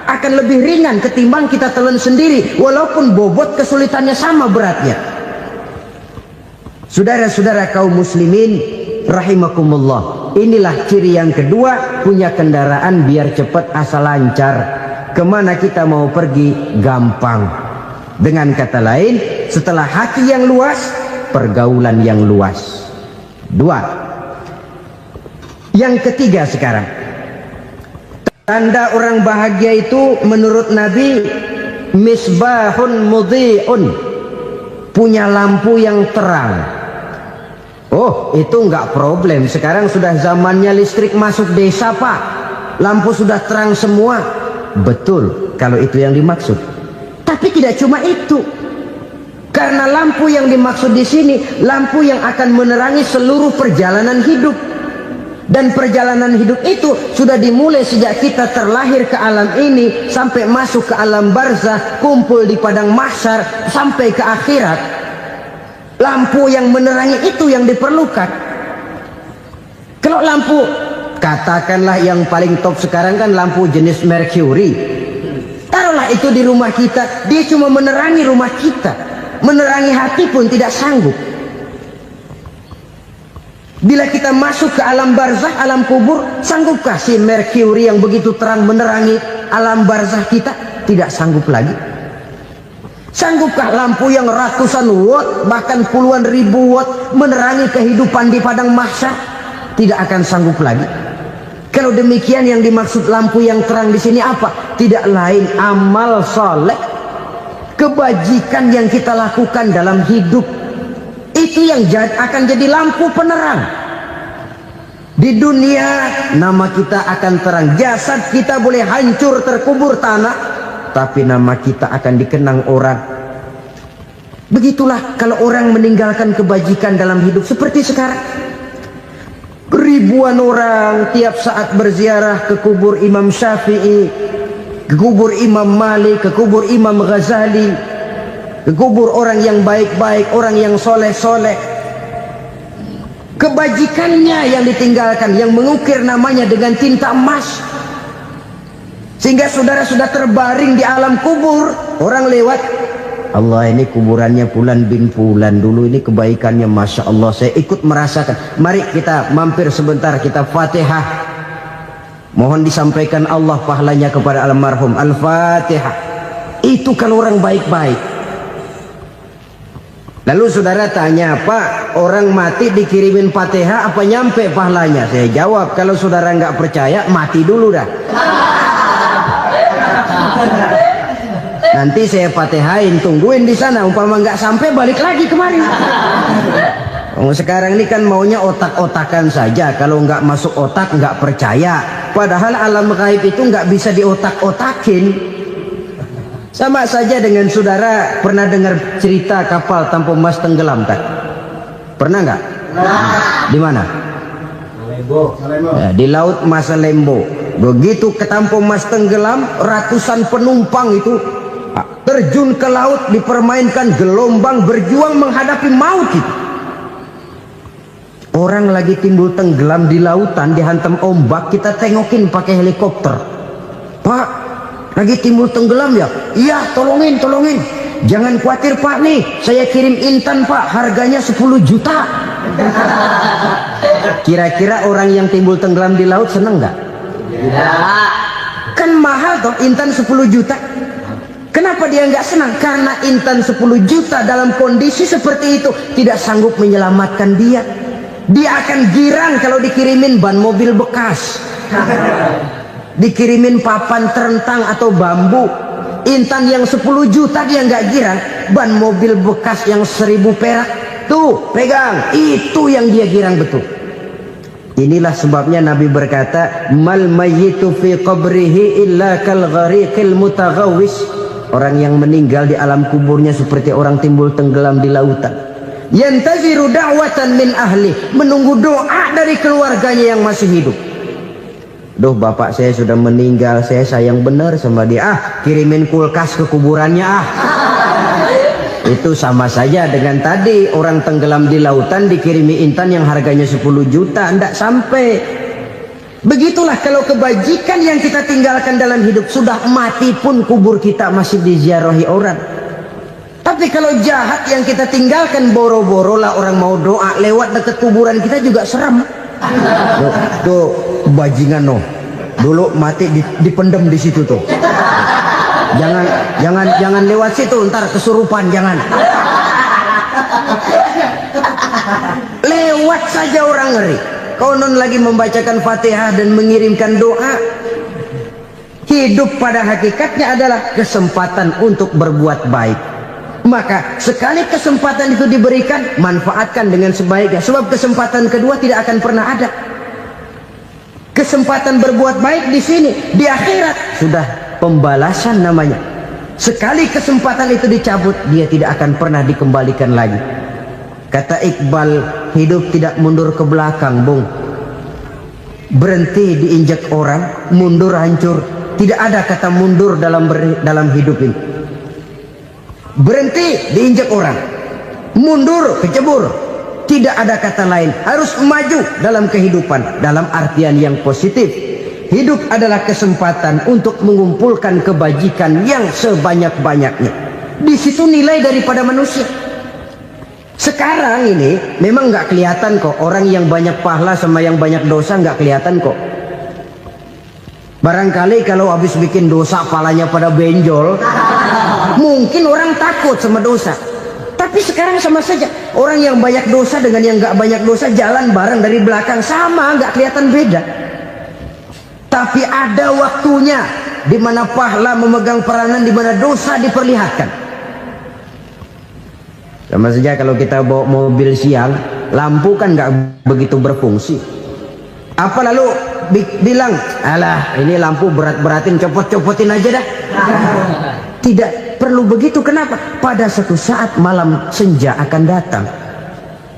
Speaker 2: akan lebih ringan ketimbang kita telan sendiri, walaupun bobot kesulitannya sama beratnya. Saudara-saudara kaum muslimin rahimakumullah, inilah ciri yang kedua, punya kendaraan biar cepat asal lancar. Kemana kita mau pergi gampang. Dengan kata lain, setelah hati yang luas, pergaulan yang luas. Dua. Yang ketiga sekarang, tanda orang bahagia itu menurut Nabi, misbahun mudhi'un, punya lampu yang terang. Oh, itu enggak problem. Sekarang sudah zamannya listrik masuk desa, Pak. Lampu sudah terang semua. Betul, kalau itu yang dimaksud. Tapi tidak cuma itu. Karena lampu yang dimaksud di sini, lampu yang akan menerangi seluruh perjalanan hidup. Dan perjalanan hidup itu sudah dimulai sejak kita terlahir ke alam ini, sampai masuk ke alam barzah, kumpul di padang mahsyar, sampai ke akhirat. Lampu yang menerangi itu yang diperlukan. Kalau lampu, katakanlah yang paling top sekarang kan lampu jenis Mercury. Taruhlah itu di rumah kita, dia cuma menerangi rumah kita, menerangi hati pun tidak sanggup. Bila kita masuk ke alam barzah, alam kubur, sanggupkah si Mercury yang begitu terang menerangi alam barzah kita? Tidak sanggup lagi. Sanggupkah lampu yang ratusan watt, bahkan puluhan ribu watt menerangi kehidupan di padang mahsyar? Tidak akan sanggup lagi. Kalau demikian, yang dimaksud lampu yang terang di sini apa? Tidak lain amal soleh, kebajikan yang kita lakukan dalam hidup. Itu yang akan jadi lampu penerang. Di dunia nama kita akan terang, jasad kita boleh hancur terkubur tanah, tapi nama kita akan dikenang orang. Begitulah kalau orang meninggalkan kebajikan dalam hidup seperti sekarang. Ribuan orang tiap saat berziarah ke kubur Imam Syafi'i, ke kubur Imam Malik, ke kubur Imam Ghazali, ke kubur orang yang baik-baik, orang yang soleh-soleh. Kebajikannya yang ditinggalkan, yang mengukir namanya dengan tinta emas, sehingga saudara sudah terbaring di alam kubur. Orang lewat, Allah, ini kuburannya Fulan bin Fulan, dulu ini kebaikannya Masya Allah, saya ikut merasakan. Mari kita mampir sebentar, kita Fatihah, mohon disampaikan Allah pahalanya kepada almarhum. Al-Fatihah. Itu kalau orang baik-baik. Lalu saudara tanya, Pak, orang mati dikirimin Fatihah apa nyampe pahalanya? Saya jawab, kalau saudara nggak percaya, mati dulu dah. Nanti saya Fatihain, tungguin di sana. Umpama nggak sampai, balik lagi kemari. Sekarang ini kan maunya otak-otakan saja. Kalau nggak masuk otak, nggak percaya. Padahal alam gaib itu nggak bisa diotak-otakin. Sama saja dengan saudara pernah dengar cerita kapal tanpa emas tenggelam tak? Pernah nggak? Di mana? Ya, di laut Masalembo. Begitu ke Tampo Mas tenggelam, ratusan penumpang itu terjun ke laut, dipermainkan gelombang, berjuang menghadapi maut itu. Orang lagi timbul tenggelam di lautan, dihantam ombak, kita tengokin pakai helikopter. Pak, lagi timbul tenggelam ya? Iya, tolongin. Jangan khawatir Pak, nih saya kirim intan Pak, harganya 10 juta. Kira-kira orang yang timbul tenggelam di laut seneng nggak? Tidak. Kan mahal toh intan 10 juta. Kenapa dia nggak senang? Karena intan 10 juta dalam kondisi seperti itu tidak sanggup menyelamatkan dia. Dia akan girang kalau dikirimin ban mobil bekas, dikirimin papan terentang atau bambu. Intan yang 10 juta dia nggak girang. Ban mobil bekas yang 1000 perak, tuh pegang, itu yang dia girang betul. Inilah sebabnya Nabi berkata, mal mayyitu fi qabrihi illa kal ghariqil mutaghawwis. Orang yang meninggal di alam kuburnya seperti orang timbul tenggelam di lautan. Yantaziru da'watan min ahli, menunggu doa dari keluarganya yang masih hidup. Duh, bapak saya sudah meninggal, saya sayang benar sama dia. Kirimin kulkas ke kuburannya Itu sama saja dengan tadi orang tenggelam di lautan dikirimi intan yang harganya 10 juta, ndak sampai. Begitulah kalau kebajikan yang kita tinggalkan dalam hidup, sudah mati pun kubur kita masih diziarahi orang. Tapi kalau jahat yang kita tinggalkan, boro-boro lah orang mau doa lewat dekat kuburan kita juga serem. Tuh bajingan no, dulu mati dipendem di situ tuh. Jangan lewat situ, ntar kesurupan, jangan. Lewat saja orang ngeri. Konon lagi membacakan Fatihah dan mengirimkan doa. Hidup pada hakikatnya adalah kesempatan untuk berbuat baik. Maka sekali kesempatan itu diberikan, manfaatkan dengan sebaiknya. Sebab kesempatan kedua tidak akan pernah ada. Kesempatan berbuat baik di sini, di akhirat sudah pembalasan namanya. Sekali kesempatan itu dicabut, dia tidak akan pernah dikembalikan lagi. Kata Iqbal, hidup tidak mundur ke belakang, Bung. Berhenti diinjak orang, mundur hancur. Tidak ada kata mundur dalam hidup ini. Berhenti diinjak orang, mundur kecebur. Tidak ada kata lain. Harus maju dalam kehidupan, dalam artian yang positif. Hidup adalah kesempatan untuk mengumpulkan kebajikan yang sebanyak-banyaknya. Di situ nilai daripada manusia. Sekarang ini memang nggak kelihatan kok, orang yang banyak pahala sama yang banyak dosa nggak kelihatan kok. Barangkali kalau habis bikin dosa palanya pada benjol, mungkin orang takut sama dosa. Tapi sekarang sama saja, orang yang banyak dosa dengan yang nggak banyak dosa jalan bareng dari belakang, sama, nggak kelihatan beda. Tapi ada waktunya di mana pahala memegang peranan, di mana dosa diperlihatkan. Sama saja kalau kita bawa mobil siang, lampu kan nggak begitu berfungsi. Apa lalu bilang, alah ini lampu berat-beratin, copot-copotin aja dah. Tidak perlu begitu. Kenapa? Pada suatu saat malam senja akan datang.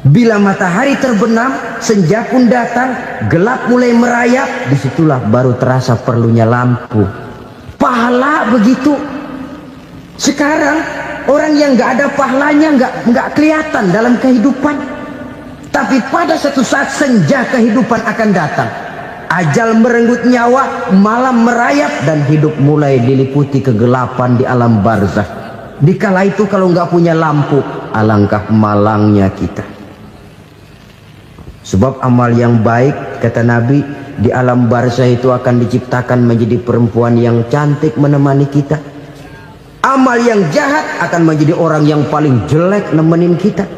Speaker 2: Bila matahari terbenam, senja pun datang, gelap mulai merayap, disitulah baru terasa perlunya lampu. Pahala begitu. Sekarang orang yang nggak ada pahalanya nggak kelihatan dalam kehidupan. Tapi pada satu saat senja kehidupan akan datang. Ajal merenggut nyawa, malam merayap, dan hidup mulai diliputi kegelapan di alam barzakh. Dikala itu kalau nggak punya lampu, alangkah malangnya kita. Sebab amal yang baik, kata Nabi, di alam barzakh itu akan diciptakan menjadi perempuan yang cantik menemani kita. Amal yang jahat akan menjadi orang yang paling jelek nemenin kita.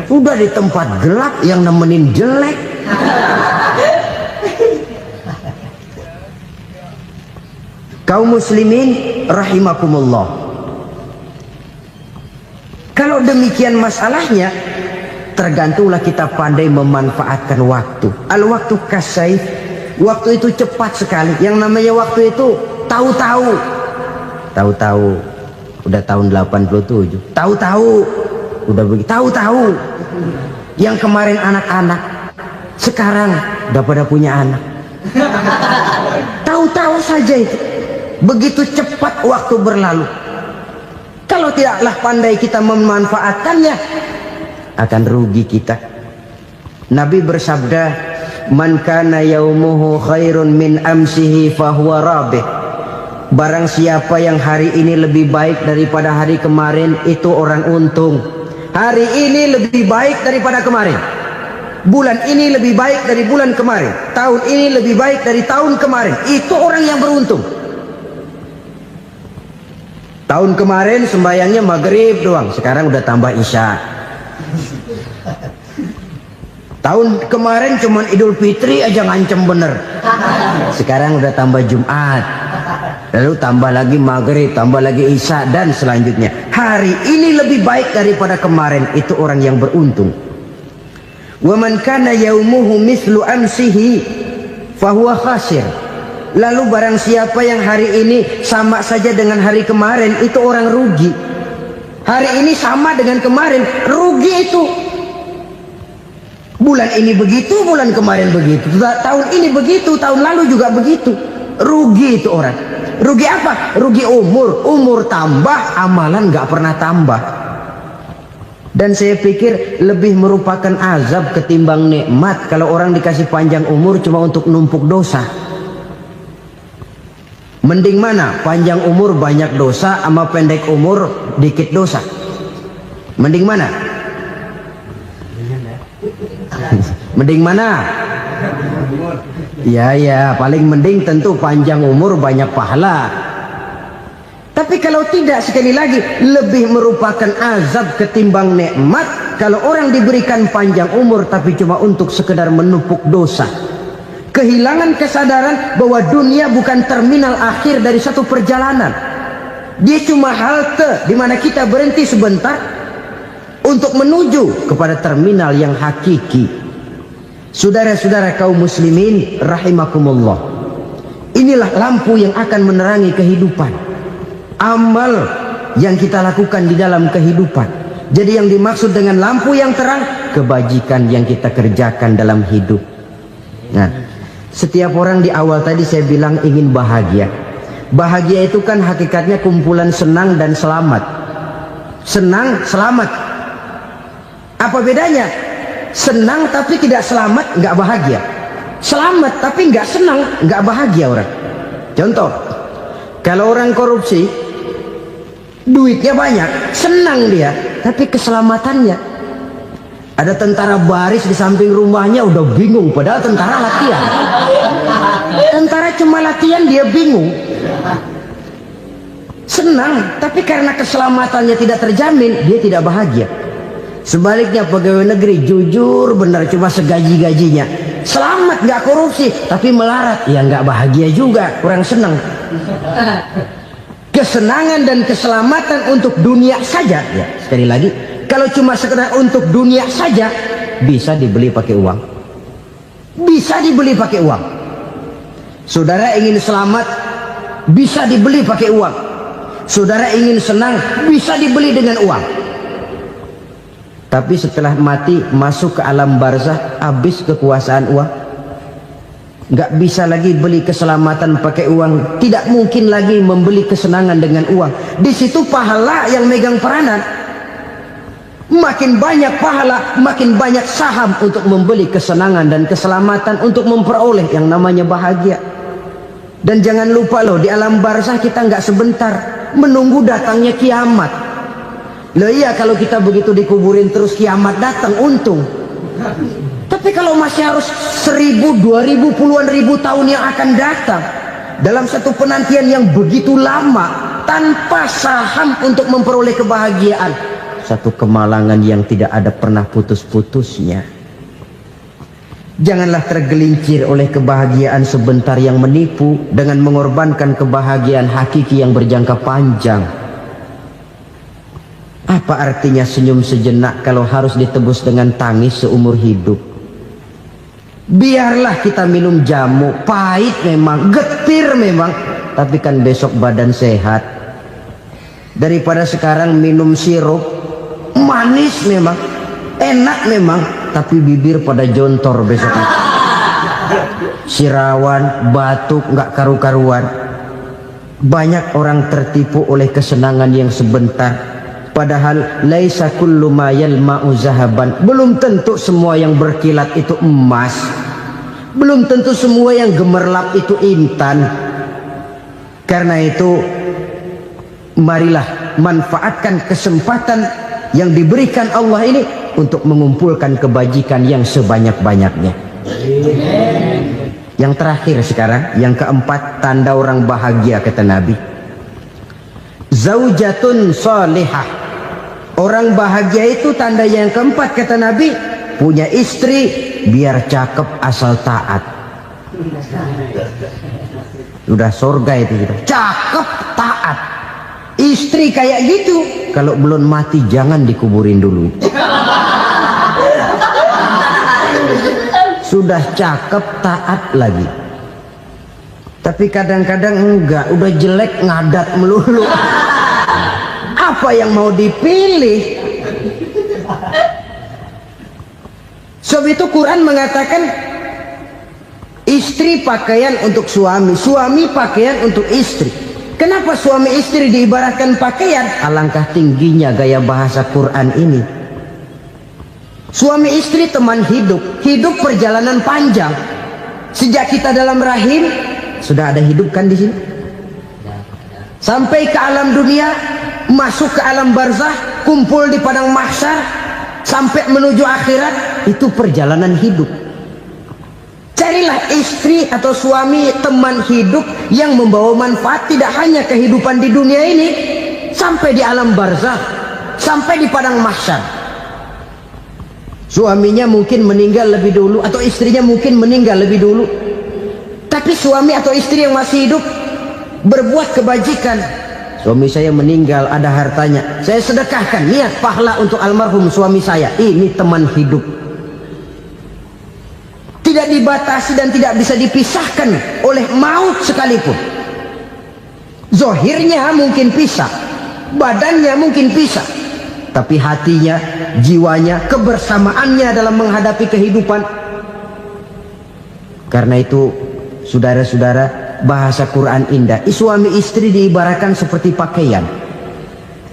Speaker 2: Udah di tempat gelap yang nemenin jelek. Kaum muslimin rahimakumullah. Kalau demikian masalahnya, tergantunglah kita pandai memanfaatkan waktu. Al-waktu kasayf, waktu itu cepat sekali. Yang namanya waktu itu tahu-tahu. Tahu-tahu udah tahun 87. Tahu-tahu udah begitu. Tahu-tahu yang kemarin anak-anak, sekarang udah pada punya anak. Tahu-tahu saja itu. Begitu cepat waktu berlalu. Kalau tidaklah pandai kita memanfaatkannya, akan rugi kita. Nabi bersabda, "Man kana yaumuhu khairun min amsihi fahuwa rabih." Barang siapa yang hari ini lebih baik daripada hari kemarin, itu orang untung. Hari ini lebih baik daripada kemarin. Bulan ini lebih baik dari bulan kemarin. Tahun ini lebih baik dari tahun kemarin. Itu orang yang beruntung. Tahun kemarin sembayangnya maghrib doang, sekarang udah tambah isya. Tahun kemarin cuman Idul Fitri aja ngancem bener, sekarang udah tambah Jumat, lalu tambah lagi maghrib, tambah lagi isya, dan selanjutnya. Hari ini lebih baik daripada kemarin, itu orang yang beruntung. Wa man kana yaumuhu mislu amsihi fahuwa khasir. Lalu barang siapa yang hari ini sama saja dengan hari kemarin, itu orang rugi. Hari ini sama dengan kemarin, rugi itu. Bulan ini begitu, bulan kemarin begitu, tahun ini begitu, tahun lalu juga begitu. Rugi itu orang. Rugi apa? Rugi umur. Umur tambah, amalan nggak pernah tambah. Dan saya pikir lebih merupakan azab ketimbang nikmat kalau orang dikasih panjang umur cuma untuk numpuk dosa. Mending mana? Panjang umur banyak dosa sama pendek umur dikit dosa? Mending mana? Mending mana? Ya, paling mending tentu panjang umur banyak pahala. Tapi kalau tidak, sekali lagi, lebih merupakan azab ketimbang nikmat kalau orang diberikan panjang umur tapi cuma untuk sekedar menumpuk dosa. Kehilangan kesadaran bahwa dunia bukan terminal akhir dari satu perjalanan. Dia cuma halte di mana kita berhenti sebentar untuk menuju kepada terminal yang hakiki. Saudara-saudara kaum muslimin rahimakumullah. Inilah lampu yang akan menerangi kehidupan. Amal yang kita lakukan di dalam kehidupan. Jadi yang dimaksud dengan lampu yang terang, kebajikan yang kita kerjakan dalam hidup. Nah, setiap orang di awal tadi saya bilang ingin bahagia. Bahagia itu kan hakikatnya kumpulan senang dan selamat. Senang, selamat. Apa bedanya? Senang tapi tidak selamat, nggak bahagia. Selamat tapi nggak senang, nggak bahagia orang. Contoh, kalau orang korupsi, duitnya banyak, senang dia, tapi keselamatannya. Ada tentara baris di samping rumahnya udah bingung, padahal tentara latihan. Tentara cuma latihan, dia bingung. Senang, tapi karena keselamatannya tidak terjamin, dia tidak bahagia. Sebaliknya pegawai negeri jujur benar, cuma segaji-gajinya, selamat nggak korupsi, tapi melarat, ya nggak bahagia juga, kurang senang. Kesenangan dan keselamatan untuk dunia saja, ya sekali lagi, kalau cuma sekedar untuk dunia saja, bisa dibeli pakai uang. Bisa dibeli pakai uang. Saudara ingin selamat, bisa dibeli pakai uang. Saudara ingin senang, bisa dibeli dengan uang. Tapi setelah mati masuk ke alam barzah, habis kekuasaan uang. Nggak bisa lagi beli keselamatan pakai uang, tidak mungkin lagi membeli kesenangan dengan uang. Di situ pahala yang megang peranan. Makin banyak pahala, makin banyak saham untuk membeli kesenangan dan keselamatan, untuk memperoleh yang namanya bahagia. Dan jangan lupa loh, di alam barzah kita nggak sebentar, menunggu datangnya kiamat. Loh iya, kalau kita begitu dikuburin terus kiamat datang, untung. Tapi kalau masih harus 1000, 2000, puluhan ribu tahun yang akan datang, dalam satu penantian yang begitu lama, tanpa saham untuk memperoleh kebahagiaan, satu kemalangan yang tidak ada pernah putus-putusnya. Janganlah tergelincir oleh kebahagiaan sebentar yang menipu dengan mengorbankan kebahagiaan hakiki yang berjangka panjang. Apa artinya senyum sejenak kalau harus ditebus dengan tangis seumur hidup? Biarlah kita minum jamu, pahit memang, getir memang, tapi kan besok badan sehat. Daripada sekarang minum sirup, manis memang, enak memang, tapi bibir pada jontor besok. Sirawan, batuk, nggak karu-karuan. Banyak orang tertipu oleh kesenangan yang sebentar. Padahal laisa kullu ma yalma'u zahaban. Belum tentu semua yang berkilat itu emas. Belum tentu semua yang gemerlap itu intan. Karena itu, marilah manfaatkan kesempatan yang diberikan Allah ini untuk mengumpulkan kebajikan yang sebanyak-banyaknya. Yang terakhir sekarang, yang keempat, tanda orang bahagia kata Nabi. Zaujatun salihah. Orang bahagia itu tanda yang keempat kata Nabi, punya istri biar cakep asal taat. Udah surga itu gitu. Cakep taat. Istri kayak gitu, kalau belum mati jangan dikuburin dulu. Sudah cakep taat lagi. Tapi kadang-kadang enggak, udah jelek ngadat melulu. Apa yang mau dipilih? Sebab itu Quran mengatakan istri pakaian untuk suami, suami pakaian untuk istri. Kenapa suami istri diibaratkan pakaian? Alangkah tingginya gaya bahasa Quran ini. Suami istri teman hidup, hidup perjalanan panjang. Sejak kita dalam rahim sudah ada hidup kan di sini. Sampai ke alam dunia, masuk ke alam barzah, kumpul di padang mahsyar, sampai menuju akhirat, itu perjalanan hidup. Carilah istri atau suami teman hidup yang membawa manfaat tidak hanya kehidupan di dunia ini, sampai di alam barzah, sampai di padang mahsyar. Suaminya mungkin meninggal lebih dulu, atau istrinya mungkin meninggal lebih dulu, tapi suami atau istri yang masih hidup berbuat kebajikan. Suami saya meninggal, ada hartanya, saya sedekahkan, niat pahala untuk almarhum suami saya. Ini teman hidup. Tidak dibatasi dan tidak bisa dipisahkan oleh maut sekalipun. Zohirnya mungkin pisah, badannya mungkin pisah, tapi hatinya, jiwanya, kebersamaannya dalam menghadapi kehidupan. Karena itu, saudara-saudara, bahasa Quran indah. Suami istri diibaratkan seperti pakaian.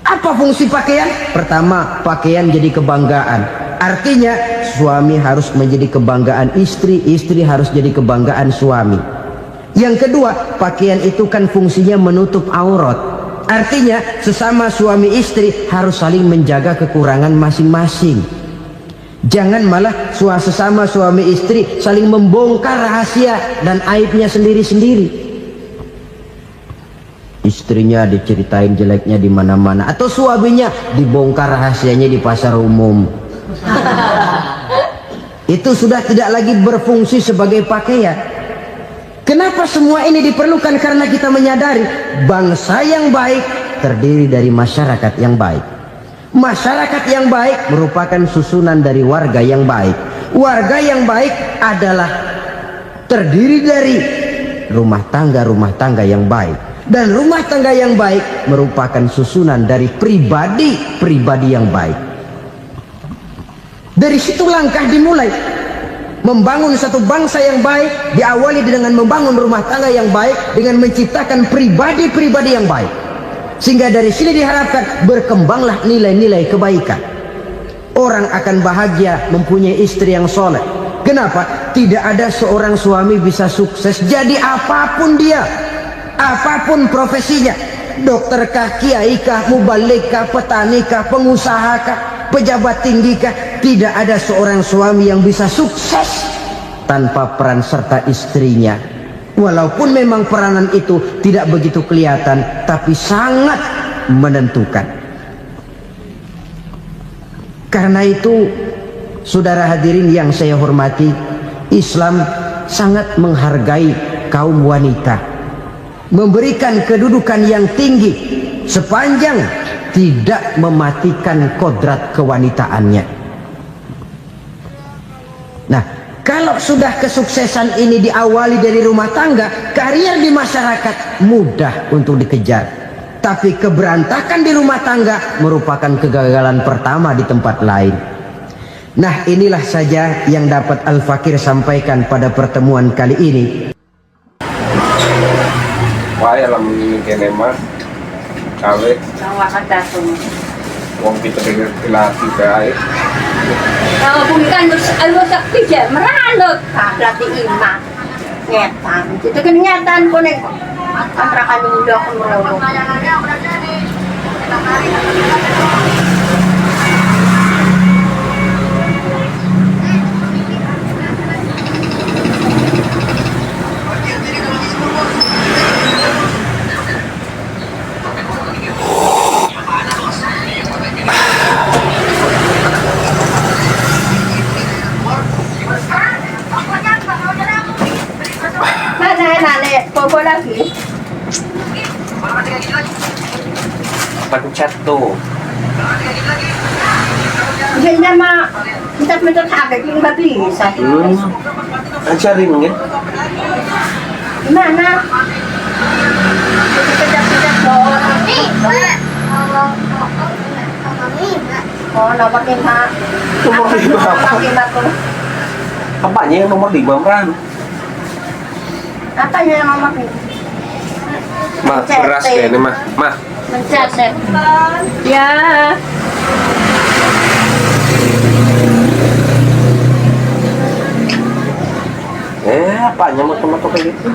Speaker 2: Apa fungsi pakaian? Pertama, pakaian jadi kebanggaan. Artinya suami harus menjadi kebanggaan istri, istri harus jadi kebanggaan suami. Yang kedua, pakaian itu kan fungsinya menutup aurat. Artinya sesama suami istri harus saling menjaga kekurangan masing-masing. Jangan malah sesama suami istri saling membongkar rahasia dan aibnya sendiri-sendiri. Istrinya diceritain jeleknya di mana-mana, atau suaminya dibongkar rahasianya di pasar umum. Itu sudah tidak lagi berfungsi sebagai pakaian. Kenapa semua ini diperlukan? Karena kita menyadari bangsa yang baik terdiri dari masyarakat yang baik. Masyarakat yang baik merupakan susunan dari warga yang baik. Warga yang baik adalah terdiri dari rumah tangga yang baik. Dan rumah tangga yang baik merupakan susunan dari pribadi yang baik. Dari situ langkah dimulai. Membangun satu bangsa yang baik diawali dengan membangun rumah tangga yang baik, dengan menciptakan pribadi-pribadi yang baik. Sehingga dari sini diharapkan berkembanglah nilai-nilai kebaikan. Orang akan bahagia mempunyai istri yang soleh. Kenapa? Tidak ada seorang suami bisa sukses jadi apapun dia, apapun profesinya, dokterkah, kiaikah, mubalikah, petanikah, pengusahakah, pejabat tinggikah, tidak ada seorang suami yang bisa sukses tanpa peran serta istrinya. Walaupun memang peranan itu tidak begitu kelihatan, tapi sangat menentukan. Karena itu, saudara hadirin yang saya hormati, Islam sangat menghargai kaum wanita, memberikan kedudukan yang tinggi sepanjang tidak mematikan kodrat kewanitaannya. Nah, kalau sudah kesuksesan ini diawali dari rumah tangga, karier di masyarakat mudah untuk dikejar. Tapi keberantakan di rumah tangga merupakan kegagalan pertama di tempat lain. Nah, inilah saja yang dapat Al-Fakir sampaikan pada pertemuan kali ini.
Speaker 3: Wah, alam ini kene mah kale wong kita dilatih baik.
Speaker 4: Kalau bukan alus pijak meranut latih iman ngetan. Itu kenyataan pun antara kami udah kemerono. Bobo lagi.
Speaker 3: Pencet tuh.
Speaker 4: Jadi mah minta agak yang bisa.
Speaker 3: Ajarin ya.
Speaker 4: Gimana? Pencet bawah. Oh, nomor 5.
Speaker 3: Nomor 5 apa? Apanya yang nomor 5, Ran?
Speaker 4: Apanya yang nomor 5?
Speaker 3: Mah, beras kayaknya mah. Mah.
Speaker 4: Mencatat. Ya.
Speaker 3: Apanya motor-motor kayak gitu?